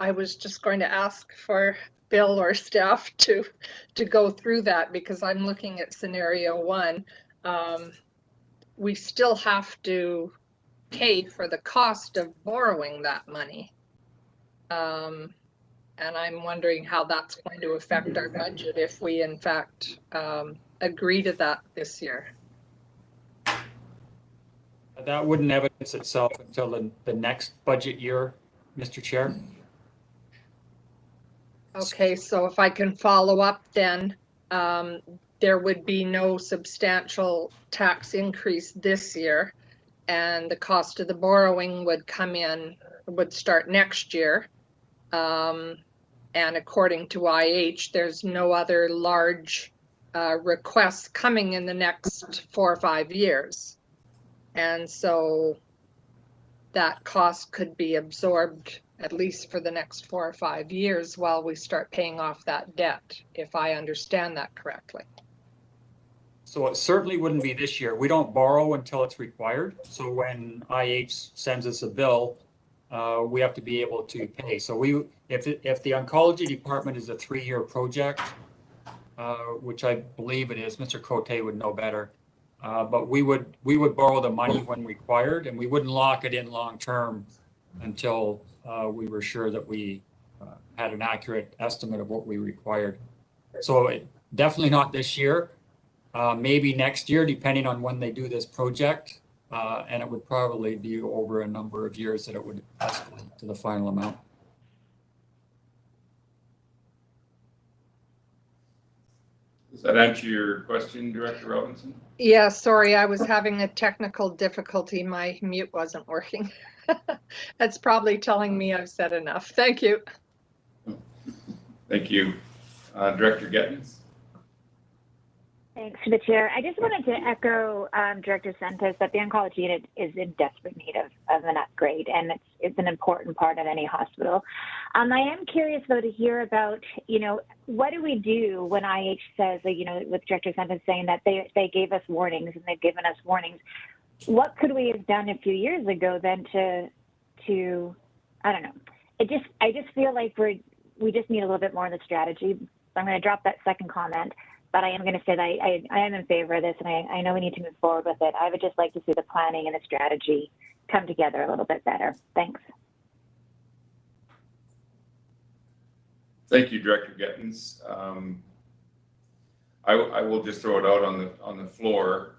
I was just going to ask for Bill or staff to go through that, because I'm looking at scenario one. We still have to pay for the cost of borrowing that money. And I'm wondering how that's going to affect our budget if we in fact agree to that this year. That wouldn't evidence itself until the next budget year, Mr. Chair. Okay, so if I can follow up then, there would be no substantial tax increase this year, and the cost of the borrowing would start next year. And according to IH, there's no other large requests coming in the next 4 or 5 years. And so that cost could be absorbed at least for the next 4 or 5 years while we start paying off that debt, if I understand that correctly. So it certainly wouldn't be this year. We don't borrow until it's required. So when IH sends us a bill, we have to be able to pay. So if the oncology department is a 3-year project, which I believe it is, Mr. Cote would know better. But we would borrow the money when required, and we wouldn't lock it in long term until we were sure that we had an accurate estimate of what we required. So definitely not this year. Maybe next year, depending on when they do this project, and it would probably be over a number of years that it would escalate to the final amount. Does that answer your question, Director Robinson? Yeah, sorry, I was having a technical difficulty. My mute wasn't working. That's probably telling me I've said enough. Thank you. Thank you. Director Gettins. Thanks to the chair. I just wanted to echo Director Santos that the oncology unit is in desperate need of an upgrade, and it's an important part of any hospital. I am curious though to hear about, what do we do when IH says, with Director Santos saying that they gave us warnings and they've given us warnings. What could we have done a few years ago then to I don't know. I just feel like we just need a little bit more of the strategy. So I'm going to drop that second comment. But I am going to say that I am in favor of this, and I know we need to move forward with it. I would just like to see the planning and the strategy come together a little bit better. Thanks. Thank you, Director Gettins. I will just throw it out on the floor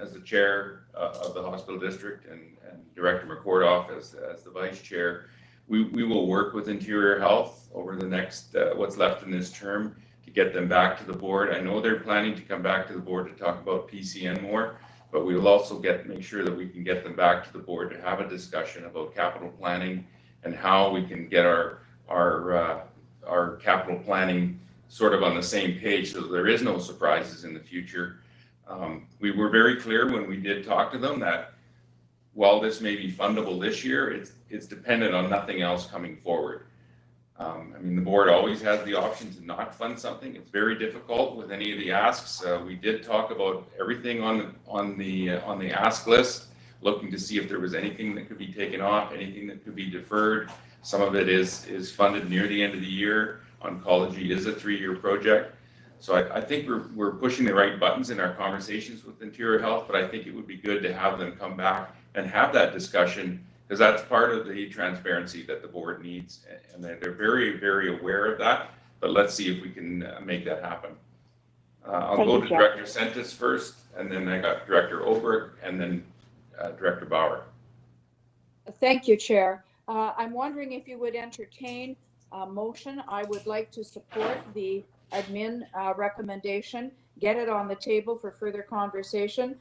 as the chair of the hospital district and Director McCordoff as the vice chair. We will work with Interior Health over the next what's left in this term to get them back to the board. I know they're planning to come back to the board to talk about PCN more, but we will also make sure that we can get them back to the board to have a discussion about capital planning and how we can get our capital planning sort of on the same page so there is no surprises in the future. We were very clear when we did talk to them that while this may be fundable this year, it's dependent on nothing else coming forward. I mean, the board always has the option to not fund something. It's very difficult with any of the asks. We did talk about everything on the ask list, looking to see if there was anything that could be taken off, anything that could be deferred. Some of it is funded near the end of the year. Oncology is a 3-year project. So I think we're pushing the right buttons in our conversations with Interior Health, but I think it would be good to have them come back and have that discussion, because that's part of the transparency that the board needs, and they're very, very aware of that. But let's see if we can make that happen. I'll go to Director Sentis first, and then I got Director Oberg, and then Director Bauer. Thank you, Chair. I'm wondering if you would entertain a motion. I would like to support the admin recommendation, get it on the table for further conversation.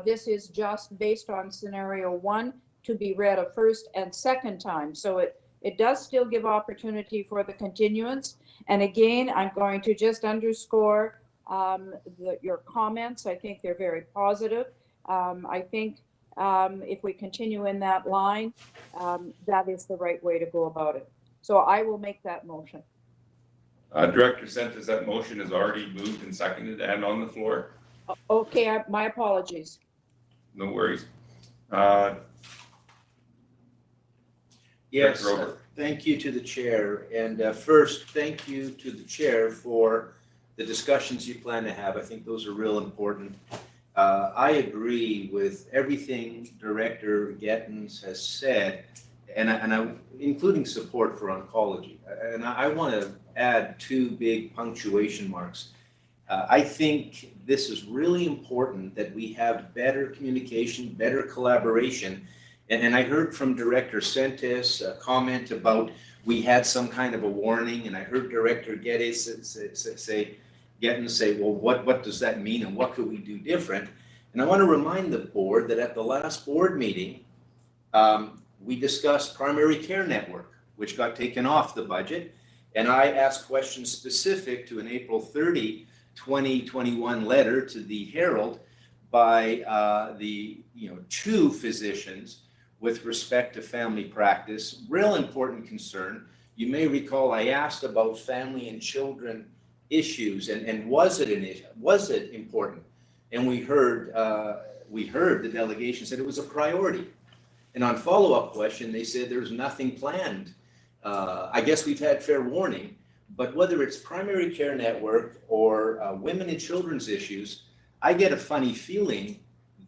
This is just based on scenario 1 to be read a first and second time. So it does still give opportunity for the continuance. And again, I'm going to just underscore your comments. I think they're very positive. I think if we continue in that line, that is the right way to go about it. So I will make that motion. Director Sentis, that motion is already moved and seconded and on the floor. Okay, my apologies. No worries. Yes, thank you to the chair. And first, thank you to the chair for the discussions you plan to have. I think those are real important. I agree with everything Director Gettens has said, and including support for oncology. And I want to add 2 big punctuation marks. I think this is really important that we have better communication, better collaboration. And I heard from Director Sentis a comment about we had some kind of a warning, and I heard Director Gettens say, well, what does that mean and what could we do different? And I want to remind the board that at the last board meeting, we discussed primary care network, which got taken off the budget. And I asked questions specific to an April 30, 2021 letter to the Herald by the 2 physicians with respect to family practice. Real important concern. You may recall I asked about family and children issues and was it an issue? Was it important? And we heard the delegation said it was a priority. And on follow-up question, they said there's nothing planned. I guess we've had fair warning, but whether it's primary care network or women and children's issues, I get a funny feeling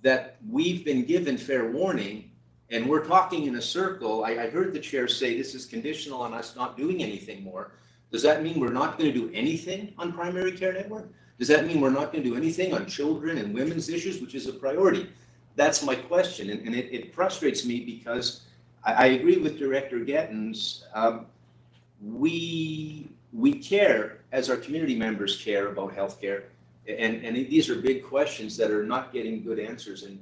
that we've been given fair warning and we're talking in a circle. I heard the chair say this is conditional on us not doing anything more. Does that mean we're not going to do anything on primary care network? Does that mean we're not going to do anything on children and women's issues, which is a priority? That's my question, and it frustrates me because I agree with Director Gettens. We care, as our community members care about healthcare, and these are big questions that are not getting good answers in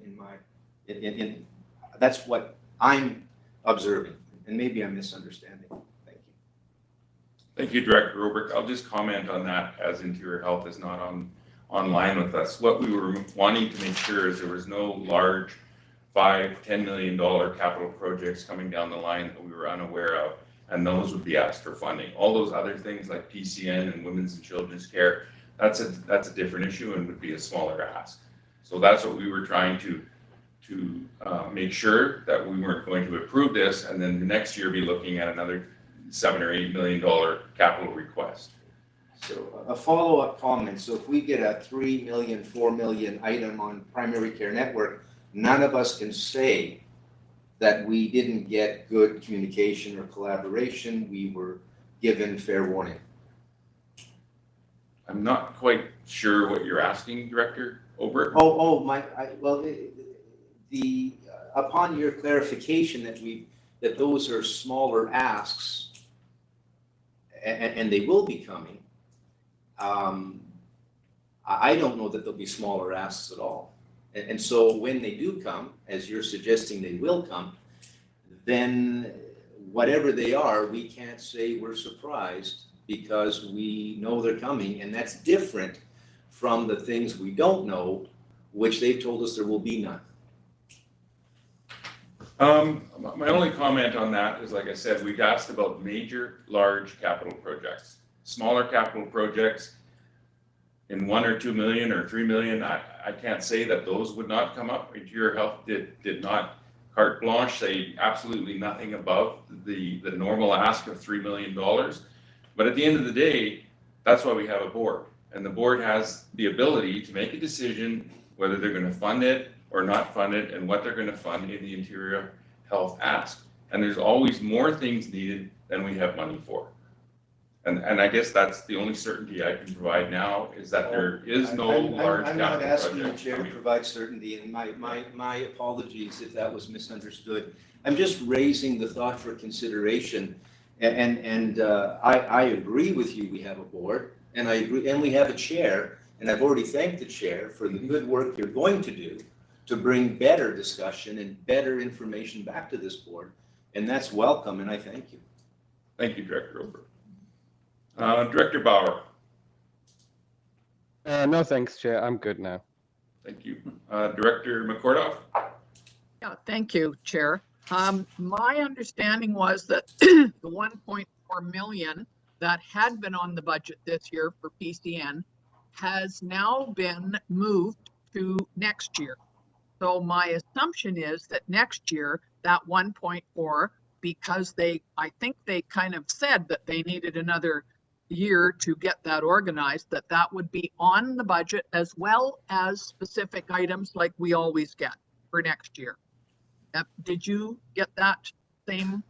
that's what I'm observing, and maybe I'm misunderstanding. Thank you. Thank you, Director Oberg. I'll just comment on that as Interior Health is not online with us. What we were wanting to make sure is there was no large $5-10 million capital projects coming down the line that we were unaware of, and those would be asked for funding. All those other things like PCN and women's and children's care, that's a different issue and would be a smaller ask. So that's what we were trying to make sure that we weren't going to approve this and then the next year be looking at another $7 or $8 million capital request. So a follow-up comment. So if we get a $3 million, $4 million item on primary care network, none of us can say that we didn't get good communication or collaboration. We were given fair warning. I'm not quite sure what you're asking, Director Oberg. Upon your clarification that those are smaller asks, and they will be coming. I don't know that there'll be smaller asks at all. And so when they do come, as you're suggesting they will come, then whatever they are, we can't say we're surprised because we know they're coming. And that's different from the things we don't know, which they've told us there will be none. My only comment on that is, like I said, we've asked about major, large capital projects. Smaller capital projects in 1 or 2 million or 3 million, I can't say that those would not come up. Interior Health did not carte blanche say absolutely nothing above the normal ask of $3 million. But at the end of the day, that's why we have a board. And the board has the ability to make a decision whether they're going to fund it or not fund it, and what they're going to fund in the Interior Health ask. And there's always more things needed than we have money for. And I guess that's the only certainty I can provide now, is that there is no large I'm capital not asking the project chair to coming. provide certainty, and my apologies if that was misunderstood. I'm just raising the thought for consideration. And I agree with you, we have a board, and I agree, and we have a chair, and I've already thanked the chair for the good work you're going to do to bring better discussion and better information back to this board. And that's welcome, and I thank you. Thank you, Director Ober. Director Bauer. No, thanks, Chair. I'm good now. Thank you. Director McCordoff. Yeah, thank you, Chair. My understanding was that the 1.4 million that had been on the budget this year for PCN has now been moved to next year. So my assumption is that next year, that 1.4, because I think they kind of said that they needed another year to get that organized, that would be on the budget as well as specific items like we always get for next year. Did you get that same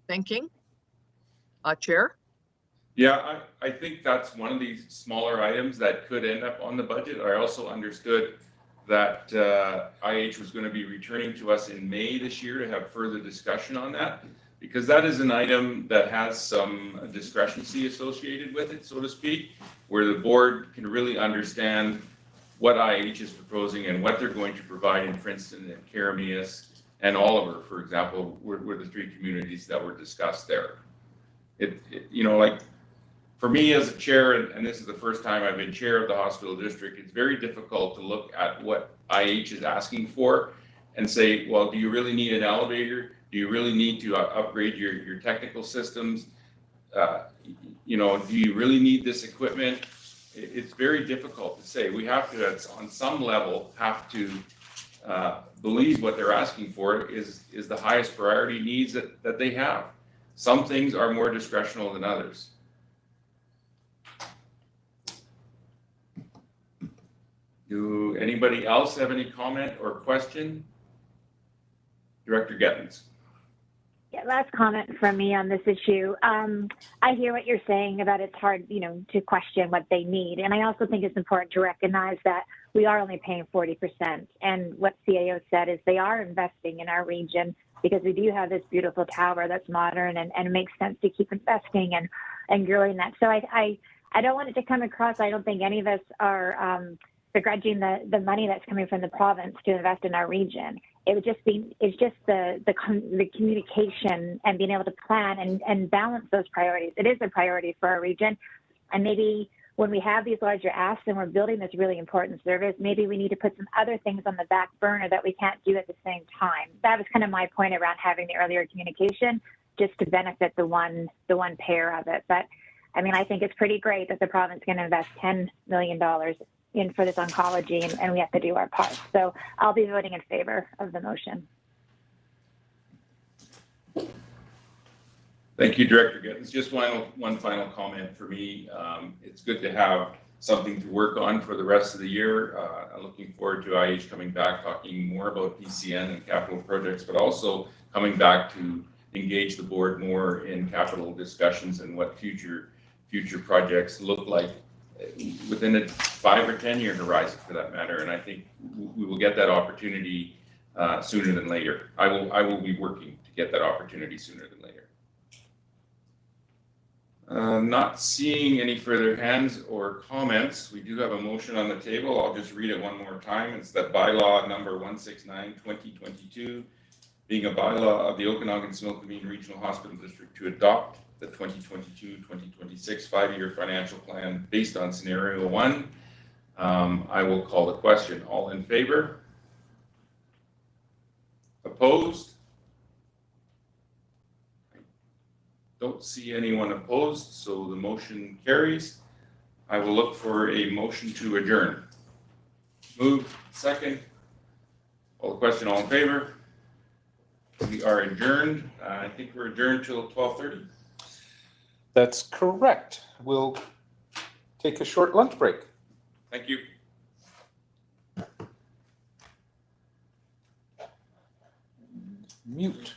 thinking, Chair? Yeah, I think that's one of these smaller items that could end up on the budget. I also understood that IH was going to be returning to us in May this year to have further discussion on that, because that is an item that has some discrepancy associated with it, so to speak, where the board can really understand what IH is proposing and what they're going to provide in Princeton and Carameus and Oliver, for example, were the three communities that were discussed there. You know, like for me as a chair, and this is the first time I've been chair of the hospital district, it's very difficult to look at what IH is asking for and say, well, do you really need an elevator? Do you really need to upgrade your technical systems? You know, do you really need this equipment? It's very difficult to say. We have to, on some level, have to believe what they're asking for is the highest priority needs that they have. Some things are more discretional than others. Do anybody else have any comment or question? Director Gettens. Yeah, last comment from me on this issue. I hear what you're saying about it's hard, you know, to question what they need. And I also think it's important to recognize that we are only paying 40%. And what CAO said is they are investing in our region because we do have this beautiful tower that's modern, and it makes sense to keep investing and growing that. So I don't want it to come across, I don't think any of us are begrudging the money that's coming from the province to invest in our region. It would just be, it's just the communication and being able to plan and balance those priorities. It is a priority for our region. And maybe when we have these larger asks and we're building this really important service, maybe we need to put some other things on the back burner that we can't do at the same time. That was kind of my point around having the earlier communication, just to benefit the one payer of it. But I mean, I think it's pretty great that the province can invest $10 million in for this oncology, and we have to do our part. So I'll be voting in favor of the motion. Thank you, Director Gittens. Just one final comment for me. It's good to have something to work on for the rest of the year. I'm looking forward to IH coming back, talking more about PCN and capital projects, but also coming back to engage the board more in capital discussions and what future projects look like within a 5 or 10 year horizon, for that matter. And I think we will get that opportunity sooner than later. I will be working to get that opportunity sooner than later. Not seeing any further hands or comments. We do have a motion on the table. I'll just read it one more time. It's that bylaw number 169/2022, being a bylaw of the Okanagan-Similkameen Regional Hospital District to adopt the 2022-2026 5-year financial plan based on scenario 1. I will call the question. All in favor? Opposed? Don't see anyone opposed, so the motion carries. I will look for a motion to adjourn. Moved, second. All the question, all in favor? We are adjourned. I think we're adjourned till 12:30. That's correct. We'll take a short lunch break. Thank you. Mute.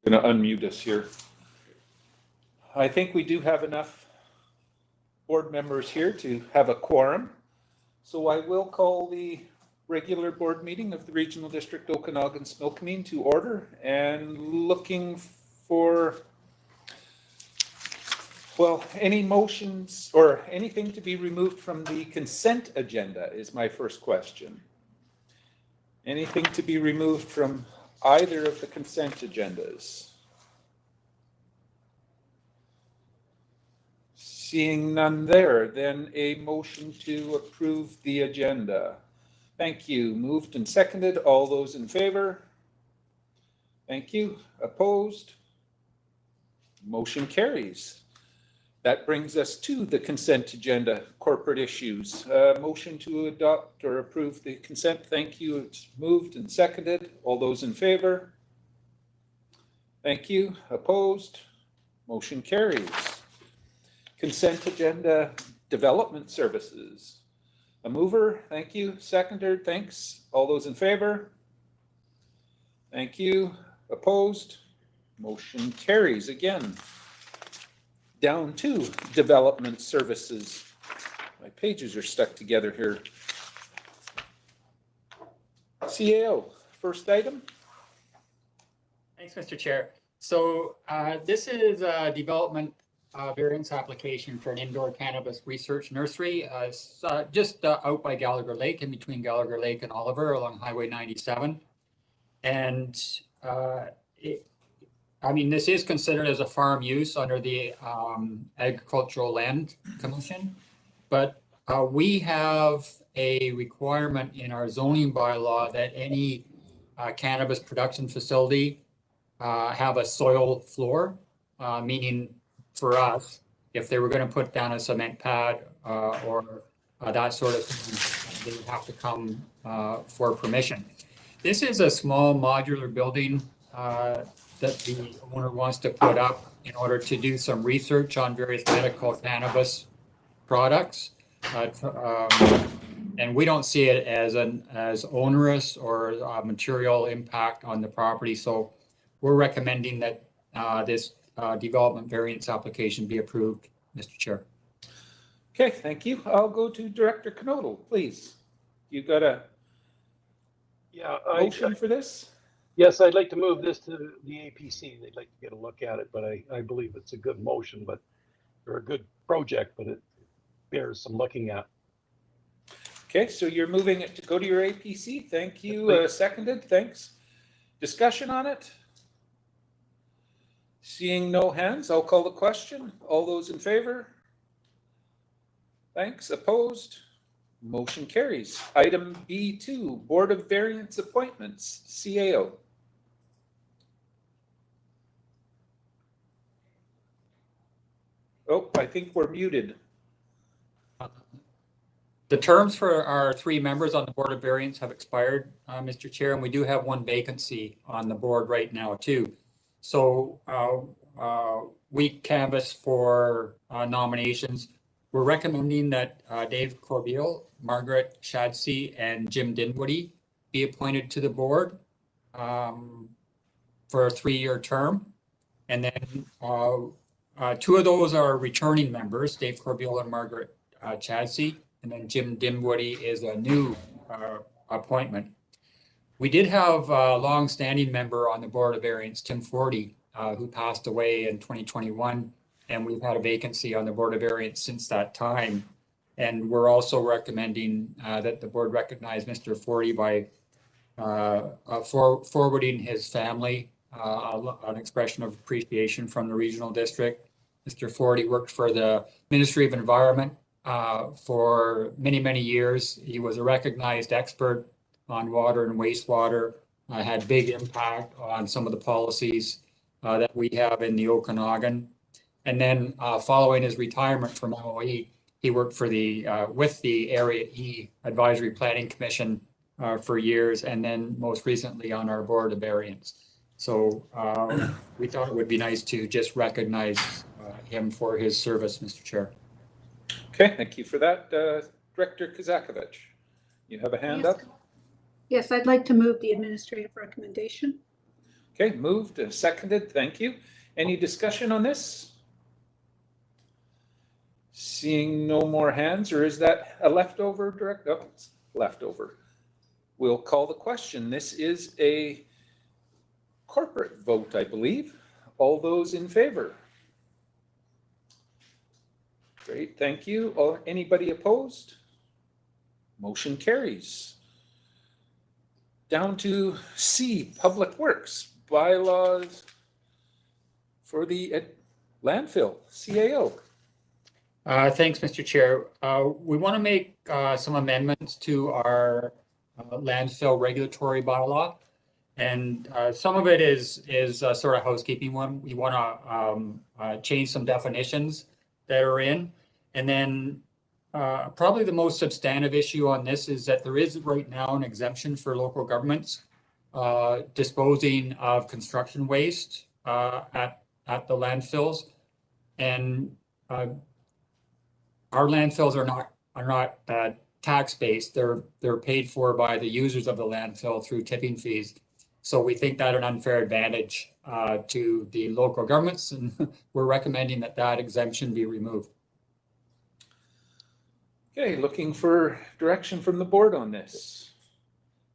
Gonna unmute us here. I think we do have enough board members here to have a quorum. So I will call the regular board meeting of the Regional District Okanagan-Smilkameen to order, and looking for, well, any motions or anything to be removed from the consent agenda is my first question. Anything to be removed from either of the consent agendas? Seeing none there, then a motion to approve the agenda. Thank you. Moved and seconded. All those in favor? Thank you. Opposed? Motion carries. That brings us to the consent agenda, corporate issues. Motion to adopt or approve the consent. Thank you. It's moved and seconded. All those in favor? Thank you. Opposed? Motion carries. Consent agenda, development services. A mover, thank you. Seconder, thanks. All those in favor? Thank you. Opposed? Motion carries again. Down to development services. My pages are stuck together here. CAO, first item. Thanks, Mr. Chair. So this is a development variance application for an indoor cannabis research nursery. It's just out by Gallagher Lake, in between Gallagher Lake and Oliver along Highway 97. And I mean, this is considered as a farm use under the Agricultural Land Commission, but we have a requirement in our zoning bylaw that any cannabis production facility have a soil floor, meaning for us, if they were going to put down a cement pad or that sort of thing, they would have to come for permission. This is a small modular building that the owner wants to put up in order to do some research on various medical cannabis products. And we don't see it as onerous or a material impact on the property. So we're recommending that this development variance application be approved, Mr. Chair. Okay, thank you. I'll go to Director Knodel, please. You got a motion for this? Yes, I'd like to move this to the APC. They'd like to get a look at it, but I believe it's a good motion, or a good project, but it bears some looking at. Okay, so you're moving it to go to your APC. Thank you. Seconded. Thanks. Discussion on it? Seeing no hands, I'll call the question. All those in favor? Thanks. Opposed? Motion carries. Item B2, Board of Variance Appointments, CAO. Oh, I think we're muted. The terms for our 3 members on the Board of Variance have expired, Mr. Chair, and we do have 1 vacancy on the board right now too. So we canvass for nominations. We're recommending that Dave Corbeil, Margaret Shadsey, and Jim Dinwoody be appointed to the board for a 3-year term. And then 2 of those are returning members, Dave Corbeil and Margaret Shadsey, and then Jim Dinwoody is a new appointment. We did have a long-standing member on the Board of Variance, Tim Forty, who passed away in 2021, and we've had a vacancy on the Board of Variance since that time. And we're also recommending that the board recognize Mr. Forty by forwarding his family an expression of appreciation from the regional district. Mr. Forty worked for the Ministry of Environment for many, many years. He was a recognized expert on water and wastewater, had big impact on some of the policies that we have in the Okanagan. And then following his retirement from MOE, he worked for with the Area E Advisory Planning Commission for years, and then most recently on our Board of Variance. So we thought it would be nice to just recognize him for his service, Mr. Chair. Okay, thank you for that. Director Kazakovich, you have a hand up? Yes, I'd like to move the administrative recommendation. Okay, moved and seconded. Thank you. Any discussion on this? Seeing no more hands, or is that a leftover, Director? Oh, it's leftover. We'll call the question. This is a corporate vote, I believe. All those in favor? Great, thank you. Or anybody opposed? Motion carries. Down to C, Public Works, bylaws for the landfill, CAO. Thanks, Mr. Chair. We want to make some amendments to our landfill regulatory bylaw. And some of it is sort of housekeeping one. We want to change some definitions that are in. And then probably the most substantive issue on this is that there is right now an exemption for local governments disposing of construction waste at the landfills. And our landfills are not tax-based. They're paid for by the users of the landfill through tipping fees. So we think that an unfair advantage to the local governments, and we're recommending that that exemption be removed. Okay, looking for direction from the board on this.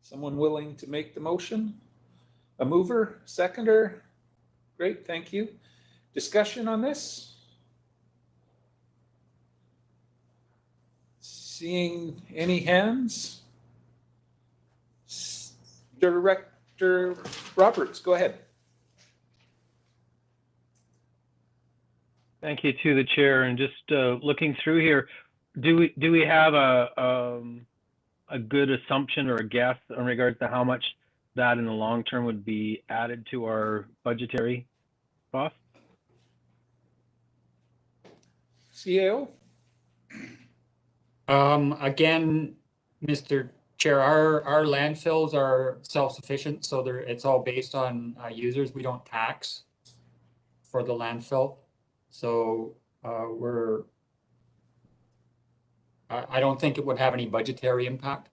Someone willing to make the motion? A mover, seconder? Great, thank you. Discussion on this? Seeing any hands? Director Roberts, go ahead. Thank you to the chair. And just looking through here, do we have a good assumption or a guess in regards to how much that in the long term would be added to our budgetary cost? CAO? Again, Mr. Chair, our landfills are self-sufficient, so it's all based on users. We don't tax for the landfill. So I don't think it would have any budgetary impact.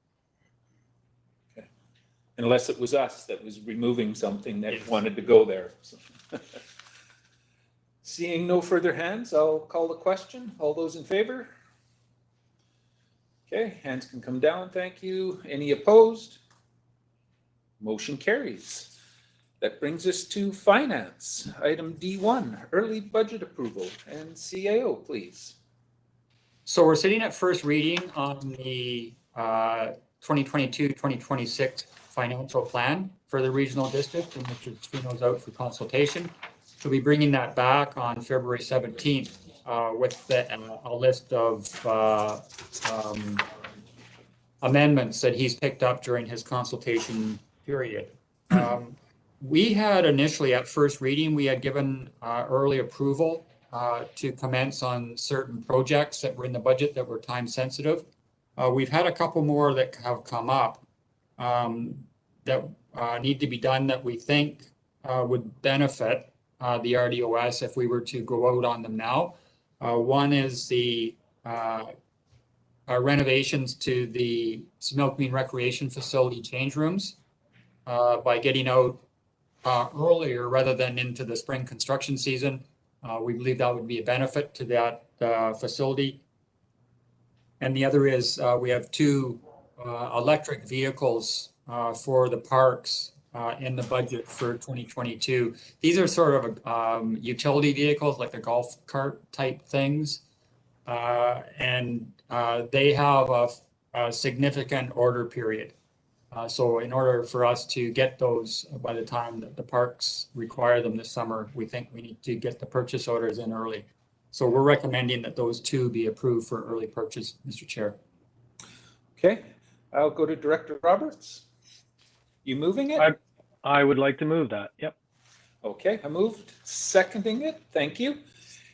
Okay. Unless it was us that was removing something that wanted to go there. So. Seeing no further hands, I'll call the question. All those in favor? Okay, hands can come down, thank you. Any opposed? Motion carries. That brings us to finance. Item D1, early budget approval, and CAO, please. So we're sitting at first reading on the 2022-2026 financial plan for the regional district, and Mr. Spino's out for consultation. We'll be bringing that back on February 17th with a list of amendments that he's picked up during his consultation period. We had initially at first reading, we had given early approval to commence on certain projects that were in the budget that were time sensitive. We've had a couple more that have come up that need to be done that we think would benefit the RDOS if we were to go out on them now. One is the renovations to the Similkameen Recreation Facility change rooms by getting out earlier rather than into the spring construction season. We believe that would be a benefit to that facility. And the other is we have two electric vehicles for the parks in the budget for 2022. These are sort of utility vehicles like the golf cart type things. And they have a significant order period. So in order for us to get those by the time that the parks require them this summer, we think we need to get the purchase orders in early. So we're recommending that those two be approved for early purchase, Mr. Chair. Okay, I'll go to Director Roberts. You moving it? I would like to move that, yep. Okay, I moved, seconding it, thank you.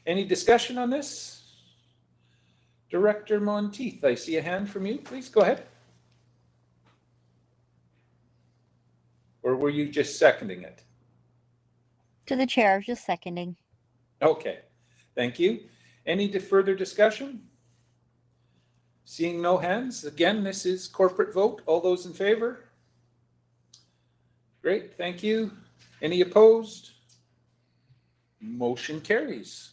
Any discussion on this? Director Monteith, I see a hand from you, please go ahead. Or were you just seconding it? To the chair, just seconding. Okay, thank you. Any further discussion? Seeing no hands, again, this is corporate vote. All those in favor? Great, thank you. Any opposed? Motion carries.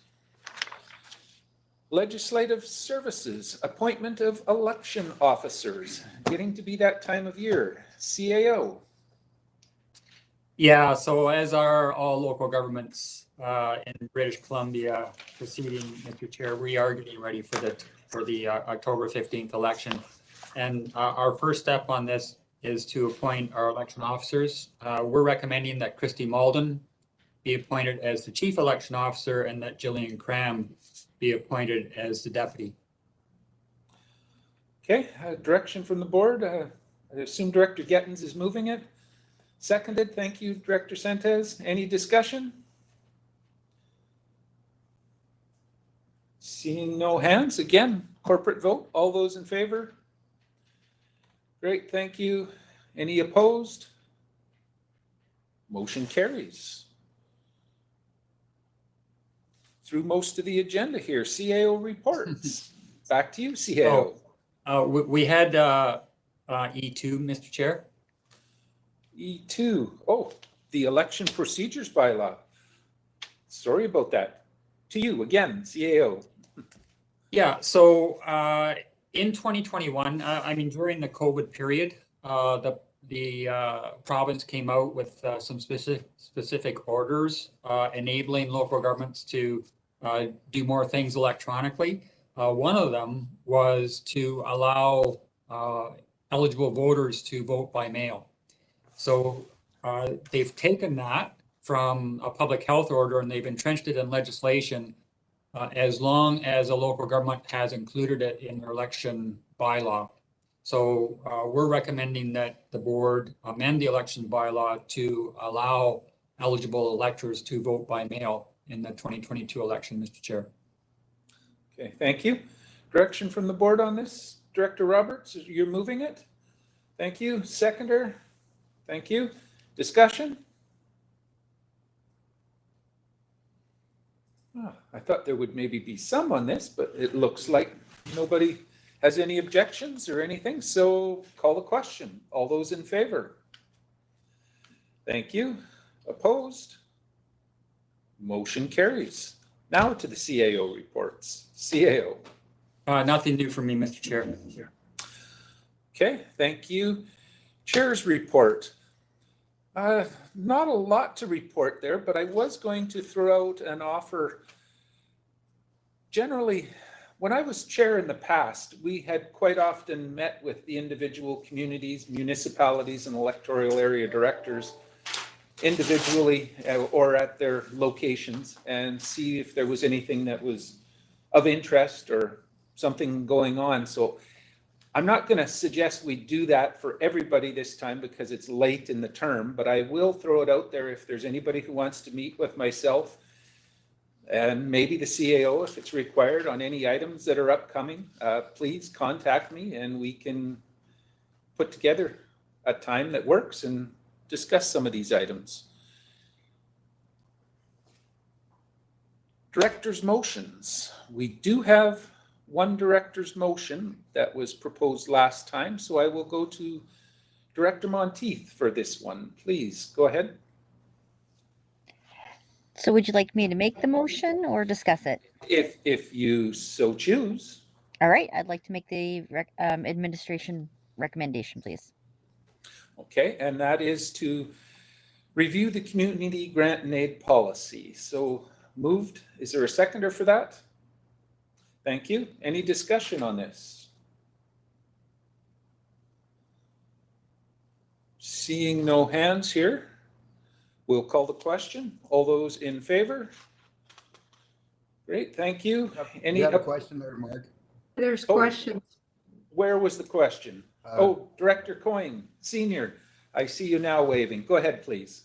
Legislative Services, appointment of election officers, getting to be that time of year. CAO. Yeah, so as are all local governments in British Columbia proceeding, Mr. Chair, we are getting ready for the October 15th election. And our first step on this is to appoint our election officers. We're recommending that Christy Malden be appointed as the chief election officer and that Jillian Cram be appointed as the deputy. Okay, direction from the board. I assume Director Gettins is moving it. Seconded. Thank you, Director Sentes. Any discussion? Seeing no hands. Again, corporate vote. All those in favor? Great, thank you. Any opposed? Motion carries. Through most of the agenda here, CAO reports. Back to you, CAO. We had E2, Mr. Chair. E2. Oh, the election procedures bylaw. Sorry about that. To you again, CAO. Yeah, so in 2021, I mean, during the COVID period, the province came out with some specific orders enabling local governments to do more things electronically. One of them was to allow eligible voters to vote by mail. So they've taken that from a public health order and they've entrenched it in legislation as long as a local government has included it in their election bylaw. So we're recommending that the board amend the election bylaw to allow eligible electors to vote by mail in the 2022 election, Mr. Chair. Okay, thank you. Direction from the board on this? Director Roberts, you're moving it? Thank you. Seconder? Thank you. Discussion? Oh, I thought there would maybe be some on this, but it looks like nobody has any objections or anything, so call the question. All those in favor? Thank you. Opposed? Motion carries. Now to the CAO reports. CAO. Nothing new from me, Mr. Chair. Okay, thank you. Chair's report. Not a lot to report there, but I was going to throw out an offer. Generally, when I was chair in the past, we had quite often met with the individual communities, municipalities, and electoral area directors individually or at their locations and see if there was anything that was of interest or something going on. So I'm not going to suggest we do that for everybody this time because it's late in the term, but I will throw it out there if there's anybody who wants to meet with myself and maybe the CAO if it's required on any items that are upcoming. Please contact me and we can put together a time that works and discuss some of these items. Director's motions. We do have one director's motion that was proposed last time, so I will go to Director Monteith for this one. Please go ahead. So would you like me to make the motion or discuss it? If you so choose. All right, I'd like to make the administration recommendation, please. Okay, and that is to review the community grant and aid policy. So moved. Is there a seconder for that? Thank you. Any discussion on this? Seeing no hands here, we'll call the question. All those in favor? Great, thank you. You have a question there, Mark? There's questions. Where was the question? Director Coyne, Senior. I see you now waving. Go ahead, please.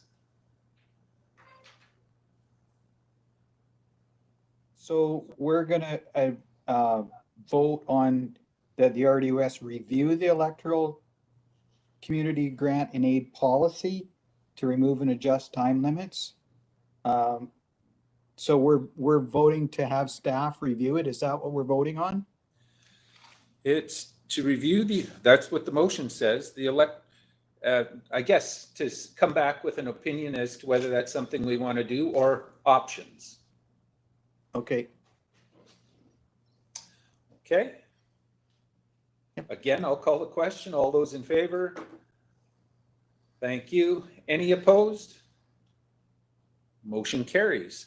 So we're going to vote on that the RDOS review the electoral community grant and aid policy to remove and adjust time limits. So we're voting to have staff review it. Is that what we're voting on? It's to review that's what the motion says, I guess, to come back with an opinion as to whether that's something we want to do or options. Okay. Okay. Again, I'll call the question. All those in favor? Thank you. Any opposed? Motion carries.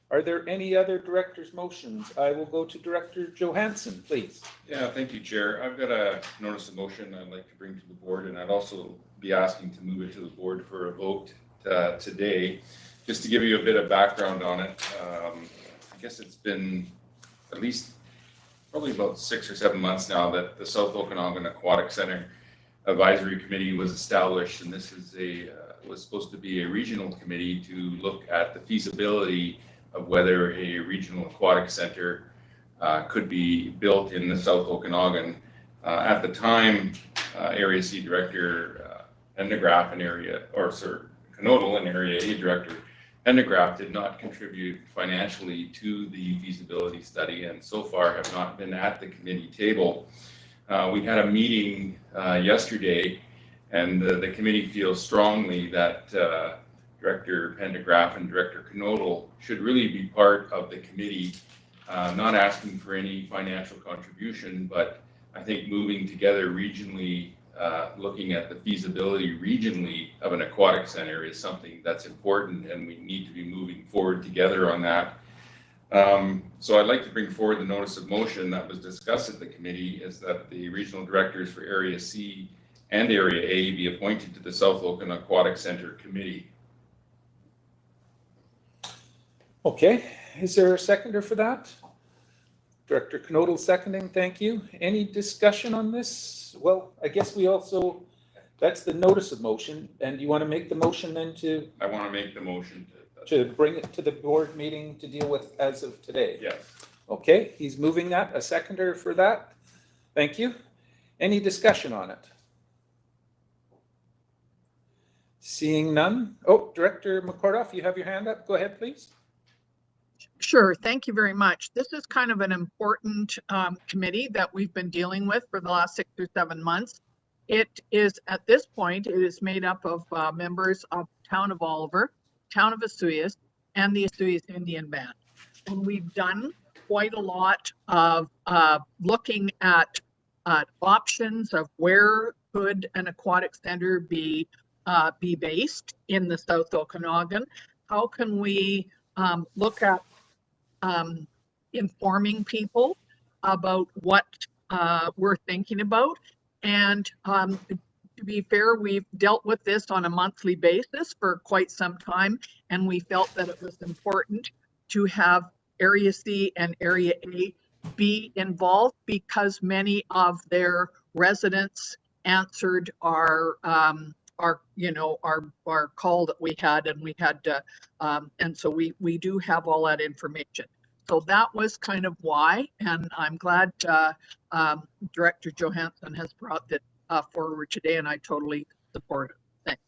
Are there any other director's motions? I will go to Director Johansson, please. Yeah, thank you, Chair. I've got a notice of motion I'd like to bring to the board, and I'd also be asking to move it to the board for a vote today. Just to give you a bit of background on it, I guess it's been at least probably about 6 or 7 months now that the South Okanagan Aquatic Center Advisory Committee was established, and this is was supposed to be a regional committee to look at the feasibility of whether a regional aquatic center could be built in the South Okanagan. At the time, Area C Director Pendergraft and Knodel and Area A Director Pendergraft did not contribute financially to the feasibility study, and so far have not been at the committee table. We had a meeting yesterday, and the committee feels strongly that Director Pendergraft and Director Knodel should really be part of the committee, not asking for any financial contribution, but I think moving together regionally, looking at the feasibility regionally of an aquatic center is something that's important, and we need to be moving forward together on that. So I'd like to bring forward the notice of motion that was discussed at the committee, is that the regional directors for Area C and Area A be appointed to the South Okanagan Aquatic Center Committee. Okay, is there a seconder for that? Director Knodel seconding, thank you. Any discussion on this? Well, I guess we also, that's the notice of motion, and you want to make the motion then to? I want to make the motion to bring it to the board meeting to deal with as of today? Yes. Okay, he's moving that. A seconder for that? Thank you. Any discussion on it? Seeing none. Oh, Director McCordoff, you have your hand up. Go ahead, please. Sure, thank you very much. This is kind of an important committee that we've been dealing with for the last 6 or 7 months. It is, at this point, it is made up of members of Town of Oliver, Town of Osoyoos, and the Osoyoos Indian Band. And we've done quite a lot of looking at options of where could an aquatic center be based in the South Okanagan. How can we look at informing people about what we're thinking about? And to be fair, we've dealt with this on a monthly basis for quite some time, and we felt that it was important to have Area C and Area A be involved because many of their residents answered our call that we had, and we had and so we do have all that information. So that was kind of why, and I'm glad Director Johansson has brought that forward today, and I totally support it. Thanks.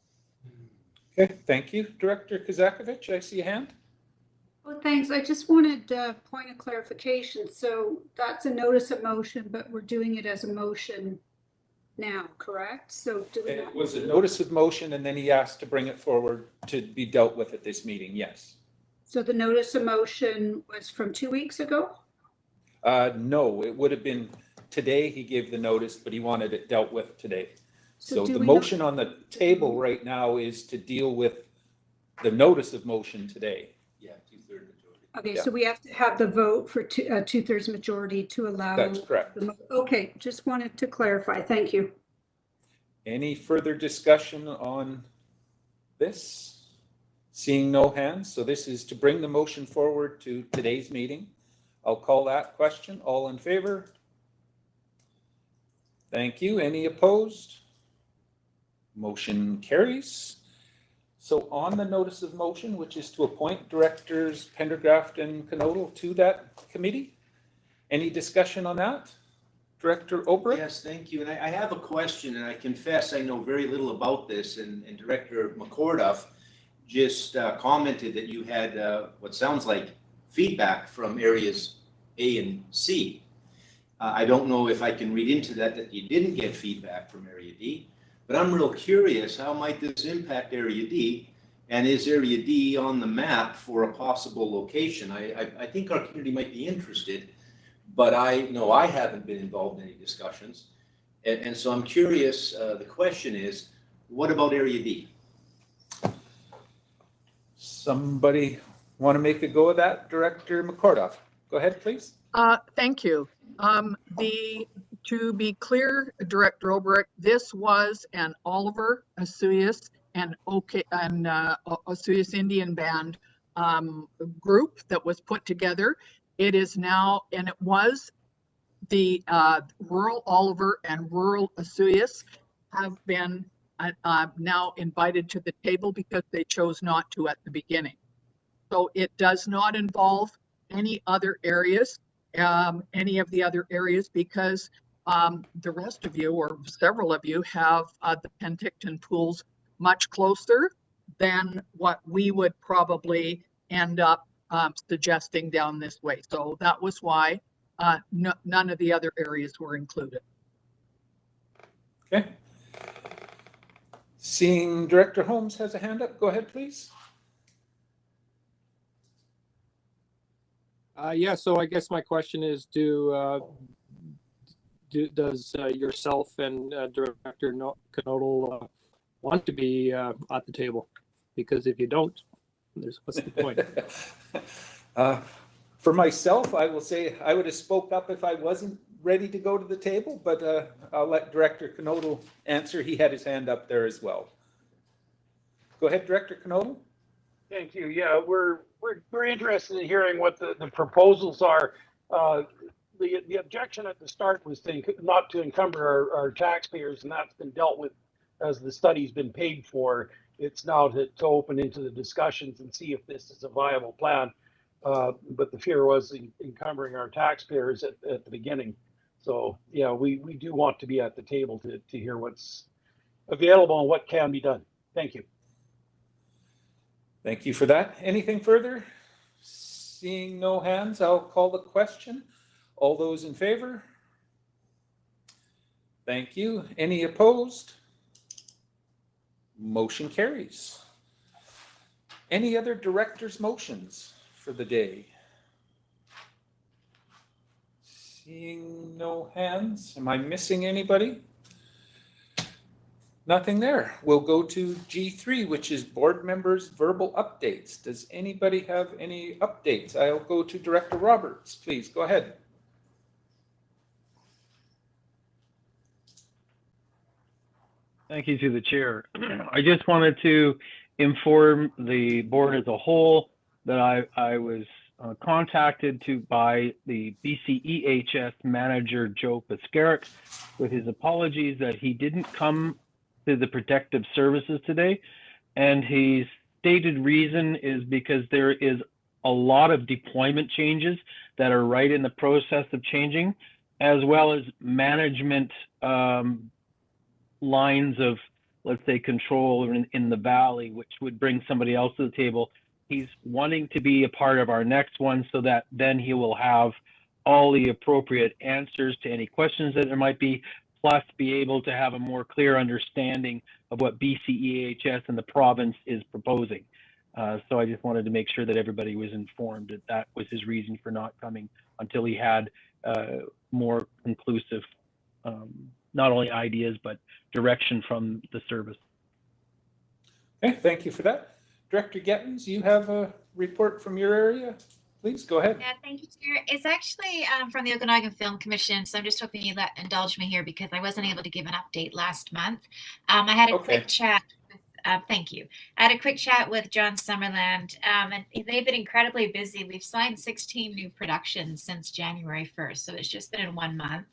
Okay, thank you. Director Kazakovich, I see a hand. Well, thanks. I just wanted a point of clarification. So that's a notice of motion, but we're doing it as a motion now, correct? So do we It was a notice of motion, and then he asked to bring it forward to be dealt with at this meeting, yes. So the notice of motion was from 2 weeks ago? No, it would have been today he gave the notice, but he wanted it dealt with today. So do the we motion on the table right now is to deal with the notice of motion today. Yeah, 2/3 majority. Okay, Yeah. so we have to have the vote for 2/3 majority to allow. That's correct. Okay, just wanted to clarify. Thank you. Any further discussion on this? Seeing no hands, so this is to bring the motion forward to today's meeting. I'll call that question. All in favor? Thank you. Any opposed? Motion carries. So on the notice of motion, which is to appoint directors Pendergraft and Knodel to that committee, any discussion on that? Director Obrich? Yes, thank you. And I have a question, and I confess I know very little about this, and Director McCorduff just commented that you had what sounds like feedback from areas A and C. I don't know if I can read into that you didn't get feedback from Area D, but I'm real curious, how might this impact Area D? And is Area D on the map for a possible location? I think our community might be interested, but I know I haven't been involved in any discussions. And so I'm curious, the question is, what about Area D? Somebody want to make a go of that? Director McCordoff, go ahead, please. Thank you. To be clear, Director Obrecht, this was an Oliver Asuyas and Asuyas Indian Band group that was put together. It is now, and it was the rural Oliver and rural Asuyas have been now invited to the table because they chose not to at the beginning. So it does not involve any other areas, any of the other areas, because the rest of you, or several of you, have the Penticton pools much closer than what we would probably end up suggesting down this way. So that was why none of the other areas were included. Okay. Seeing Director Holmes has a hand up, go ahead, please. Yeah, so I guess my question is, does yourself and Director Knodel want to be at the table? Because if you don't, what's the point? For myself, I will say I would have spoke up if I wasn't ready to go to the table, but I'll let Director Knodel answer. He had his hand up there as well. Go ahead, Director Knodel. Thank you. Yeah, we're interested in hearing what the proposals are. The objection at the start was not to encumber our taxpayers, and that's been dealt with as the study's been paid for. It's now to open into the discussions and see if this is a viable plan. But the fear was encumbering our taxpayers at the beginning. So yeah, we do want to be at the table to hear what's available and what can be done. Thank you. Thank you for that. Anything further? Seeing no hands, I'll call the question. All those in favor? Thank you. Any opposed? Motion carries. Any other director's motions for the day? Seeing no hands. Am I missing anybody? Nothing there. We'll go to G3, which is board members' verbal updates. Does anybody have any updates? I'll go to Director Roberts. Please go ahead. Thank you to the chair. I just wanted to inform the board as a whole that I was contacted by the BCEHS manager, Joe Piscaric, with his apologies that he didn't come to the protective services today. And his stated reason is because there is a lot of deployment changes that are right in the process of changing, as well as management lines of, let's say, control in the valley, which would bring somebody else to the table. He's wanting to be a part of our next one so that then he will have all the appropriate answers to any questions that there might be, plus be able to have a more clear understanding of what BCEHS and the province is proposing. So I just wanted to make sure that everybody was informed that that was his reason for not coming until he had more conclusive, not only ideas, but direction from the service. Okay, thank you for that. Director Gettins, you have a report from your area? Please go ahead. Yeah, thank you, Chair. It's actually from the Okanagan Film Commission, so I'm just hoping you indulge me here because I wasn't able to give an update last month. I had a quick chat with, thank you. I had a quick chat with John Summerland, and they've been incredibly busy. We've signed 16 new productions since January 1st, so it's just been in 1 month.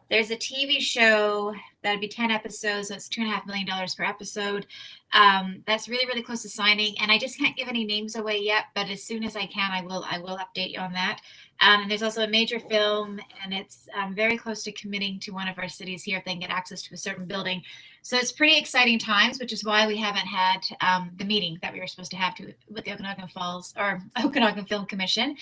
There's a TV show that'd be 10 episodes, so it's $2.5 million per episode. That's really, really close to signing, and I just can't give any names away yet, but as soon as I can, I will update you on that. And there's also a major film, and it's very close to committing to one of our cities here if they can get access to a certain building. So it's pretty exciting times, which is why we haven't had the meeting that we were supposed to have with the Okanagan Falls or Okanagan Film Commission.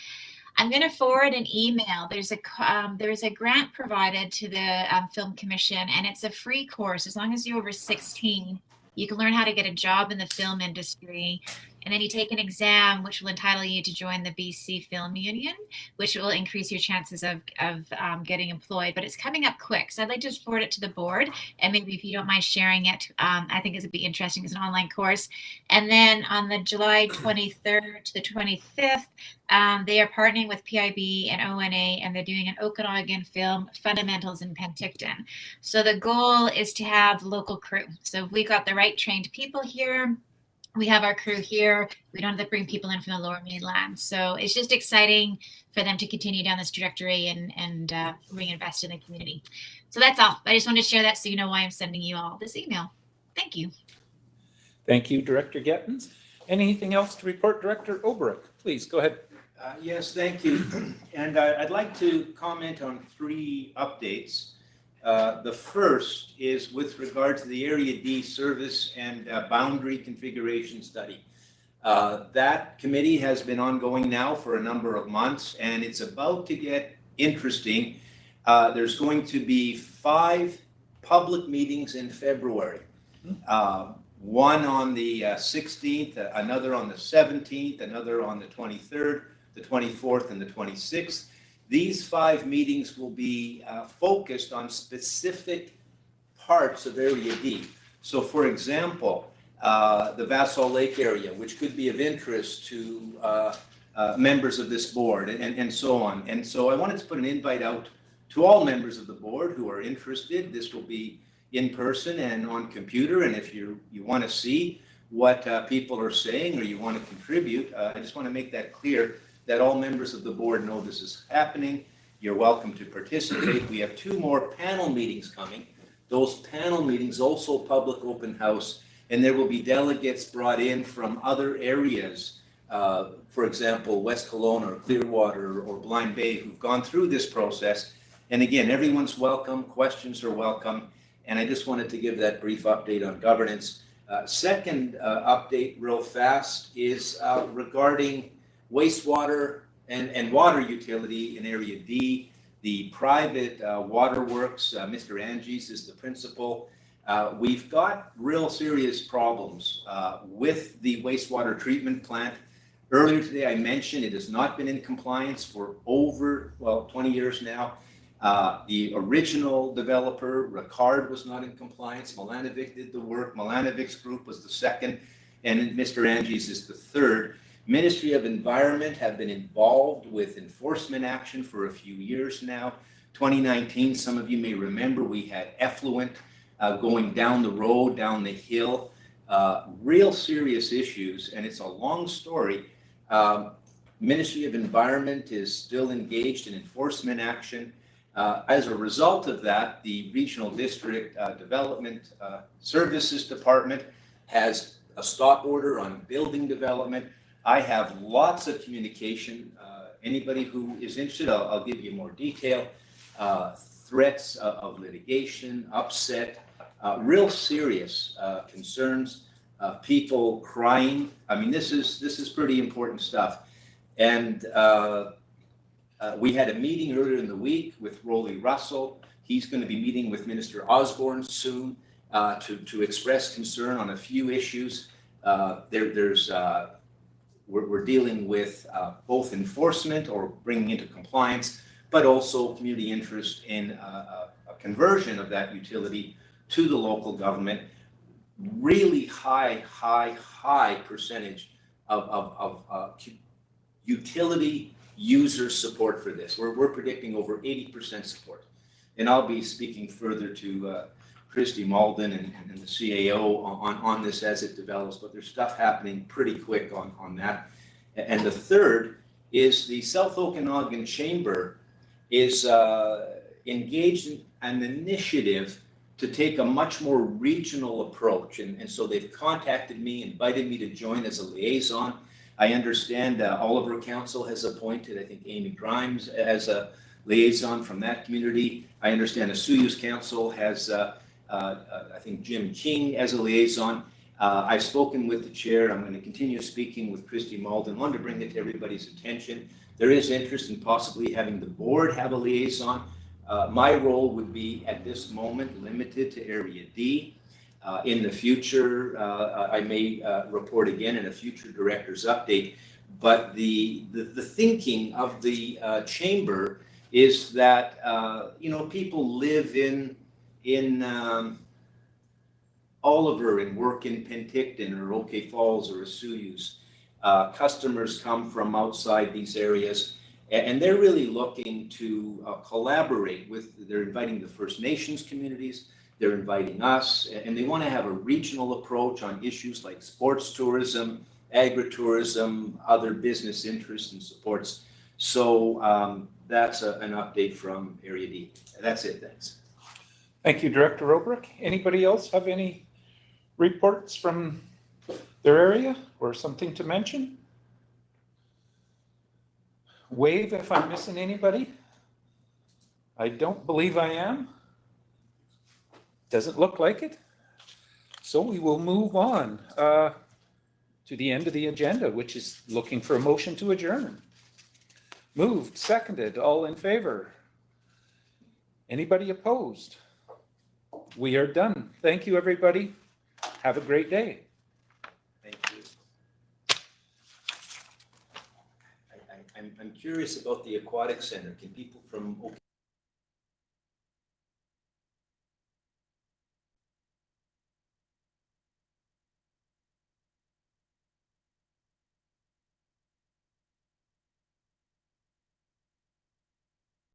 I'm going to forward an email. There's a grant provided to the Film Commission, and it's a free course. As long as you're over 16, you can learn how to get a job in the film industry. And then you take an exam, which will entitle you to join the BC Film Union, which will increase your chances of getting employed. But it's coming up quick. So I'd like to just forward it to the board. And maybe if you don't mind sharing it, I think it would be interesting as an online course. And then on the July 23rd to the 25th, they are partnering with PIB and ONA, and they're doing an Okanagan Film Fundamentals in Penticton. So the goal is to have local crew. So if we got the right trained people here, we have our crew here. We don't have to bring people in from the Lower Mainland. So it's just exciting for them to continue down this trajectory and reinvest in the community. So that's all. I just wanted to share that so you know why I'm sending you all this email. Thank you. Thank you, Director Gettens. Anything else to report, Director Oberick? Please go ahead. Yes, thank you. And I'd like to comment on 3 updates. The first is with regard to the Area D service and boundary configuration study. That committee has been ongoing now for a number of months, and it's about to get interesting. There's going to be 5 public meetings in February. One on the 16th, another on the 17th, another on the 23rd, the 24th, and the 26th. These 5 meetings will be focused on specific parts of Area D. So for example, the Vassal Lake area, which could be of interest to members of this board and so on. And so I wanted to put an invite out to all members of the board who are interested. This will be in person and on computer. And if you want to see what people are saying or you want to contribute, I just want to make that clear that all members of the board know this is happening. You're welcome to participate. We have 2 more panel meetings coming. Those panel meetings also public open house, and there will be delegates brought in from other areas, for example, West Kelowna or Clearwater or Blind Bay, who've gone through this process. And again, everyone's welcome, questions are welcome, and I just wanted to give that brief update on governance. Second update real fast is regarding wastewater and water utility in Area D. The private waterworks, Mr. Angies is the principal. We've got real serious problems with the wastewater treatment plant. Earlier today, I mentioned it has not been in compliance for over, 20 years now. The original developer, Ricard, was not in compliance. Milanovic did the work. Milanovic's group was the second, and Mr. Angies is the third. Ministry of Environment have been involved with enforcement action for a few years now. 2019, some of you may remember, we had effluent going down the road, down the hill. Real serious issues, and it's a long story. Ministry of Environment is still engaged in enforcement action. As a result of that, the Regional District Development Services Department has a stop order on building development. I have lots of communication. Anybody who is interested, I'll give you more detail. Threats of litigation, upset, real serious concerns, people crying. I mean, this is pretty important stuff. And we had a meeting earlier in the week with Rolly Russell. He's going to be meeting with Minister Osborne soon to express concern on a few issues. We're dealing with both enforcement or bringing into compliance, but also community interest in a conversion of that utility to the local government. Really high percentage of utility user support for this. We're predicting over 80% support. And I'll be speaking further to Christy Malden and the CAO on this as it develops, but there's stuff happening pretty quick on that. And the third is the South Okanagan Chamber is engaged in an initiative to take a much more regional approach. And so they've contacted me, invited me to join as a liaison. I understand Oliver Council has appointed, I think, Amy Grimes as a liaison from that community. I understand the Suyus Council has I think Jim King as a liaison. I've spoken with the chair. I'm going to continue speaking with Christy Malden. I wanted to bring it to everybody's attention there is interest in possibly having the board have a liaison. My role would be at this moment limited to Area D. In the future, I may report again in a future director's update. But the thinking of the chamber is that people live in Oliver and work in Penticton or OK Falls or Osoyoos. Customers come from outside these areas, and they're really looking to collaborate with. They're inviting the First Nations communities. They're inviting us, and they want to have a regional approach on issues like sports tourism, agritourism, other business interests and supports. So that's an update from Area D. That's it, thanks. Thank you, Director Robrick. Anybody else have any reports from their area or something to mention? Wave if I'm missing anybody. I don't believe I am. Doesn't look like it. So we will move on to the end of the agenda, which is looking for a motion to adjourn. Moved, seconded, all in favor? Anybody opposed? We are done. Thank you, everybody. Have a great day. Thank you. I'm curious about the aquatic center. Can people from